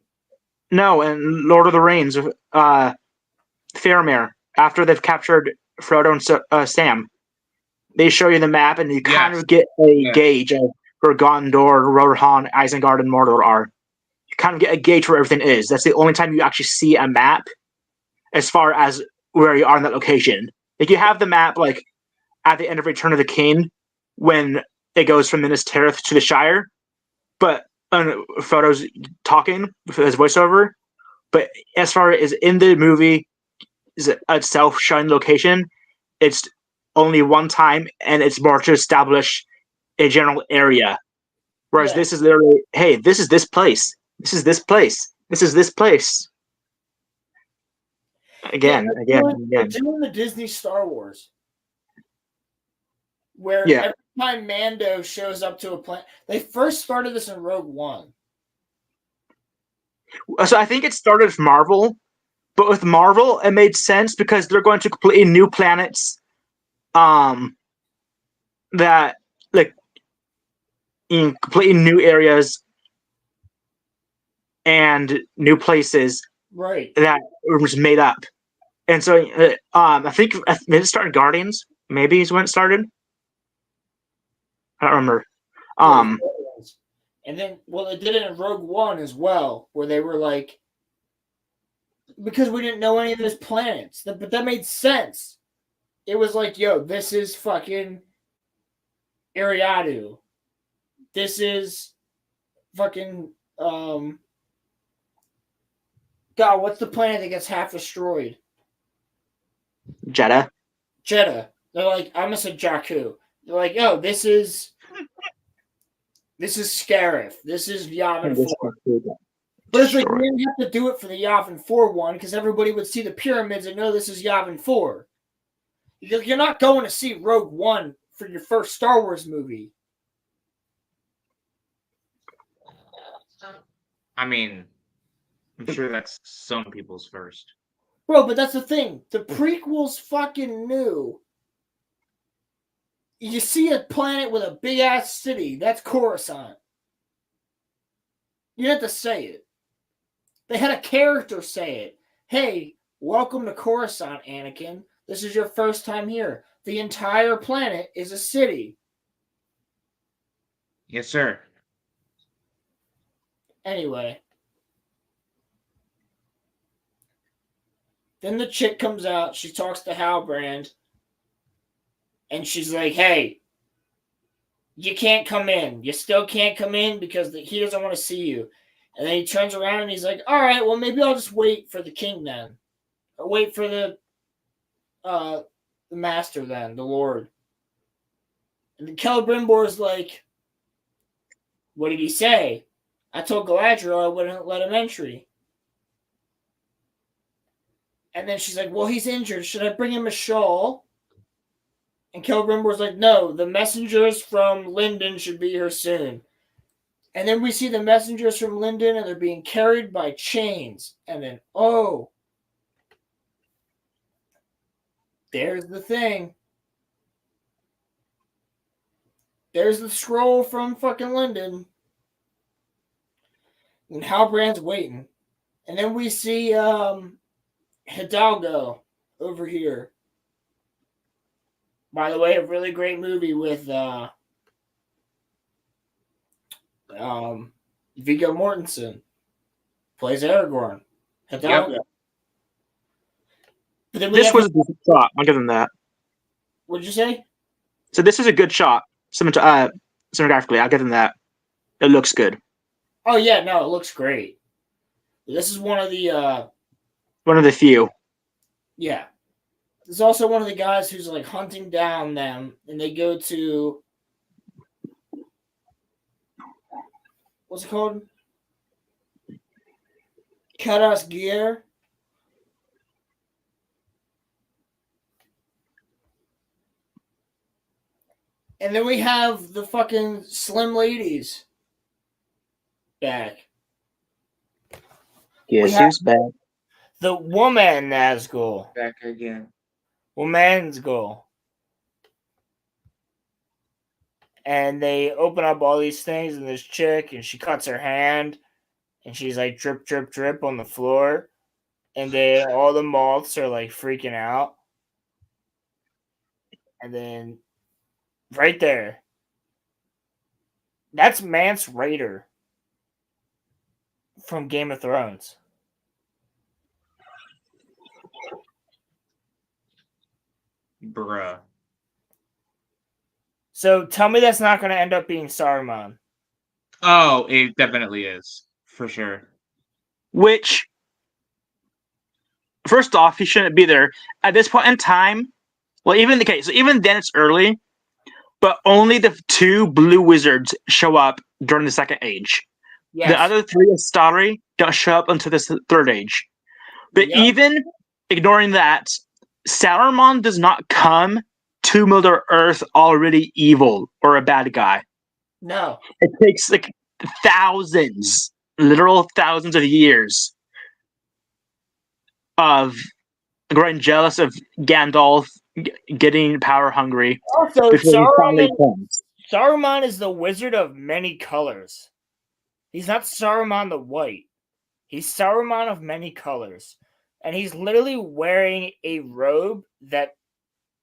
[SPEAKER 7] No, in Lord of the Rings, Faramir, after they've captured Frodo and Sam, they show you the map, and you kind
[SPEAKER 6] Yes.
[SPEAKER 7] of get a
[SPEAKER 6] Yeah.
[SPEAKER 7] gauge of where Gondor, Rohan, Isengard, and Mordor are. You kind of get a gauge where everything is. That's the only time you actually see a map as far as where you are in that location. Like, you have the map, like, at the end of Return of the King, when it goes from Minas Tirith to the Shire, but Frodo's talking with his voiceover. But as far as in the movie itself showing location, it's only one time, and it's more to establish a general area. Whereas
[SPEAKER 3] Yeah.
[SPEAKER 7] this is literally, hey, this is this place. This is this place. This is this place. Again.
[SPEAKER 3] They're doing the Disney Star Wars. Where
[SPEAKER 7] Yeah.
[SPEAKER 3] every time Mando shows up to a planet, they first started this in Rogue One.
[SPEAKER 7] So I think it started with Marvel, but with Marvel, it made sense because they're going to completely new planets. That, like, in completely new areas and new places
[SPEAKER 3] Right.
[SPEAKER 7] that were just made up. And so, I think it started Guardians. Maybe is when it started. I don't remember.
[SPEAKER 3] And then, well, they did it in Rogue One as well, where they were like, because we didn't know any of those planets, but that made sense. It was like, yo, this is fucking Ariadu. This is fucking God, what's the planet that gets half destroyed?
[SPEAKER 7] Jeddah.
[SPEAKER 3] Jeddah. They're like, I almost said Jakku. They're like, yo, this is Scarif. This is Yavin 4. But it's like, we didn't have to do it for the Yavin 4 one because everybody would see the pyramids and know this is Yavin 4. You're not going to see Rogue One for your first Star Wars movie.
[SPEAKER 6] I mean, I'm sure that's some people's first.
[SPEAKER 3] Bro, but that's the thing. The prequels fucking knew. You see a planet with a big ass city. That's Coruscant. You have to say it. They had a character say it. Hey, welcome to Coruscant, Anakin. This is your first time here. The entire planet is a city.
[SPEAKER 6] Yes, sir.
[SPEAKER 3] Anyway. Then the chick comes out. She talks to Halbrand. And she's like, hey, you can't come in. You still can't come in because he doesn't want to see you. And then he turns around and he's like, all right, well, maybe I'll just wait for the king then. Or wait for the master then, the Lord. And then Celebrimbor's like, what did he say? I told Galadriel I wouldn't let him entry. And then she's like, well, he's injured. Should I bring him a shawl? And Celebrimbor's like, no, the messengers from Linden should be here soon. And then we see the messengers from Linden and they're being carried by chains. And then, oh, there's the thing. There's the scroll from fucking Linden. And Halbrand's waiting. And then we see Hidalgo over here. By the way, a really great movie with Viggo Mortensen plays Aragorn. Hidalgo. But then we
[SPEAKER 7] This
[SPEAKER 3] have
[SPEAKER 7] was a decent shot. I'll give them that.
[SPEAKER 3] What'd you say?
[SPEAKER 7] So this is a good shot. Cinematographically, I'll give them that. It looks good.
[SPEAKER 3] Oh yeah, no, it looks great. This is one of the
[SPEAKER 7] One of the few.
[SPEAKER 3] yeah. There's also one of the guys who's like hunting down them, and they go to what's it called? Karas Gear. And then we have the fucking Slim Ladies back.
[SPEAKER 7] Yes,
[SPEAKER 3] have-
[SPEAKER 7] who's back?
[SPEAKER 3] The woman Nazgul.
[SPEAKER 6] Back again.
[SPEAKER 3] Woman's goal. And they open up all these things, and this chick, and she cuts her hand, and she's like drip, drip, drip on the floor. And then all the moths are like freaking out. And then right there, that's Mance Rayder from Game of Thrones.
[SPEAKER 6] Bruh.
[SPEAKER 3] So tell me that's not going to end up being Saruman.
[SPEAKER 6] Oh, it definitely is. For sure.
[SPEAKER 7] Which, first off, he shouldn't be there. At this point in time, well, even the case, even then it's early, but only the 2 blue wizards show up during the Second Age.
[SPEAKER 3] Yes.
[SPEAKER 7] The other 3 Astari don't show up until the Third Age. But
[SPEAKER 3] Yep.
[SPEAKER 7] even ignoring that, Saruman does not come to Middle Earth already evil or a bad guy.
[SPEAKER 3] No.
[SPEAKER 7] It takes like thousands, literal thousands of years of growing jealous of Gandalf getting power hungry
[SPEAKER 3] Also,
[SPEAKER 7] before he finally comes.
[SPEAKER 3] Saruman is the wizard of many colors. He's not Saruman the White. He's Saruman of many colors. And he's literally wearing a robe that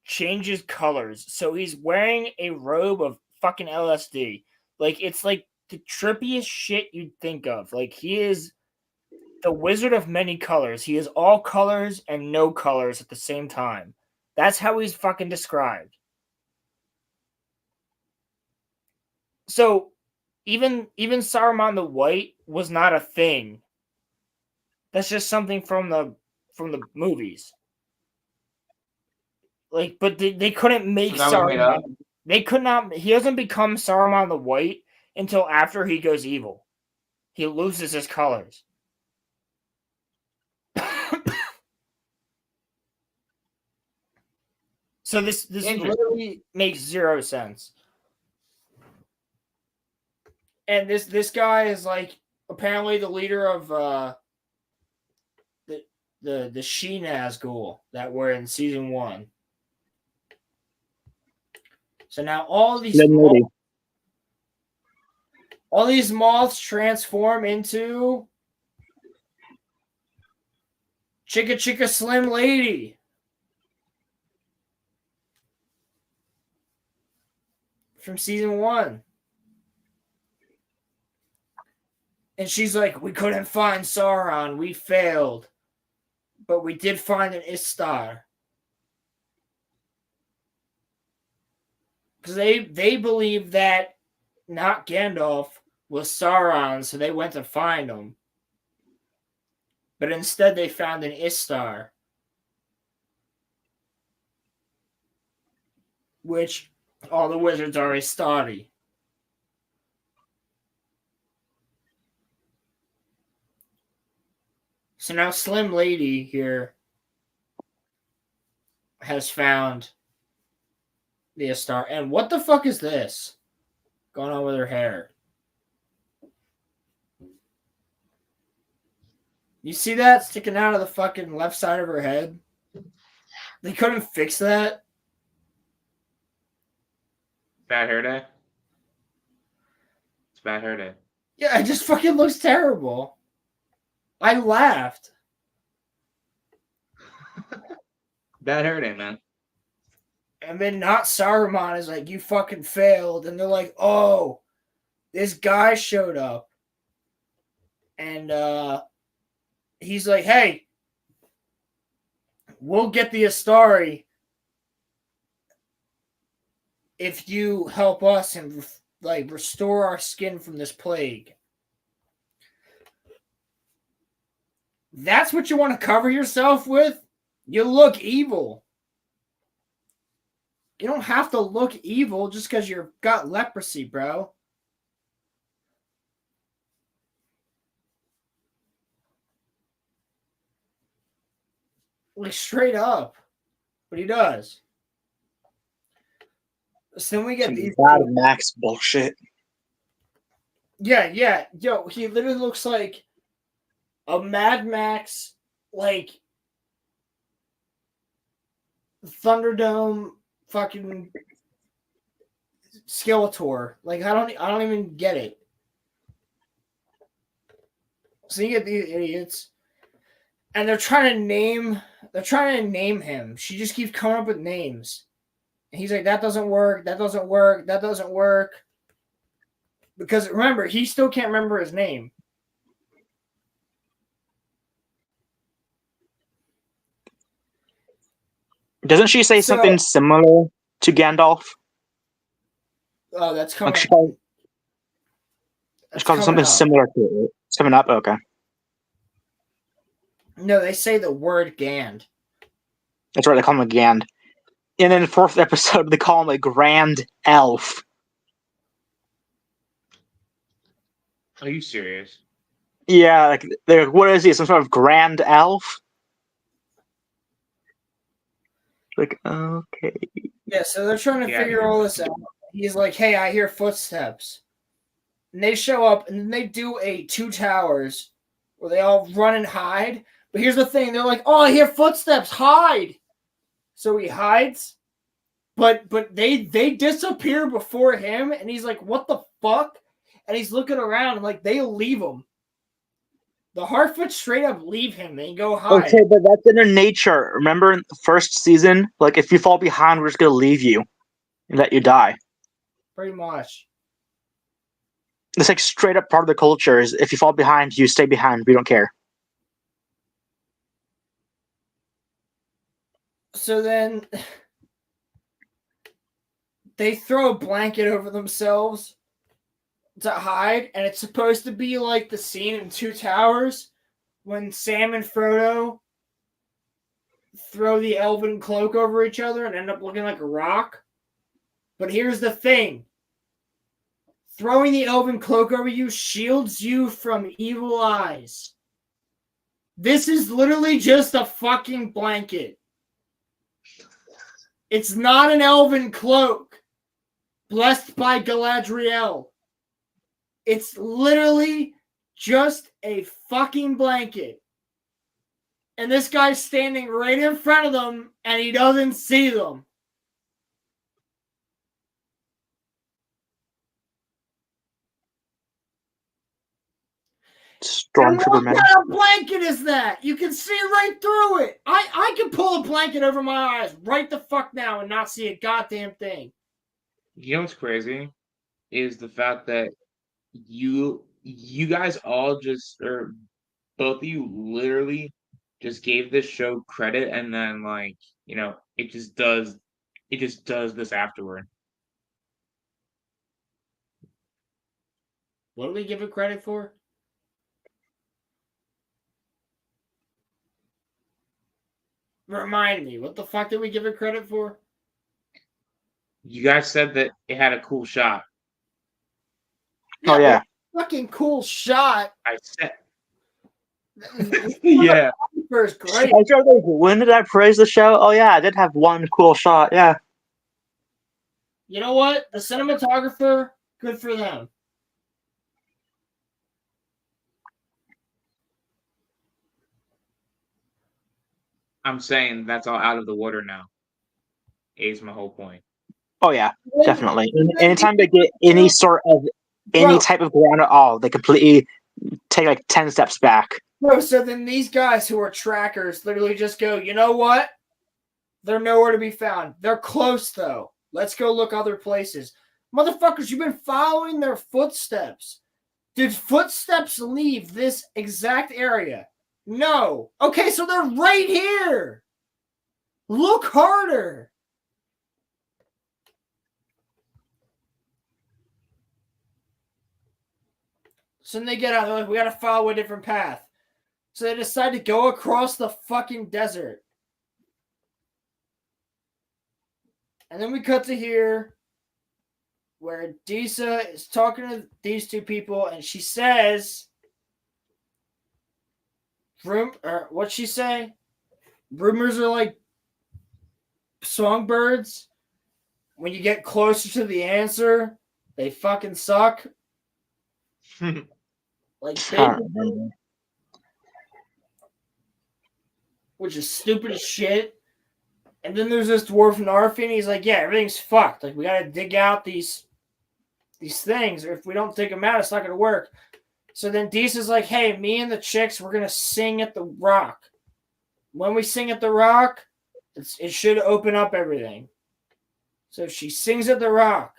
[SPEAKER 3] changes colors. So he's wearing a robe of fucking LSD. Like, it's like the trippiest shit you'd think of. Like, he is the wizard of many colors. He is all colors and no colors at the same time. That's how he's fucking described. So even Saruman the White was not a thing. That's just something from the movies. Like, but they couldn't make
[SPEAKER 6] So that was made up?
[SPEAKER 3] Saruman. They could not. He doesn't become Saruman the White until after he goes evil. He loses his colors. So this
[SPEAKER 6] Interesting.
[SPEAKER 3] literally makes zero sense. And this guy is like apparently the leader of the She Nazgul that were in season 1. So now all these moths transform into Chicka Chicka Slim Lady. From season 1. And she's like, we couldn't find Sauron. We failed. But we did find an Istar. Because they believe that not Gandalf was Sauron, so they went to find him. But instead they found an Istar. Which all the wizards are Istari. So now Slim Lady here has found the Istar. And what the fuck is this going on with her hair? You see that sticking out of the fucking left side of her head? They couldn't fix that?
[SPEAKER 6] Bad hair day? It's bad hair day.
[SPEAKER 3] Yeah, it just fucking looks terrible. I laughed.
[SPEAKER 6] Bad hair day, man.
[SPEAKER 3] And then not Saruman is like, you fucking failed. And they're like, oh, this guy showed up. And he's like, hey, we'll get the Astari if you help us and like restore our skin from this plague. That's what you want to cover yourself with? You look evil. You don't have to look evil just because you've got leprosy, bro. Like, straight up. But he does. So then we get
[SPEAKER 7] Some
[SPEAKER 3] these.
[SPEAKER 7] Mad Max bullshit.
[SPEAKER 3] Yeah. Yo, he literally looks like a Mad Max, like, Thunderdome fucking Skeletor. Like, I don't even get it. So you get these idiots, and they're trying to name him. She just keeps coming up with names. And he's like, that doesn't work, that doesn't work, that doesn't work. Because remember, he still can't remember his name.
[SPEAKER 7] Doesn't she say something similar to Gandalf?
[SPEAKER 3] Oh, that's coming.
[SPEAKER 7] Like she calls it something similar to it. It's coming up? Okay.
[SPEAKER 3] No, they say the word Gand.
[SPEAKER 7] That's right, they call him a Gand. And in the fourth episode, they call him a Grand Elf.
[SPEAKER 6] Are you serious?
[SPEAKER 7] Yeah, like they're like, what is he? Some sort of Grand Elf? Like, okay.
[SPEAKER 3] Yeah, so they're trying to figure all this out. He's like, hey, I hear footsteps. And they show up, and then they do a Two Towers where they all run and hide. But here's the thing. They're like, oh, I hear footsteps. Hide. So he hides. But they disappear before him, and he's like, what the fuck? And he's looking around, and like, they leave him. The Harfoot straight up leave him and go hide.
[SPEAKER 7] Okay, but that's in their nature. Remember in the first season? Like, if you fall behind, we're just going to leave you and let you die.
[SPEAKER 3] Pretty much.
[SPEAKER 7] It's like straight up part of the culture is if you fall behind, you stay behind. We don't care.
[SPEAKER 3] So then they throw a blanket over themselves to hide, and it's supposed to be like the scene in Two Towers when Sam and Frodo throw the elven cloak over each other and end up looking like a rock. But here's the thing. Throwing the elven cloak over you shields you from evil eyes. This is literally just a fucking blanket. It's not an elven cloak. Blessed by Galadriel. It's literally just a fucking blanket. And this guy's standing right in front of them, and he doesn't see them.
[SPEAKER 7] Stormtrooper man.
[SPEAKER 3] What kind of blanket is that? You can see right through it. I can pull a blanket over my eyes right the fuck now and not see a goddamn thing.
[SPEAKER 6] You know what's crazy? Is the fact that you guys all just, or both of you literally just gave this show credit, and then like, it just does this afterward.
[SPEAKER 3] What do we give it credit for? Remind me, what the fuck did we give it credit for?
[SPEAKER 6] You guys said that it had a cool shot.
[SPEAKER 7] Oh, yeah.
[SPEAKER 3] Fucking cool shot.
[SPEAKER 6] I said. Yeah.
[SPEAKER 3] First, great.
[SPEAKER 7] When did I praise the show? Oh, yeah, I did have one cool shot, yeah.
[SPEAKER 3] You know what? The cinematographer, good for them.
[SPEAKER 6] I'm saying that's all out of the water now. Is my whole point.
[SPEAKER 7] Oh, yeah, definitely. Anytime they get any sort of, any type of ground at all, they completely take like 10 steps back.
[SPEAKER 3] Bro, so then these guys who are trackers literally just go, you know what? They're nowhere to be found. They're close, though. Let's go look other places. Motherfuckers, you've been following their footsteps. Did footsteps leave this exact area? No. Okay, so they're right here. Look harder. So then they get out. They're like, we got to follow a different path. So they decide to go across the fucking desert. And then we cut to here where Disa is talking to these two people, and she says, what'd she say? Rumors are like songbirds. When you get closer to the answer, they fucking suck. Like, which is stupid as shit. And then there's this dwarf Narfi, and he's like, yeah, everything's fucked. Like, we gotta dig out these things, or if we don't dig them out, it's not gonna work. So then Disa's like, hey, me and the chicks, we're gonna sing at the rock. When we sing at the rock, it should open up everything. So she sings at the rock.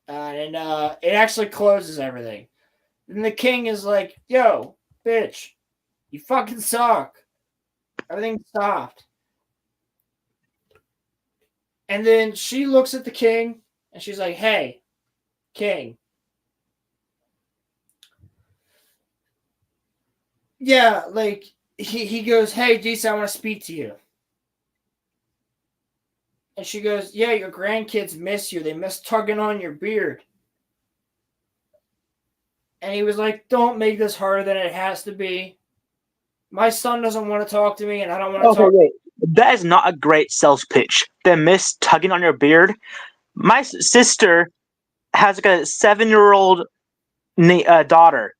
[SPEAKER 3] And it actually closes everything. And the king is like, yo, bitch, you fucking suck. Everything stopped. And then she looks at the king and she's like, hey, king. Yeah, like, he goes, hey, Disa, I want to speak to you. And she goes, yeah, your grandkids miss you. They miss tugging on your beard. And he was like, don't make this harder than it has to be. My son doesn't want to talk to me, and I don't want to talk.
[SPEAKER 7] Wait. That is not a great sales pitch. They miss tugging on your beard. My sister has like a 7-year-old daughter.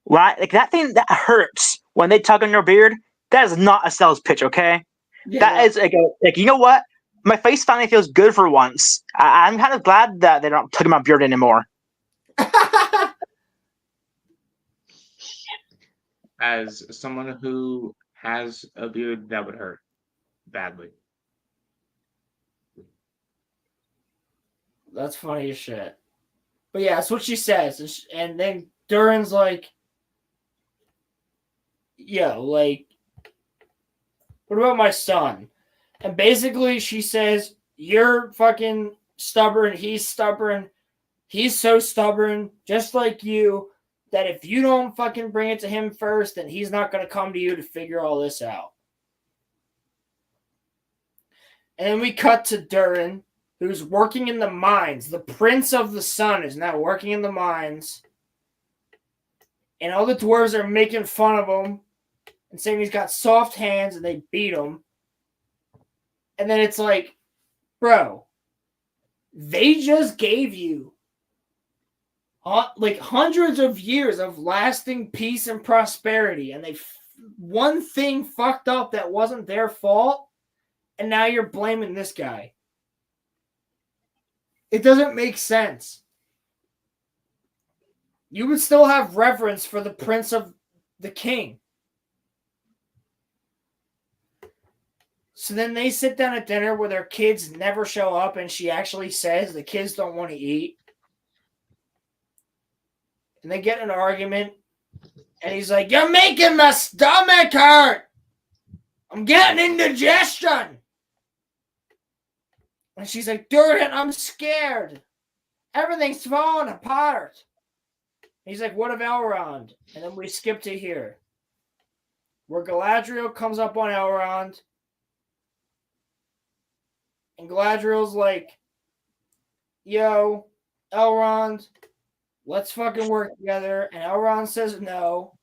[SPEAKER 7] Like that thing that hurts when they tug on your beard. That is not a sales pitch, okay? Yeah, that is like you know what? My face finally feels good for once. I'm kind of glad that they're not tugging my beard anymore.
[SPEAKER 6] As someone who has a beard, that would hurt badly.
[SPEAKER 3] That's funny as shit. But yeah, that's what she says. And then Durin's like, yeah, like, what about my son? And basically she says, you're fucking stubborn. He's stubborn. He's so stubborn, just like you, that if you don't fucking bring it to him first, then he's not going to come to you to figure all this out. And then we cut to Durin, who's working in the mines. The Prince of the Sun is now working in the mines. And all the dwarves are making fun of him and saying he's got soft hands, and they beat him. And then it's like, bro, they just gave you like hundreds of years of lasting peace and prosperity, and one thing fucked up that wasn't their fault, and now you're blaming this guy. It doesn't make sense. You would still have reverence for the Prince of the King. So then they sit down at dinner where their kids never show up, and she actually says the kids don't want to eat. And they get in an argument, and he's like, you're making my stomach hurt. I'm getting indigestion. And she's like, Durin, I'm scared. Everything's falling apart. And he's like, what of Elrond? And then we skip to here, where Galadriel comes up on Elrond. And Galadriel's like, yo, Elrond, let's fucking work together. And Elrond says, no,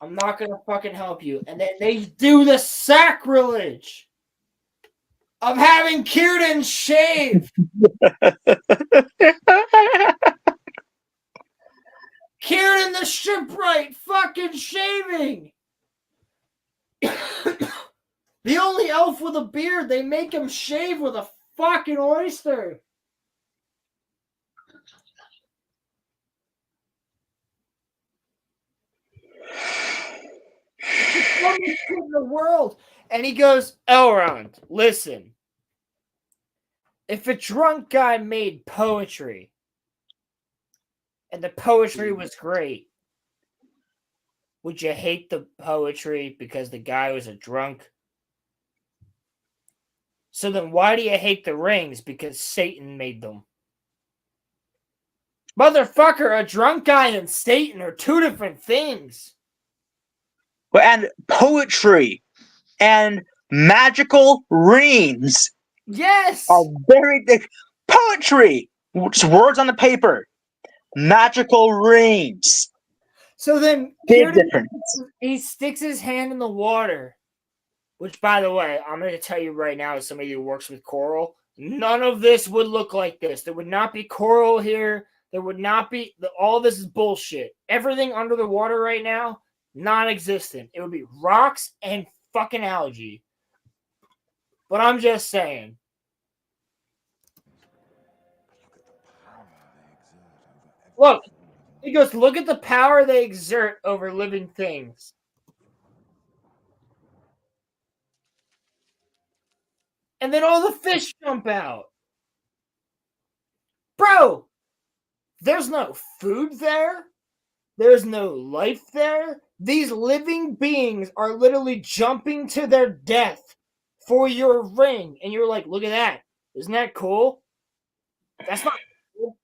[SPEAKER 3] I'm not going to fucking help you. And then they do the sacrilege of having Círdan shave. Círdan the shipwright fucking shaving. The only elf with a beard, they make him shave with a fucking oyster. dumbest shit in the world. And he goes, Elrond, listen. If a drunk guy made poetry, and the poetry was great, would you hate the poetry because the guy was a drunk? So then why do you hate the rings? Because Satan made them. Motherfucker, a drunk guy and Satan are two different things.
[SPEAKER 7] And poetry and magical rings
[SPEAKER 3] Yes.
[SPEAKER 7] are very big. Poetry, just words on the paper. Magical rings,
[SPEAKER 3] So then
[SPEAKER 7] big difference.
[SPEAKER 3] he sticks his hand in the water. Which, by the way, I'm going to tell you right now, as somebody who works with coral, none of this would look like this. There would not be coral here. There would not be... all this is bullshit. Everything under the water right now, non-existent. It would be rocks and fucking algae. But I'm just saying. Look. He goes, look at the power they exert over living things. And then all the fish jump out. Bro, there's no food there. There's no life there. These living beings are literally jumping to their death for your ring. And you're like, look at that. Isn't that cool? That's not cool.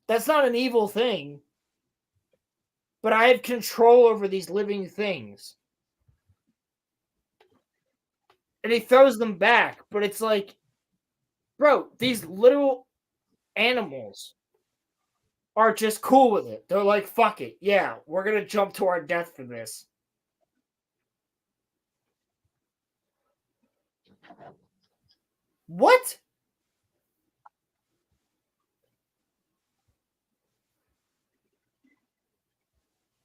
[SPEAKER 3] That's not an evil thing. But I have control over these living things. And he throws them back, but it's like, bro, these little animals are just cool with it. They're like, fuck it. Yeah, we're going to jump to our death for this. What?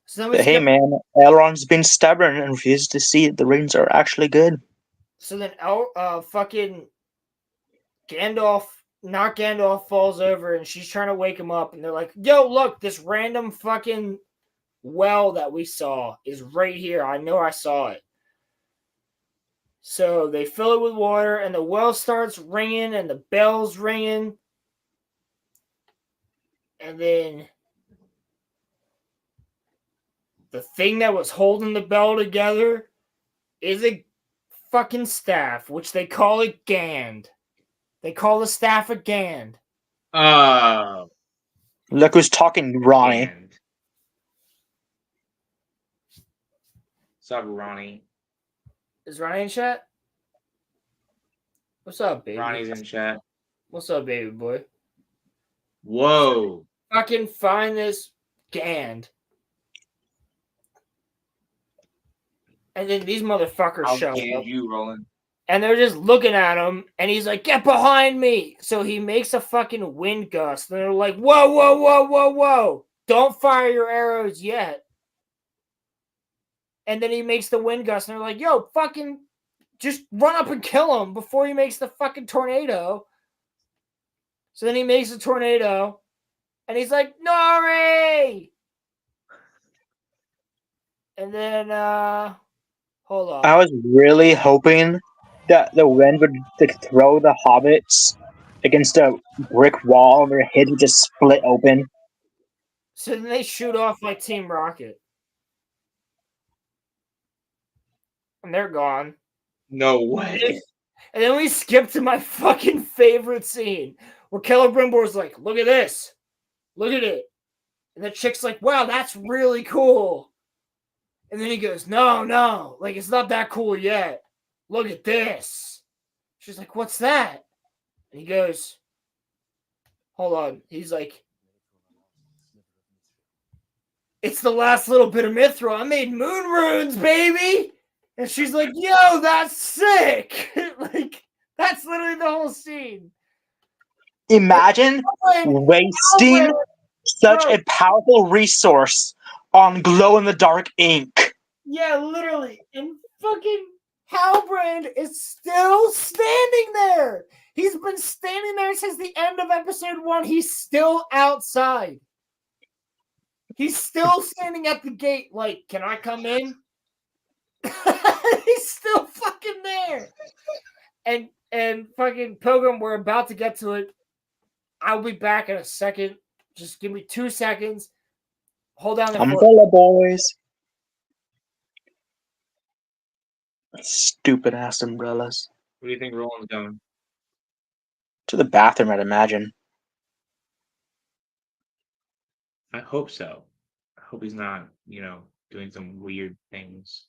[SPEAKER 3] So
[SPEAKER 7] But hey, man, Elrond's been stubborn and refused to see that the rings are actually good.
[SPEAKER 3] So then, fucking Gandalf, not Gandalf, falls over and she's trying to wake him up. And they're like, yo, look, this random fucking well that we saw is right here. I know I saw it. So they fill it with water and the well starts ringing and the bell's ringing. And then the thing that was holding the bell together is a fucking staff, which they call it Gand. They call the staff a Gand.
[SPEAKER 7] Look who's talking, Ronnie.
[SPEAKER 6] And... What's up, Ronnie?
[SPEAKER 3] Is Ronnie in chat? What's up, baby?
[SPEAKER 6] Ronnie's in chat.
[SPEAKER 3] What's up, baby boy?
[SPEAKER 6] Whoa.
[SPEAKER 3] Fucking find this Gand. And then these motherfuckers show up.
[SPEAKER 6] You, Roland?
[SPEAKER 3] And they're just looking at him, and he's like, get behind me. So he makes a fucking wind gust, and they're like, whoa, whoa, whoa, whoa, whoa. Don't fire your arrows yet. And then he makes the wind gust, and they're like, yo, fucking just run up and kill him before he makes the fucking tornado. So then he makes a tornado, and he's like, Nori! And then, hold on.
[SPEAKER 7] I was really hoping that the wind would throw the hobbits against a brick wall and their heads would just split open.
[SPEAKER 3] So then they shoot off like Team Rocket. And they're gone.
[SPEAKER 6] No way.
[SPEAKER 3] And then we skip to my fucking favorite scene where Celebrimbor's like, look at this. Look at it. And the chick's like, wow, that's really cool. And then he goes, no, like it's not that cool yet. Look at this. She's like, what's that? And he goes, hold on. He's like, it's the last little bit of mithril. I made moon runes, baby. And she's like, yo, that's sick. Like, that's literally the whole scene.
[SPEAKER 7] Imagine wasting such a powerful resource on glow-in-the-dark ink.
[SPEAKER 3] Yeah, literally. And fucking Halbrand is still standing there. He's been standing there since the end of episode 1. He's still outside. He's still standing at the gate, like, can I come in? He's still fucking there. And fucking Pilgrim, we're about to get to it. I'll be back in a second. Just give me 2 seconds. Hold down the fort.
[SPEAKER 7] Umbrella boys. Stupid ass umbrellas.
[SPEAKER 6] What do you think Roland's going?
[SPEAKER 7] To the bathroom, I'd imagine.
[SPEAKER 6] I hope so. I hope he's not, doing some weird things.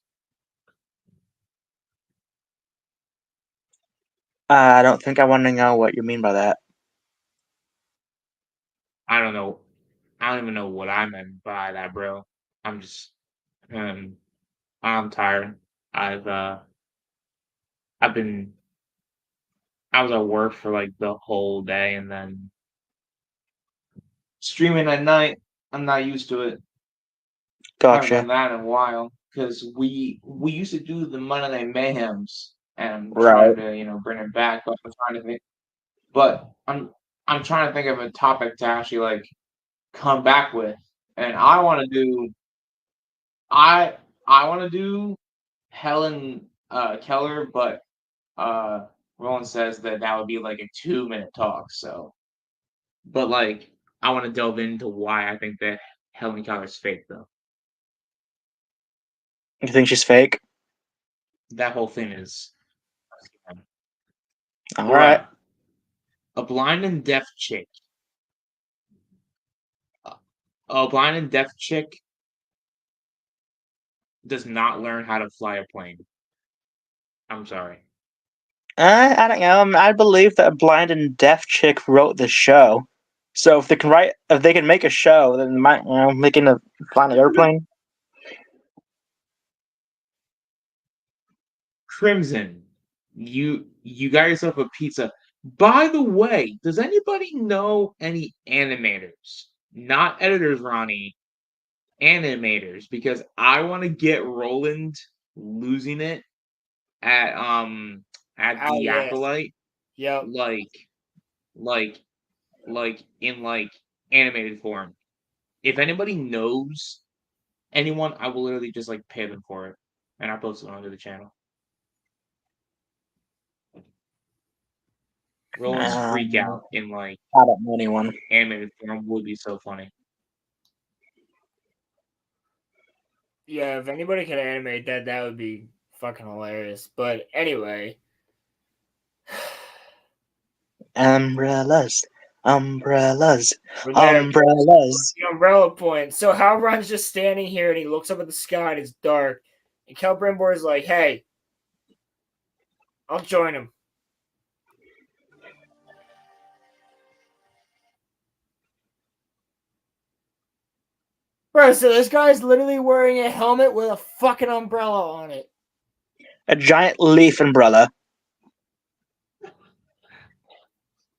[SPEAKER 7] I don't think I want to know what you mean by that.
[SPEAKER 6] I don't know. I don't even know what I meant by that, bro. I'm just, I'm tired. I was at work for like the whole day, and then streaming at night. I'm not used to it. Haven't done
[SPEAKER 7] Gotcha.
[SPEAKER 6] that in a while because we used to do the Monday Night Mayhems, and I'm
[SPEAKER 7] Right.
[SPEAKER 6] trying to bring it back. But I'm trying to think. But I'm trying to think of a topic to actually like come back with, and I want to do Helen Keller, but Roland says that would be like a 2-minute talk. So, but like I want to delve into why I think that Helen Keller is fake, though.
[SPEAKER 7] You think she's fake?
[SPEAKER 6] That whole thing is
[SPEAKER 7] All right.
[SPEAKER 6] a blind and deaf chick. A blind and deaf chick does not learn how to fly a plane. I'm sorry.
[SPEAKER 7] I don't know. I believe that a blind and deaf chick wrote the show. So if they can make a show, then they might, making a flying an airplane.
[SPEAKER 6] Crimson, you got yourself a pizza. By the way, does anybody know any animators? Not editors, Ronnie. Animators, because I want to get Roland losing it at the
[SPEAKER 3] yes.
[SPEAKER 6] Acolyte,
[SPEAKER 3] Yep.
[SPEAKER 6] like in like animated form. If anybody knows anyone, I will literally just like pay them for it, and I'll post it onto the channel. Roland's freak out in like
[SPEAKER 7] I don't know anyone.
[SPEAKER 6] animated form would be so funny.
[SPEAKER 3] Yeah, if anybody could animate that, that would be fucking hilarious. But anyway.
[SPEAKER 7] Umbrellas. Umbrellas.
[SPEAKER 3] We're there.
[SPEAKER 7] Umbrellas.
[SPEAKER 3] The umbrella point. So Halbrand's just standing here and he looks up at the sky and it's dark. And Celebrimbor is like, hey, I'll join him. Bro, so this guy's literally wearing a helmet with a fucking umbrella on it.
[SPEAKER 7] A giant leaf umbrella.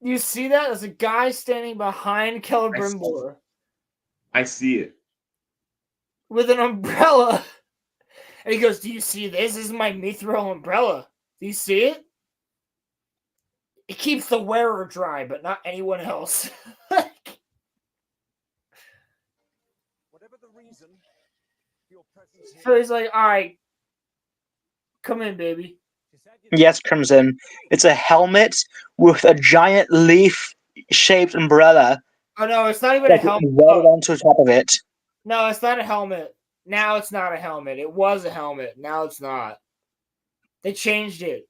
[SPEAKER 3] You see that? There's a guy standing behind Celebrimbor
[SPEAKER 6] I see it.
[SPEAKER 3] with an umbrella. And he goes, do you see this? This is my mithril umbrella. Do you see it? It keeps the wearer dry, but not anyone else.
[SPEAKER 8] Whatever the reason, your presence here.
[SPEAKER 3] So he's like, all right, come in, baby.
[SPEAKER 7] Yes, Crimson. It's a helmet with a giant leaf-shaped umbrella.
[SPEAKER 3] Oh, no, it's not even a helmet.
[SPEAKER 7] Welded onto the top of it.
[SPEAKER 3] No, it's not a helmet. Now it's not a helmet. It was a helmet. Now it's not. They changed it.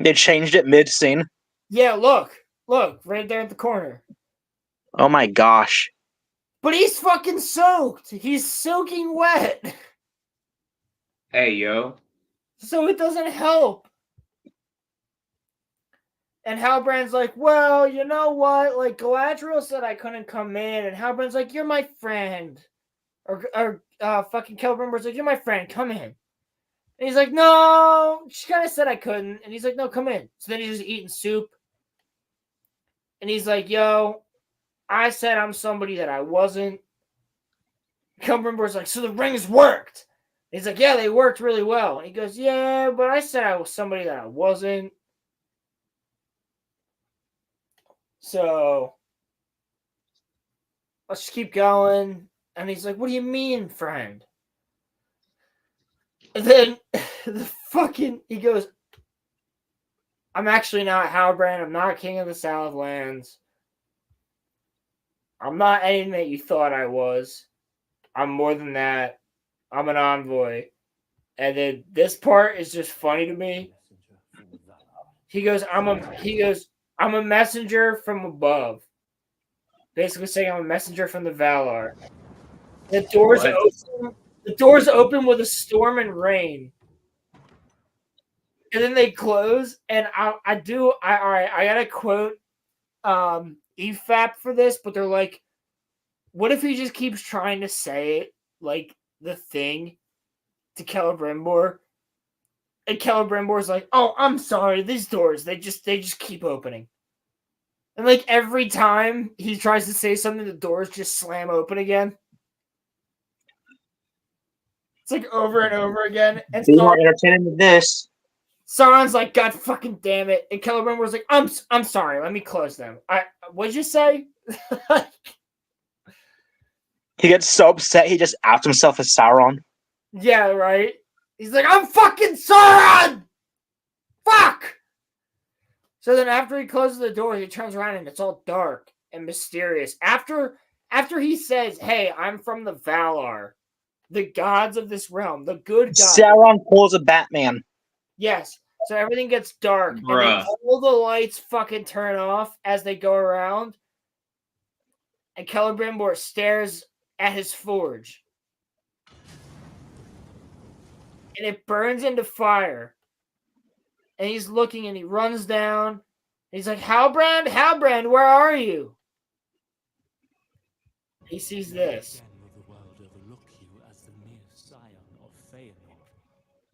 [SPEAKER 7] They changed it mid-scene.
[SPEAKER 3] Yeah, look, right there at the corner.
[SPEAKER 7] Oh my gosh.
[SPEAKER 3] But he's fucking soaked. He's soaking wet.
[SPEAKER 6] Hey, yo.
[SPEAKER 3] So it doesn't help. And Halbrand's like, well, you know what? Like, Galadriel said I couldn't come in. And Halbrand's like, you're my friend. Or fucking Celebrimbor's like, you're my friend. Come in. And he's like, no. She kind of said I couldn't. And he's like, no, come in. So then he's just eating soup. And he's like, yo, I said I'm somebody that I wasn't. Celebrimbor's like, so the rings worked. And he's like, yeah, they worked really well. And he goes, yeah, but I said I was somebody that I wasn't. So let's just keep going. And he's like, what do you mean, friend? And then he goes, I'm actually not Halbrand. I'm not King of the Southlands. I'm not anything that you thought I was. I'm more than that. I'm an envoy. And then this part is just funny to me. He goes, I'm a messenger from above. Basically saying I'm a messenger from the Valar. The doors
[SPEAKER 6] What?
[SPEAKER 3] open. The doors open with a storm and rain. And then they close, and I gotta quote EFAP for this, but they're like, what if he just keeps trying to say it like the thing to Celebrimbor? And Celebrimbor's like, oh, I'm sorry, these doors, they just keep opening. And like every time he tries to say something, the doors just slam open again. It's like over and over again. And
[SPEAKER 7] Be more entertaining than this.
[SPEAKER 3] Sauron's like, God fucking damn it. And Celebrimbor's like, I'm sorry, let me close them. What'd you say?
[SPEAKER 7] He gets so upset he just outs himself as Sauron.
[SPEAKER 3] Yeah, right? He's like, I'm fucking Sauron! Fuck! So then after he closes the door, he turns around and it's all dark and mysterious. After he says, hey, I'm from the Valar, the gods of this realm, the good gods.
[SPEAKER 7] Sauron pulls a Batman.
[SPEAKER 3] Yes. So everything gets dark. And
[SPEAKER 6] Bruh.
[SPEAKER 3] then all the lights fucking turn off as they go around. And Celebrimbor stares at his forge. And it burns into fire. And he's looking and he runs down. And he's like, Halbrand, where are you? He sees this.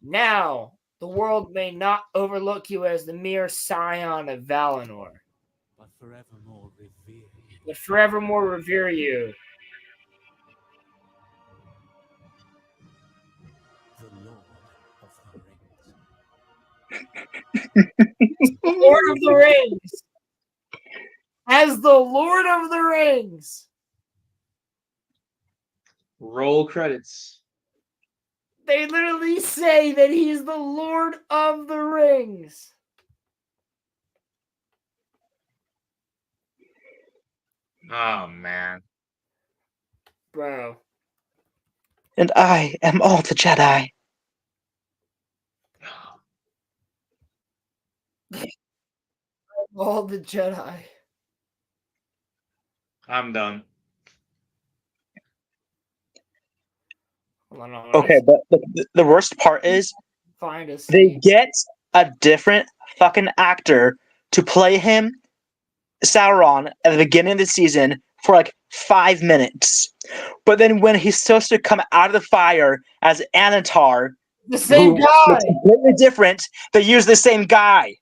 [SPEAKER 3] Now, the world may not overlook you as the mere scion of Valinor, but forevermore revere you. The Lord of the Rings. As the Lord of the Rings.
[SPEAKER 6] Roll credits.
[SPEAKER 3] They literally say that he's the Lord of the Rings.
[SPEAKER 6] Oh man.
[SPEAKER 3] Bro.
[SPEAKER 7] And I am all the Jedi.
[SPEAKER 3] All the Jedi.
[SPEAKER 6] I'm done.
[SPEAKER 3] Hold on,
[SPEAKER 7] Okay, but the worst part is
[SPEAKER 3] find us.
[SPEAKER 7] they get a different fucking actor to play him, Sauron, at the beginning of the season for like 5 minutes. But then when he's supposed to come out of the fire as Anatar,
[SPEAKER 3] The same
[SPEAKER 7] who
[SPEAKER 3] guy.
[SPEAKER 7] looks completely different, they use the same guy.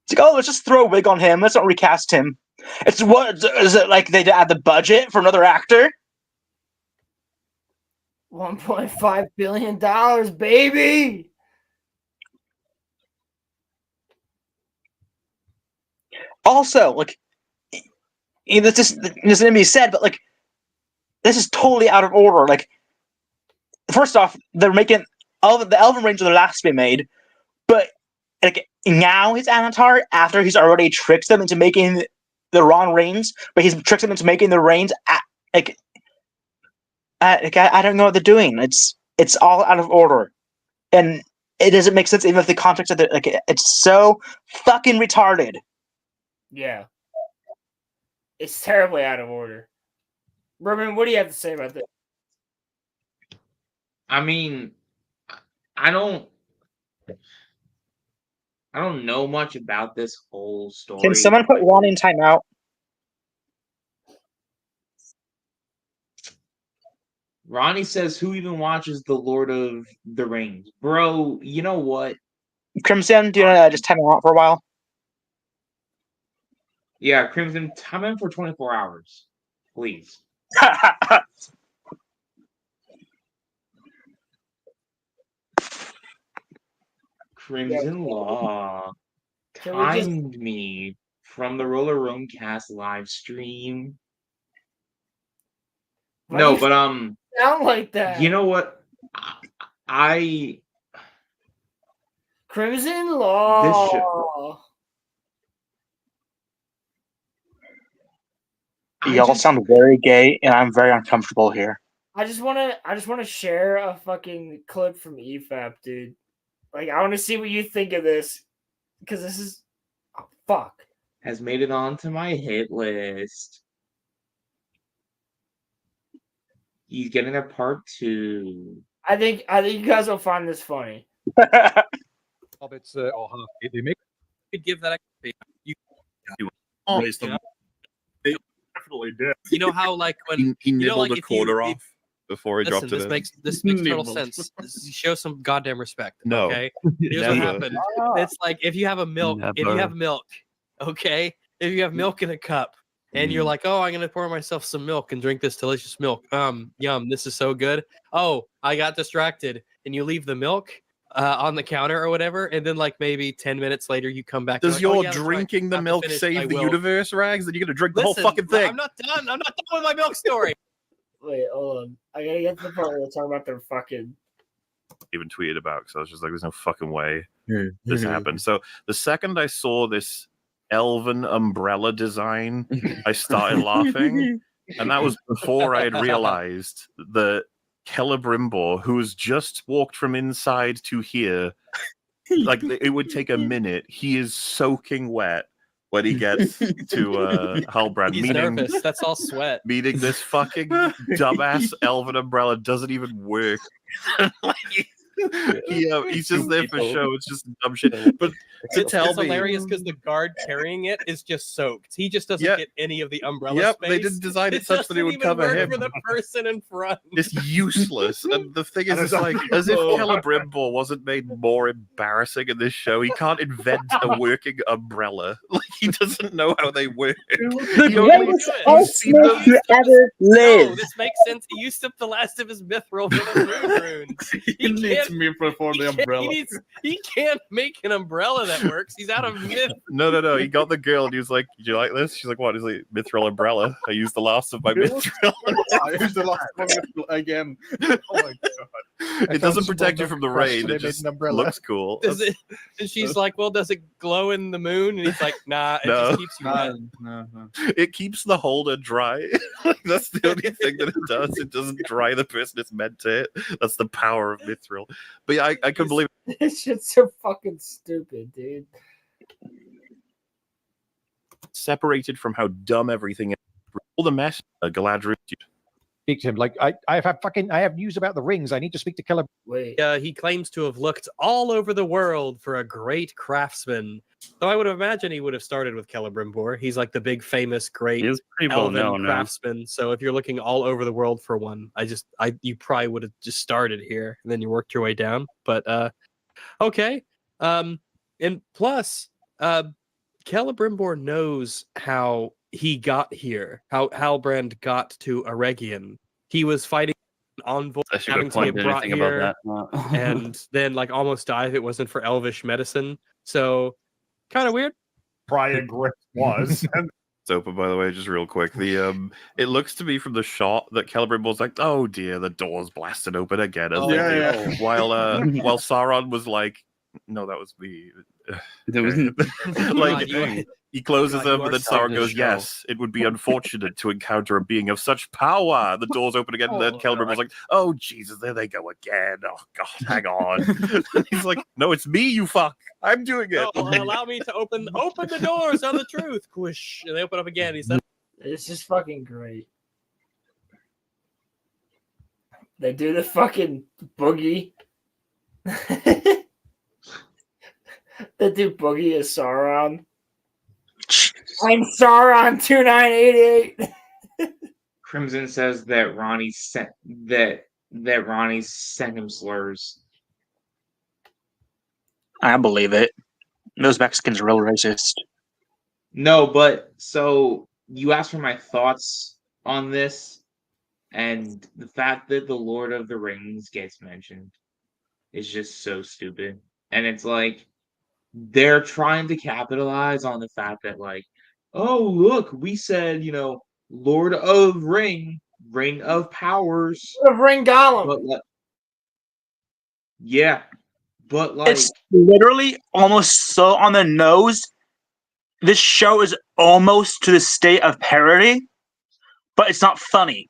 [SPEAKER 7] It's like, oh, let's just throw a wig on him. Let's not recast him. It's what is it like they had the budget for another actor?
[SPEAKER 3] $1.5 billion, baby.
[SPEAKER 7] Also, like, this isn't be said, but like, this is totally out of order. Like, first off, they're making the Elven Rings are the last to be made, but like now he's Anatar after he's already tricked them into making the wrong rings, but he's tricked them into making the rings. I don't know what they're doing. It's all out of order, and it doesn't make sense even with the context of it. Like it's so fucking retarded.
[SPEAKER 3] Yeah. It's terribly out of order. Roman, what do you have to say about this?
[SPEAKER 6] I mean, I don't know much about this whole story.
[SPEAKER 7] Can someone put Ronnie in timeout?
[SPEAKER 6] Ronnie says, who even watches The Lord of the Rings? Bro, you know what?
[SPEAKER 7] Crimson, do you want to just time out for a while?
[SPEAKER 6] Yeah, Crimson, come in for 24 hours. Please. Crimson Law timed me from the RoloRome cast live stream.
[SPEAKER 3] Why
[SPEAKER 6] No,
[SPEAKER 3] do
[SPEAKER 6] but
[SPEAKER 3] you sound like that?
[SPEAKER 6] you know what? I
[SPEAKER 3] Crimson
[SPEAKER 6] this
[SPEAKER 3] Law.
[SPEAKER 7] Y'all sound very gay, and I'm very uncomfortable here.
[SPEAKER 3] I just wanna share a fucking clip from EFAP, dude. Like, I want to see what you think of this, because this is, oh, fuck.
[SPEAKER 6] has made it onto my hit list. He's getting a part 2.
[SPEAKER 3] I think you guys will find this funny.
[SPEAKER 9] Hobbits or half. They make
[SPEAKER 10] could give that extra. You
[SPEAKER 11] Raise them. They definitely did.
[SPEAKER 10] you know how like when
[SPEAKER 11] He
[SPEAKER 10] you know,
[SPEAKER 11] nibbled
[SPEAKER 10] like,
[SPEAKER 11] a
[SPEAKER 10] if you-
[SPEAKER 11] quarter
[SPEAKER 10] if-
[SPEAKER 11] off before he
[SPEAKER 10] listen,
[SPEAKER 11] dropped it in.
[SPEAKER 10] this makes total
[SPEAKER 11] Nibbled.
[SPEAKER 10] sense. Show some goddamn respect.
[SPEAKER 11] No.
[SPEAKER 10] Okay. Here's what
[SPEAKER 11] Never.
[SPEAKER 10] happened. It's like if you have milk, okay, if you have milk in a cup and you're like, oh, I'm gonna pour myself some milk and drink this delicious milk. Yum, this is so good. Oh, I got distracted, and you leave the milk on the counter or whatever, and then like maybe 10 minutes later you come back.
[SPEAKER 11] Does
[SPEAKER 10] you're like,
[SPEAKER 11] your
[SPEAKER 10] oh, yeah, that's right.
[SPEAKER 11] drinking the
[SPEAKER 10] Have to
[SPEAKER 11] milk
[SPEAKER 10] finish, I
[SPEAKER 11] save the
[SPEAKER 10] will.
[SPEAKER 11] universe, Rags? Then you're gonna drink the whole
[SPEAKER 10] Listen,
[SPEAKER 11] fucking thing.
[SPEAKER 10] I'm not done. I'm not done with my milk story.
[SPEAKER 3] Wait, hold on. I gotta get to the part where they talk about their fucking.
[SPEAKER 11] Even tweeted about, because I was just like, there's no fucking way this happened. So the second I saw this elven umbrella design, I started laughing, and that was before I had realized that Celebrimbor, who's just walked from inside to here, like it would take a minute. He is soaking wet when he gets to Halbrand.
[SPEAKER 10] He's nervous. That's all sweat.
[SPEAKER 11] Meaning this fucking dumbass elven umbrella doesn't even work. He's just there for show. It's just dumb shit. But to
[SPEAKER 10] It's
[SPEAKER 11] tell me,
[SPEAKER 10] hilarious because the guard carrying it is just soaked. He just doesn't get any of the umbrella
[SPEAKER 11] Yep,
[SPEAKER 10] space.
[SPEAKER 11] they didn't design it such that it
[SPEAKER 10] doesn't
[SPEAKER 11] would
[SPEAKER 10] even
[SPEAKER 11] cover
[SPEAKER 10] work
[SPEAKER 11] him.
[SPEAKER 10] for the person in front.
[SPEAKER 11] It's useless. And the thing is,
[SPEAKER 9] And
[SPEAKER 11] it's
[SPEAKER 9] it's
[SPEAKER 11] like, as if Celebrimbor wasn't made more embarrassing in this show. He can't invent a working umbrella. Like, he doesn't know how they work.
[SPEAKER 7] The
[SPEAKER 11] He only-
[SPEAKER 7] greatest
[SPEAKER 11] he's seen them-
[SPEAKER 7] ultimate to ever
[SPEAKER 10] No,
[SPEAKER 7] live.
[SPEAKER 10] this makes sense. He used up the last of his mithril for the moon runes.
[SPEAKER 5] He needs me for the umbrella.
[SPEAKER 10] He can't make an umbrella that works. He's out of myth.
[SPEAKER 11] No. He got the girl and he was like, "Do you like this?" She's like, "What?" He's like, "Mithril umbrella. I used the last of my mithril."
[SPEAKER 5] I used the last one again. Oh my god!
[SPEAKER 11] It doesn't protect you from the rain. It just looks cool.
[SPEAKER 10] Does it? And she's like, "Well, does it glow in the moon?" And he's like, "Nah, it
[SPEAKER 11] No.
[SPEAKER 10] just keeps you wet."
[SPEAKER 5] No.
[SPEAKER 11] It keeps the holder dry. That's the only thing that it does. It doesn't dry the person it's meant to hit. That's the power of mithril. But yeah, I couldn't believe
[SPEAKER 3] This shit's so fucking stupid, dude.
[SPEAKER 11] separated from how dumb everything is. All the mess, Galadriel.
[SPEAKER 9] speak to him. Like I have news about the rings. I need to speak to Keller.
[SPEAKER 3] Wait.
[SPEAKER 10] He claims to have looked all over the world for a great craftsman. So I would imagine he would have started with Celebrimbor. He's like the big, famous, great
[SPEAKER 5] He was pretty well
[SPEAKER 10] elven
[SPEAKER 5] known.
[SPEAKER 10] craftsman. So if you're looking all over the world for one, you probably would have just started here and then you worked your way down. But okay. And plus, Celebrimbor knows how he got here, how Halbrand got to Eregion. He was fighting an envoy,
[SPEAKER 5] I should
[SPEAKER 10] having
[SPEAKER 5] have
[SPEAKER 10] to get
[SPEAKER 5] pointed
[SPEAKER 10] brought
[SPEAKER 5] anything
[SPEAKER 10] here,
[SPEAKER 5] about that.
[SPEAKER 10] and then like almost died if it wasn't for elvish medicine. So kind of weird.
[SPEAKER 9] Brian Griff was.
[SPEAKER 11] It's open, by the way, just real quick. The it looks to me from the shot that Celebrimbor's like, "Oh dear, the door's blasted open again." As they do. While Sauron was like, "No, that was me."
[SPEAKER 5] There wasn't
[SPEAKER 11] Like
[SPEAKER 10] God,
[SPEAKER 11] he closes
[SPEAKER 10] God,
[SPEAKER 11] them,
[SPEAKER 10] you
[SPEAKER 11] and
[SPEAKER 10] are
[SPEAKER 11] then
[SPEAKER 10] selling
[SPEAKER 11] Sauron
[SPEAKER 5] this
[SPEAKER 11] goes,
[SPEAKER 5] show.
[SPEAKER 11] "Yes, it would be unfortunate to encounter a being of such power." The doors open again, and then
[SPEAKER 10] Oh,
[SPEAKER 11] Celebrimbor's like, "Oh Jesus, there they go again. Oh God, hang on." And he's like, "No, it's me, you fuck. I'm doing it."
[SPEAKER 10] No, allow me to open the doors on the truth. Quish, and they open up again. He said,
[SPEAKER 3] It's just fucking great. They do the fucking boogie. They do boogie as Sauron. I'm Sauron 2988.
[SPEAKER 6] Crimson says that Ronnie sent Ronnie sent him slurs.
[SPEAKER 7] I believe it. Those Mexicans are real racist.
[SPEAKER 6] No, but so you asked for my thoughts on this, and the fact that the Lord of the Rings gets mentioned is just so stupid. And it's like they're trying to capitalize on the fact that, like, oh look, we said, Lord of Ring, Ring of Powers.
[SPEAKER 3] of Ring Gollum.
[SPEAKER 6] But yeah, but like
[SPEAKER 7] It's literally almost so on the nose. This show is almost to the state of parody, but it's not funny.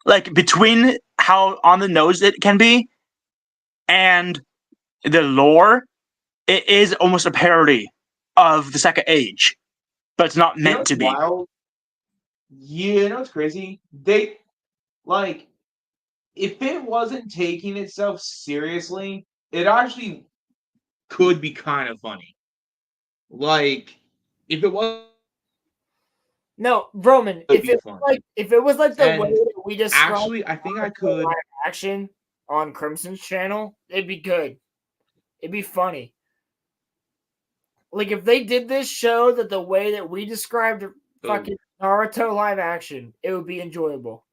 [SPEAKER 7] Like between how on the nose it can be and the lore, it is almost a parody of the Second Age, but it's not meant to be.
[SPEAKER 6] Wild? Yeah, you know what's crazy? They like if it wasn't taking itself seriously, it actually could be kind of funny. Like if it was
[SPEAKER 3] No, Roman.
[SPEAKER 6] It'd
[SPEAKER 3] If
[SPEAKER 6] be
[SPEAKER 3] it
[SPEAKER 6] fun.
[SPEAKER 3] was like the
[SPEAKER 6] And
[SPEAKER 3] way that we described
[SPEAKER 6] actually, I think I could.
[SPEAKER 3] live action on Crimson's channel, it'd be good. It'd be funny. Like if they did this show that the way that we described fucking Naruto live action, it would be enjoyable.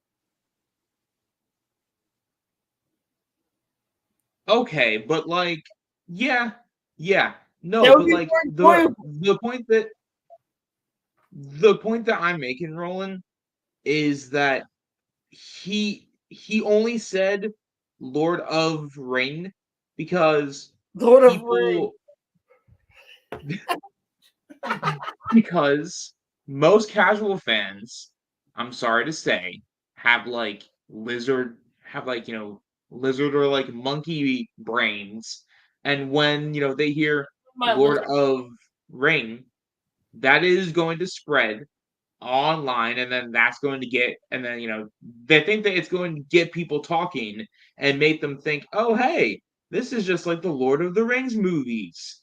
[SPEAKER 6] Okay, but like, yeah, no,
[SPEAKER 3] That would
[SPEAKER 6] but
[SPEAKER 3] be
[SPEAKER 6] like
[SPEAKER 3] more enjoyable.
[SPEAKER 6] the point that I'm making, Roland, is that he only said Lord of Ring because
[SPEAKER 3] Lord of
[SPEAKER 6] people because most casual fans, I'm sorry to say, have like lizard or like monkey brains, and when they hear Lord of Ring, that is going to spread online, and then that's going to get, and then they think that it's going to get people talking and make them think, oh hey, this is just like the Lord of the Rings movies.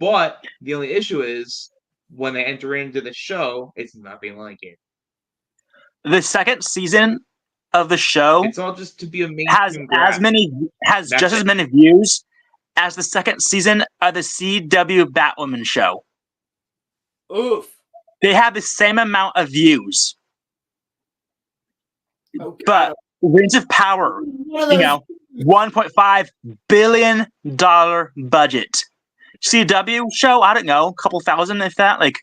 [SPEAKER 6] But the only issue is when they enter into the show, it's nothing like it.
[SPEAKER 7] The second season of the show
[SPEAKER 6] It's all just to be a
[SPEAKER 7] has
[SPEAKER 6] mainstream grab.
[SPEAKER 7] just
[SPEAKER 6] That's
[SPEAKER 7] as
[SPEAKER 6] it.
[SPEAKER 7] many views as the second season of the CW Batwoman show.
[SPEAKER 3] Oof.
[SPEAKER 7] They have the same amount of views.
[SPEAKER 3] Okay.
[SPEAKER 7] But Rings of Power,
[SPEAKER 3] One of those-
[SPEAKER 7] $1.5 billion budget. CW show, I don't know, a couple thousand, if that. Like,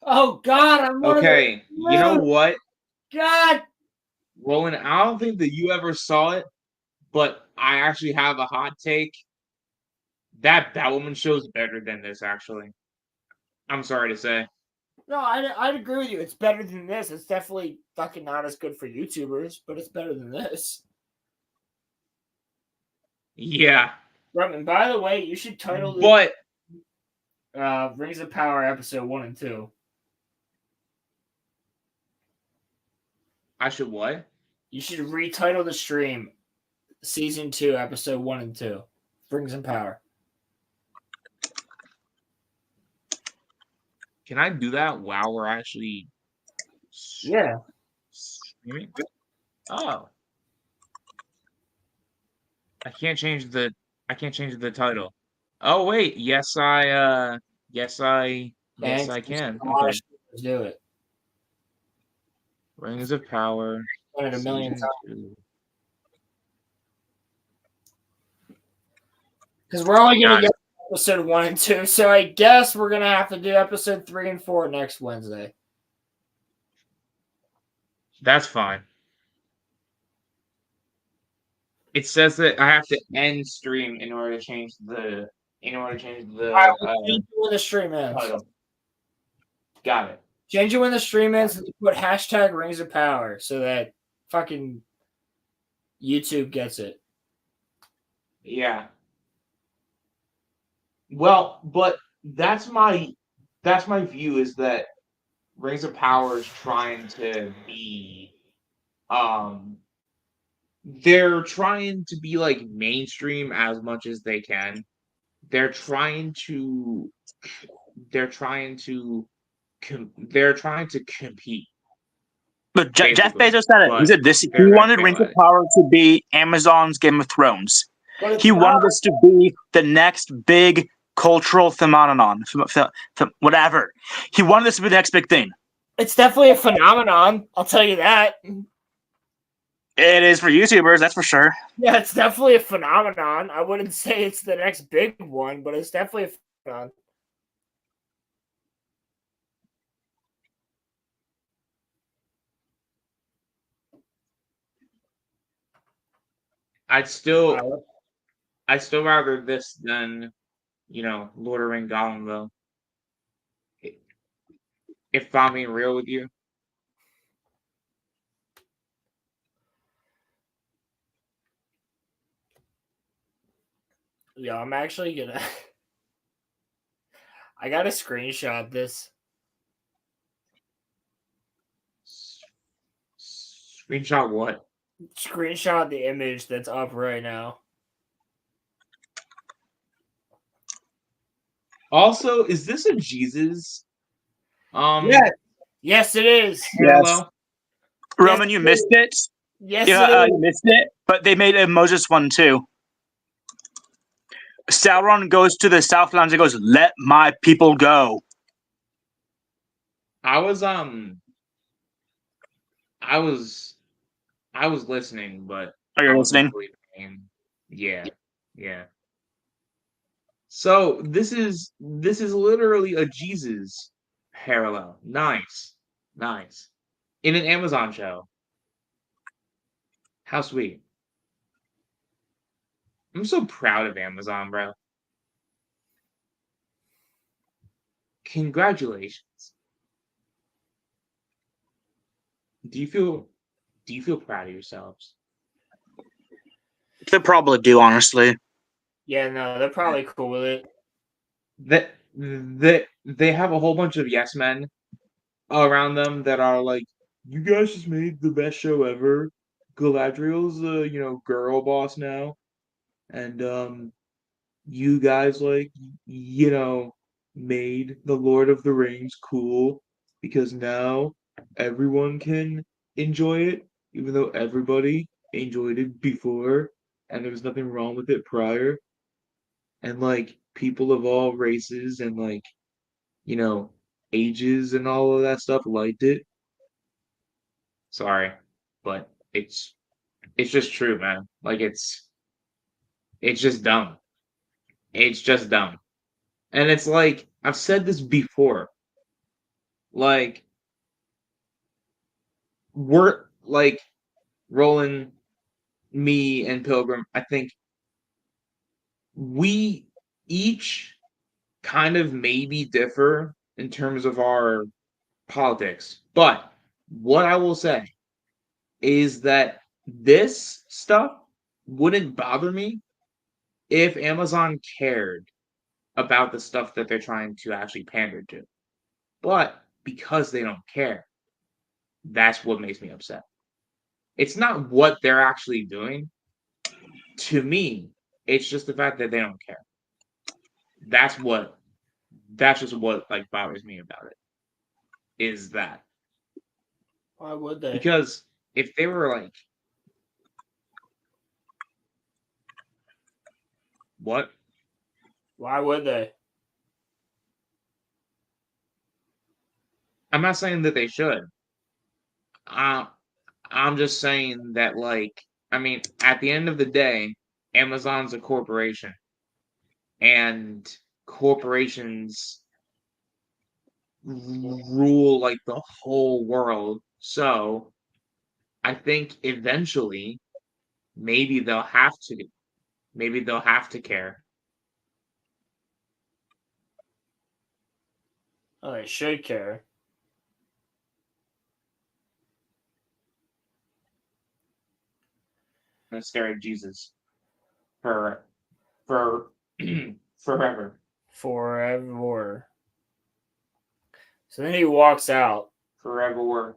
[SPEAKER 3] Oh God, I'm one
[SPEAKER 6] Okay,
[SPEAKER 3] of
[SPEAKER 6] you know what,
[SPEAKER 3] God.
[SPEAKER 6] Roland? I don't think that you ever saw it, but I actually have a hot take. That Batwoman show is better than this, actually. I'm sorry to say.
[SPEAKER 3] No, I'd agree with you. It's better than this. It's definitely fucking not as good for YouTubers, but it's better than this.
[SPEAKER 6] Yeah.
[SPEAKER 3] Roman, by the way, you should title
[SPEAKER 6] But
[SPEAKER 3] this Rings of Power episode 1 and 2.
[SPEAKER 6] I should what?
[SPEAKER 3] You should retitle the stream Season 2, Episode 1 and 2. Rings of Power.
[SPEAKER 6] Can I do that while we're actually
[SPEAKER 3] Yeah.
[SPEAKER 6] streaming? Oh. I can't change the title. Oh wait, yes I can.
[SPEAKER 3] A lot of
[SPEAKER 6] Okay.
[SPEAKER 3] streamers do it.
[SPEAKER 6] Rings of Power.
[SPEAKER 3] Done it a million
[SPEAKER 6] Season
[SPEAKER 3] times.
[SPEAKER 6] 2.
[SPEAKER 3] Because we're only going
[SPEAKER 6] Got
[SPEAKER 3] to get episode 1 and 2, so I guess we're going to have to do episode 3 and 4 next Wednesday.
[SPEAKER 6] That's fine. It says that I have to end stream in order to change the
[SPEAKER 3] Alright, we'll change it when the stream ends.
[SPEAKER 6] title. Got it.
[SPEAKER 3] Change it when the stream ends and put hashtag Rings of Power so that fucking YouTube gets it.
[SPEAKER 6] Yeah. Well, but that's my view, is that Rings of Power is trying to be they're trying to be like mainstream as much as they can. They're trying to compete.
[SPEAKER 7] but Jeff
[SPEAKER 6] Basically.
[SPEAKER 7] Bezos said it. He
[SPEAKER 6] But
[SPEAKER 7] said this. He
[SPEAKER 6] they're gonna
[SPEAKER 7] wanted
[SPEAKER 6] fail
[SPEAKER 7] Rings
[SPEAKER 6] at
[SPEAKER 7] of
[SPEAKER 6] it.
[SPEAKER 7] Power to be Amazon's Game of Thrones. He wanted this to be the next big cultural phenomenon. Whatever. He wanted this to be the next big thing.
[SPEAKER 3] It's definitely a phenomenon, I'll tell you that.
[SPEAKER 7] It is for YouTubers, that's for sure.
[SPEAKER 3] Yeah, it's definitely a phenomenon. I wouldn't say it's the next big one, but it's definitely a phenomenon.
[SPEAKER 6] I'd still rather this than, Lord of the Ring Gollum though. If I'm being real with you.
[SPEAKER 3] Yeah, I'm actually gonna. I gotta screenshot this.
[SPEAKER 6] Screenshot what?
[SPEAKER 3] Screenshot the image that's up right now.
[SPEAKER 6] Also, is this a Jesus?
[SPEAKER 3] Yes, it is.
[SPEAKER 6] Parallel?
[SPEAKER 7] Roman, you missed it.
[SPEAKER 3] Yes,
[SPEAKER 7] Yeah,
[SPEAKER 3] it
[SPEAKER 7] you
[SPEAKER 3] is.
[SPEAKER 7] missed it. But they made a Moses one too. Sauron goes to the Southlands and goes, "Let my people go."
[SPEAKER 6] I was listening, but
[SPEAKER 7] Are
[SPEAKER 6] I
[SPEAKER 7] you
[SPEAKER 6] wasn't
[SPEAKER 7] listening?
[SPEAKER 6] really paying. Yeah. So this is literally a Jesus parallel. Nice. In an Amazon show. How sweet. I'm so proud of Amazon, bro. Congratulations. Do you feel proud of yourselves?
[SPEAKER 7] They probably do, honestly.
[SPEAKER 3] Yeah, no, they're probably cool with it.
[SPEAKER 6] That they have a whole bunch of yes men around them that are like, you guys just made the best show ever. Galadriel's girl boss now. And you guys made the Lord of the Rings cool because now everyone can enjoy it, even though everybody enjoyed it before and there was nothing wrong with it prior. And people of all races and ages and all of that stuff liked it. Sorry, but it's just true, man. It's just dumb. It's just dumb. And it's like I've said this before. Like we're Roland, me, and Pilgrim, I think we each kind of maybe differ in terms of our politics. But what I will say is that this stuff wouldn't bother me if Amazon cared about the stuff that they're trying to actually pander to. But because they don't care, that's what makes me upset. It's not what they're actually doing. To me, it's just the fact that they don't care. That's just what bothers me about it. Is that
[SPEAKER 3] Why would they?
[SPEAKER 6] because if they were what?
[SPEAKER 3] Why would they?
[SPEAKER 6] I'm not saying that they should. I'm just saying that I mean, at the end of the day, Amazon's a corporation. And corporations rule the whole world. So I think eventually maybe they'll have to care.
[SPEAKER 3] Oh, they should care.
[SPEAKER 6] I'm gonna stare at Jesus for forever.
[SPEAKER 3] Forever. So then he walks out.
[SPEAKER 6] Forever.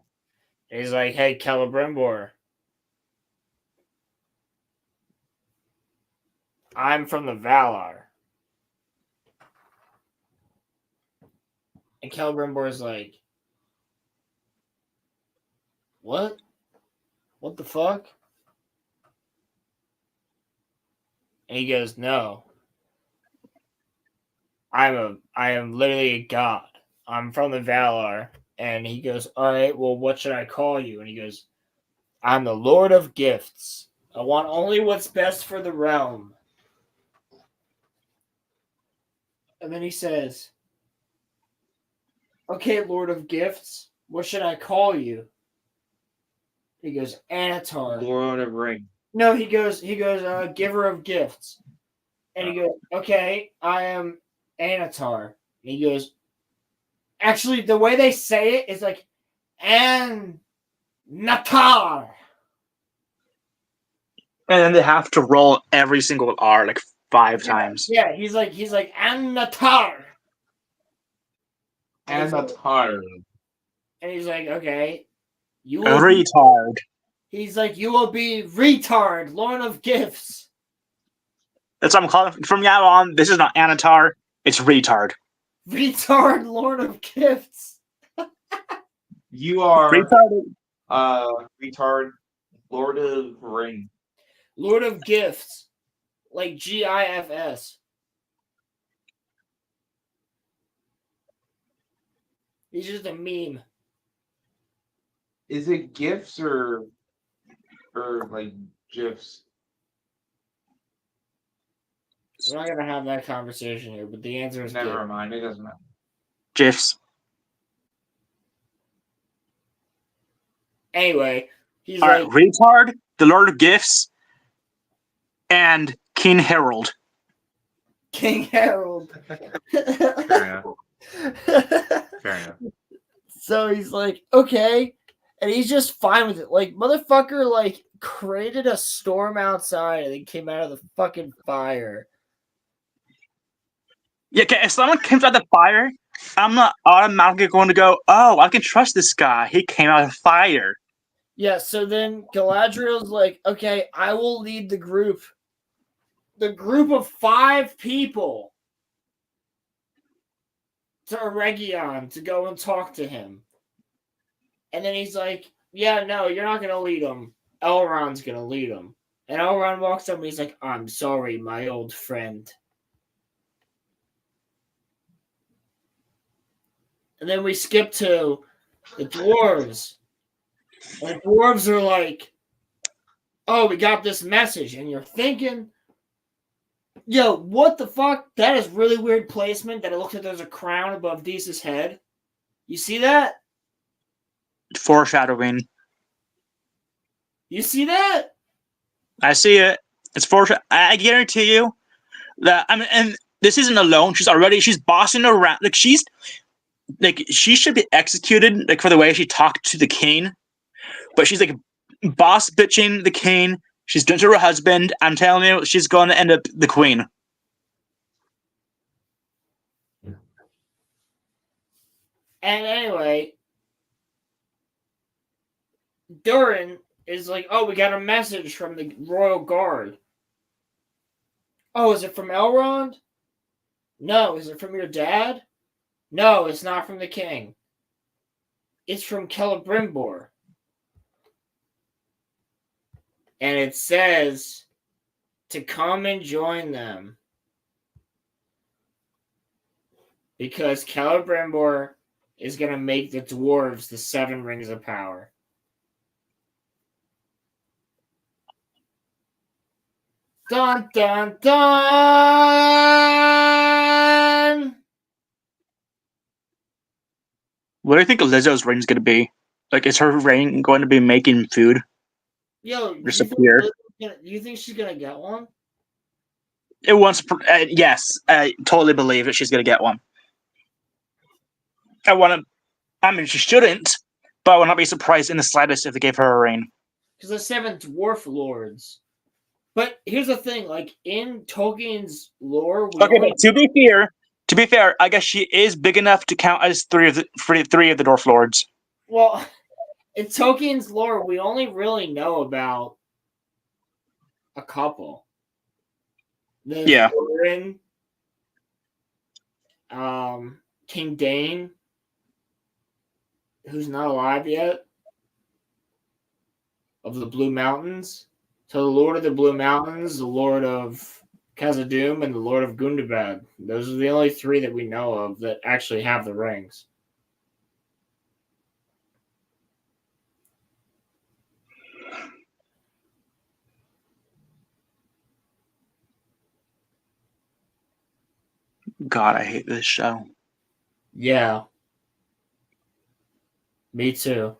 [SPEAKER 3] And he's like, hey, Celebrimbor. I'm from the Valar. And Celebrimbor's like, what? What the fuck? And he goes, no. I am literally a god. I'm from the Valar. And he goes, all right, well, what should I call you? And he goes, I'm the Lord of Gifts. I want only what's best for the realm. And then he says, okay, Lord of Gifts, what should I call you? He goes, Anatar.
[SPEAKER 6] Lord of Ring.
[SPEAKER 3] No, he goes, giver of gifts. And he goes, okay, I am Anatar. And he goes, actually, the way they say it is like, Anatar.
[SPEAKER 7] And then they have to roll every single R like 5 times.
[SPEAKER 3] Yeah, he's like, Anatar.
[SPEAKER 1] Anatar.
[SPEAKER 3] And he's like, okay, you
[SPEAKER 7] A
[SPEAKER 3] will.
[SPEAKER 7] retard.
[SPEAKER 3] He's like, you will be retard, Lord of Gifts.
[SPEAKER 7] That's what I'm calling from now on. This is not Anatar. It's retard.
[SPEAKER 3] Retard, Lord of Gifts.
[SPEAKER 1] You are
[SPEAKER 7] Retard.
[SPEAKER 1] retard, Lord of Ring.
[SPEAKER 3] Lord of Gifts. Like GIFS. He's just a meme.
[SPEAKER 1] Is it gifts or like gifs?
[SPEAKER 3] We're not gonna have that conversation here, but the answer is
[SPEAKER 1] Never
[SPEAKER 3] good.
[SPEAKER 1] mind, it doesn't matter.
[SPEAKER 7] GIFs.
[SPEAKER 3] Anyway, he's
[SPEAKER 7] All
[SPEAKER 3] like,
[SPEAKER 7] right, retard, the Lord of Gifts, and King Harold.
[SPEAKER 3] King Harold.
[SPEAKER 11] Fair enough. Fair enough.
[SPEAKER 3] So he's like, okay. And he's just fine with it. Like, motherfucker, like, created a storm outside and then came out of the fucking fire.
[SPEAKER 7] Yeah, okay, if someone comes out of the fire, I'm not automatically going to go, oh, I can trust this guy. He came out of the fire.
[SPEAKER 3] Yeah, so then Galadriel's like, okay, I will lead the group. The group of 5 people to Eregion to go and talk to him. And then he's like, yeah, no, you're not going to lead them. Elrond's going to lead them. And Elrond walks up and he's like, I'm sorry, my old friend. And then we skip to the dwarves. And the dwarves are like, oh, we got this message. And you're thinking, yo, what the fuck? That is really weird placement that it looks like there's a crown above Deese's head. You see that?
[SPEAKER 7] Foreshadowing.
[SPEAKER 3] You see that?
[SPEAKER 7] I see it. It's foreshadowing. I guarantee you that, I mean, and this isn't alone. She's bossing around. Like, she should be executed, like, for the way she talked to the king. But she's, like, boss bitching the king. She's doing it to her husband. I'm telling you, she's going to end up the queen.
[SPEAKER 3] And anyway, Durin is like, oh, we got a message from the royal guard. Oh, is it from Elrond? No. Is it from your dad? No, it's not from the king. It's from Celebrimbor. And it says to come and join them. Because Celebrimbor is going to make the dwarves the 7 rings of power. Dun, dun, dun!
[SPEAKER 7] What do you think Lizzo's ring's going to be? Like, is her ring going to be making food?
[SPEAKER 3] Yo, do you think she's going to get one?
[SPEAKER 7] It wants, yes, I totally believe that she's going to get one. I mean, she shouldn't, but I would not be surprised in the slightest if they gave her a ring.
[SPEAKER 3] Because the 7 dwarf lords. But here's the thing, like, in Tolkien's lore...
[SPEAKER 7] Okay, but to be fair, I guess she is big enough to count as three of the dwarf lords.
[SPEAKER 3] Well, in Tolkien's lore, we only really know about a couple. There's Thorin, King Dane, who's not alive yet, of the Blue Mountains. So the Lord of the Blue Mountains, the Lord of Khazad-dûm, and the Lord of Gundabad. Those are the only 3 that we know of that actually have the rings.
[SPEAKER 7] God, I hate this show.
[SPEAKER 3] Yeah. Me too.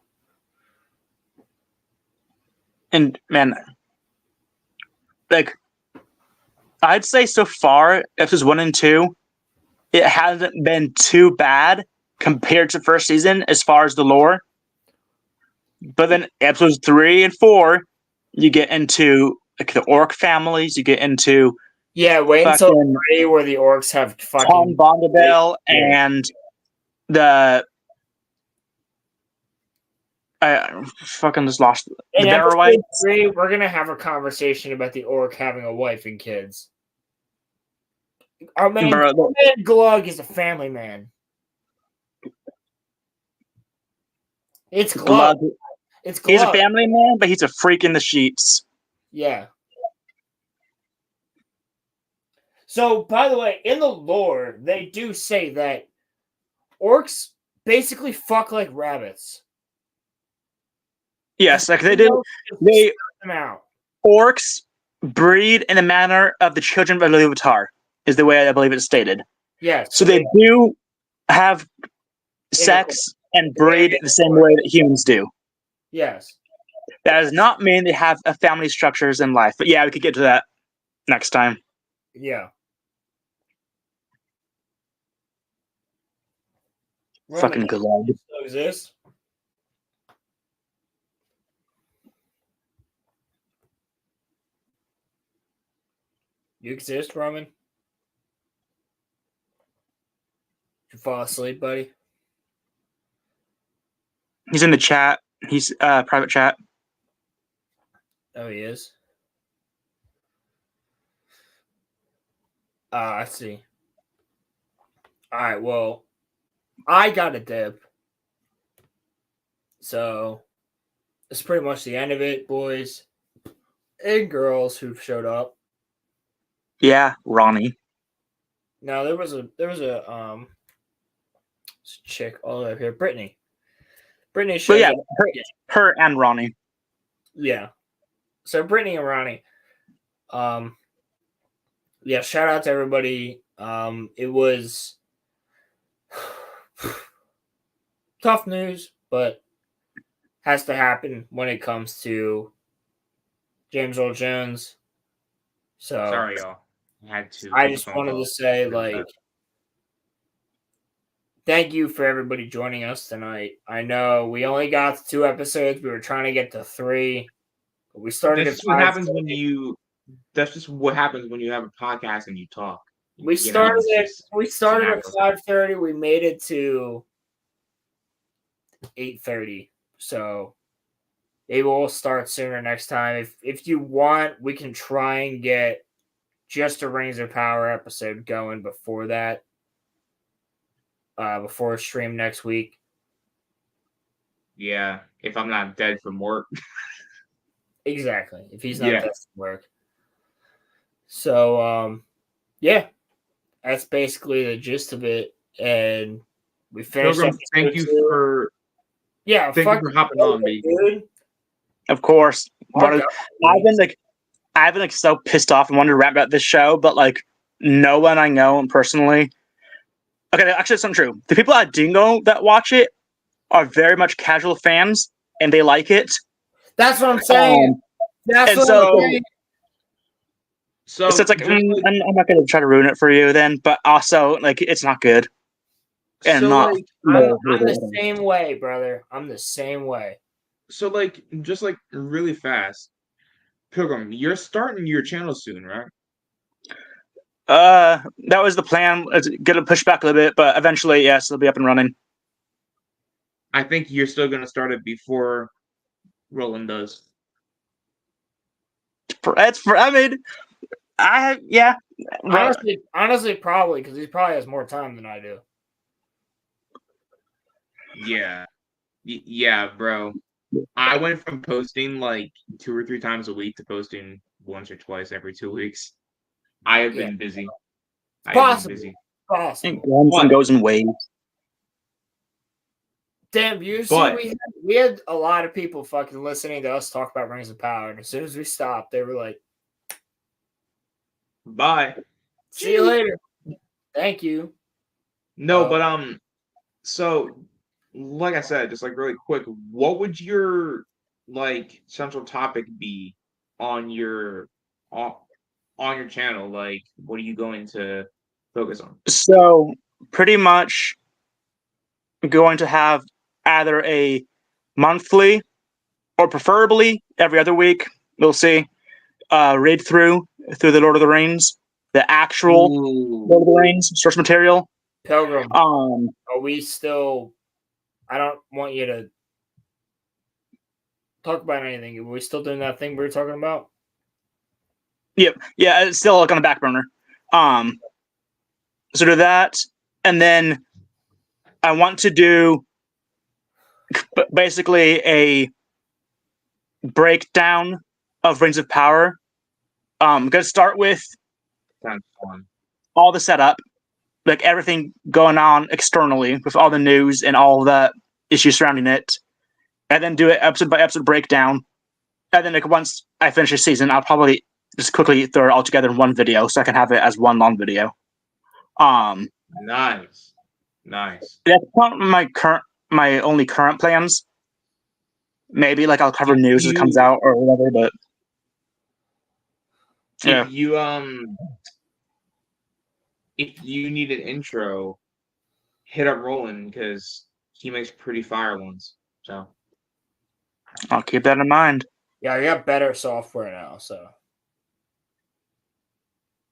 [SPEAKER 7] And man, like I'd say so far, episodes 1 and 2, it hasn't been too bad compared to first season as far as the lore. But then episodes 3 and 4, you get into like the orc families, you get into
[SPEAKER 3] wait until
[SPEAKER 7] fucking
[SPEAKER 3] 3 where the orcs have
[SPEAKER 7] Tom
[SPEAKER 3] fucking
[SPEAKER 7] Bondabel and the I fucking just lost the
[SPEAKER 3] in episode
[SPEAKER 7] Barrow
[SPEAKER 3] 3, we're gonna have a conversation about the orc having a wife and kids. Our man Glug is a family man. It's Glug. It's Glug.
[SPEAKER 7] He's a family man, but he's a freak in the sheets.
[SPEAKER 3] Yeah. So, by the way, in the lore, they do say that orcs basically fuck like rabbits.
[SPEAKER 7] Yes, like they do. They
[SPEAKER 3] them out.
[SPEAKER 7] Orcs breed in the manner of the children of Iluvatar, is the way I believe it's stated.
[SPEAKER 3] Yes.
[SPEAKER 7] So they do have sex and breed the same way that humans do.
[SPEAKER 3] Yes.
[SPEAKER 7] That does not mean they have a family structures in life. But yeah, we could get to that next time.
[SPEAKER 3] Yeah.
[SPEAKER 7] Fucking good lad.
[SPEAKER 3] Still exists. You exist, Roman? Did you fall asleep, buddy?
[SPEAKER 7] He's in the chat. He's private chat.
[SPEAKER 3] Oh, he is? I see. Alright, well, I got a dip. So, it's pretty much the end of it, boys and girls who've showed up.
[SPEAKER 7] Yeah, Ronnie.
[SPEAKER 3] Now there was a chick all over here, Brittany. Brittany showed
[SPEAKER 7] yeah,
[SPEAKER 3] up.
[SPEAKER 7] her and Ronnie.
[SPEAKER 3] Yeah. So Brittany and Ronnie. Yeah, shout out to everybody. It was tough news, but has to happen when it comes to James Earl Jones. So
[SPEAKER 6] sorry, y'all.
[SPEAKER 3] I just wanted to say, like, thank you for everybody joining us tonight. I know we only got to 2 episodes. We were trying to get to 3. But we started.
[SPEAKER 6] That's what happens when you. That's just what happens when you have a podcast and you talk.
[SPEAKER 3] We started at 5:30. We made it to 8:30. So maybe we'll start sooner next time. If you want, we can try and get just a Rings of Power episode going before that. Before stream next week.
[SPEAKER 6] Yeah, if I'm not dead from work.
[SPEAKER 3] Exactly. If he's not dead from work. So yeah. That's basically the gist of it. And we finished.
[SPEAKER 6] Pilgrim, thank you for thank you for hopping on, me.
[SPEAKER 3] Dude.
[SPEAKER 7] Of course. I've been so pissed off and wanted to rant about this show, but like no one I know personally. Okay, actually, it's not true. The people I do know that watch it are very much casual fans, and they like it.
[SPEAKER 3] That's what I'm saying.
[SPEAKER 7] So it's like I'm not going to try to ruin it for you then, but also like it's not good. And
[SPEAKER 3] so,
[SPEAKER 7] not.
[SPEAKER 3] Like, I'm the same way, brother. I'm the same way.
[SPEAKER 6] So like, just like really fast, Pilgrim, you're starting your channel soon, right?
[SPEAKER 7] That was the plan. It's gonna push back a little bit, but eventually, yes, it'll be up and running.
[SPEAKER 6] I think you're still gonna start it before Roland does.
[SPEAKER 3] Honestly, probably because he probably has more time than I do.
[SPEAKER 6] Yeah, bro. I went from posting like 2 or 3 times a week to posting once or twice every 2 weeks. I have been busy.
[SPEAKER 3] Possible.
[SPEAKER 7] One goes in waves.
[SPEAKER 3] Damn, you see, we had a lot of people fucking listening to us talk about Rings of Power, and as soon as we stopped, they were like,
[SPEAKER 6] "Bye,
[SPEAKER 3] see you later, thank you."
[SPEAKER 6] No, but so like I said, just like really quick, what would your like central topic be on your on your channel? Like, what are you going to focus on?
[SPEAKER 7] So pretty much going to have either a monthly or preferably every other week. We'll see. Read through the Lord of the Rings, the actual Lord of the Rings source material.
[SPEAKER 3] Pilgrim, are we still? I don't want you to talk about anything. Are we still doing that thing we were talking about?
[SPEAKER 7] Yep. Yeah, it's still like on the back burner. So do that, and then I want to do basically a breakdown of Rings of Power. I'm gonna start with
[SPEAKER 6] Sounds fun.
[SPEAKER 7] all the setup, like everything going on externally with all the news and all the issues surrounding it, and then do it episode by episode breakdown. And then like once I finish the season, I'll probably just quickly throw it all together in one video so I can have it as one long video.
[SPEAKER 6] Nice.
[SPEAKER 7] That's not my only current plans. Maybe like I'll cover news as it comes out or whatever, but yeah.
[SPEAKER 6] If you need an intro, hit up Roland because he makes pretty fire ones. So
[SPEAKER 7] I'll keep that in mind.
[SPEAKER 3] Yeah, I got better software now, so.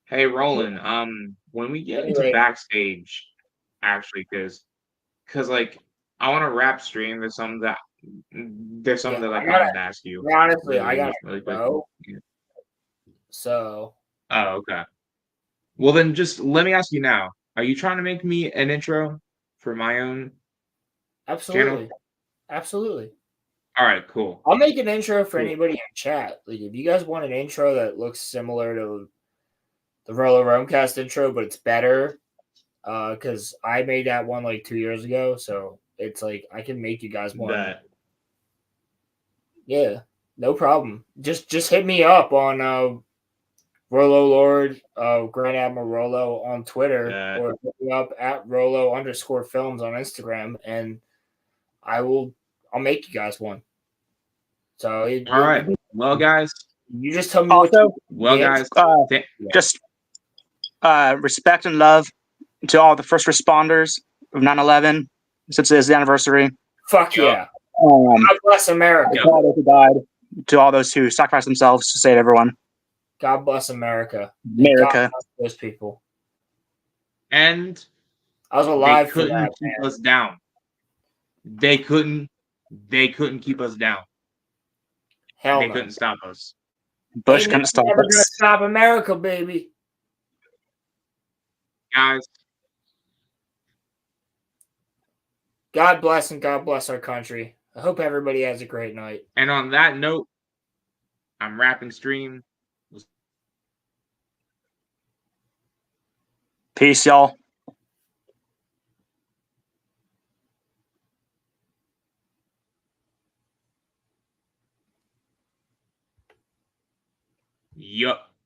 [SPEAKER 6] hey, Roland. When we get into backstage, actually, because like I want to wrap stream. There's something that I wanted to ask you.
[SPEAKER 3] Honestly, I got
[SPEAKER 6] really
[SPEAKER 3] to
[SPEAKER 6] quick.
[SPEAKER 3] go.
[SPEAKER 6] Yeah.
[SPEAKER 3] So.
[SPEAKER 6] Oh, okay. Well, then just let me ask you now. Are you trying to make me an intro for my own
[SPEAKER 3] Absolutely.
[SPEAKER 6] channel?
[SPEAKER 3] Absolutely.
[SPEAKER 6] All right, cool.
[SPEAKER 3] I'll make an intro for anybody in chat. Like, if you guys want an intro that looks similar to the RoloRome cast intro, but it's better, because I made that one like 2 years ago, so it's like I can make you guys one. Yeah, no problem. Just hit me up on Rolo Lord, Grand Admiral Rolo on Twitter, or hit me up at Rolo_films on Instagram, and I'll make you guys one. So
[SPEAKER 6] all right. Well, guys,
[SPEAKER 3] you just tell me
[SPEAKER 7] also,
[SPEAKER 3] what
[SPEAKER 6] guys,
[SPEAKER 7] just respect and love to all the first responders of 9/11 since it is the anniversary.
[SPEAKER 3] Fuck yeah. God bless America.
[SPEAKER 7] To all those who died, to all those who sacrificed themselves to save everyone.
[SPEAKER 3] God bless America.
[SPEAKER 7] America.
[SPEAKER 3] God bless those people.
[SPEAKER 6] And
[SPEAKER 3] I was alive for
[SPEAKER 6] they couldn't
[SPEAKER 3] that.
[SPEAKER 6] keep us down. They couldn't keep us down.
[SPEAKER 3] Hell
[SPEAKER 6] they
[SPEAKER 3] no.
[SPEAKER 6] couldn't stop us.
[SPEAKER 7] Bush couldn't stop
[SPEAKER 3] never
[SPEAKER 7] us.
[SPEAKER 3] gonna stop America, baby.
[SPEAKER 6] Guys,
[SPEAKER 3] God bless and God bless our country. I hope everybody has a great night.
[SPEAKER 6] And on that note, I'm wrapping stream.
[SPEAKER 7] Peace, y'all.
[SPEAKER 6] Yup.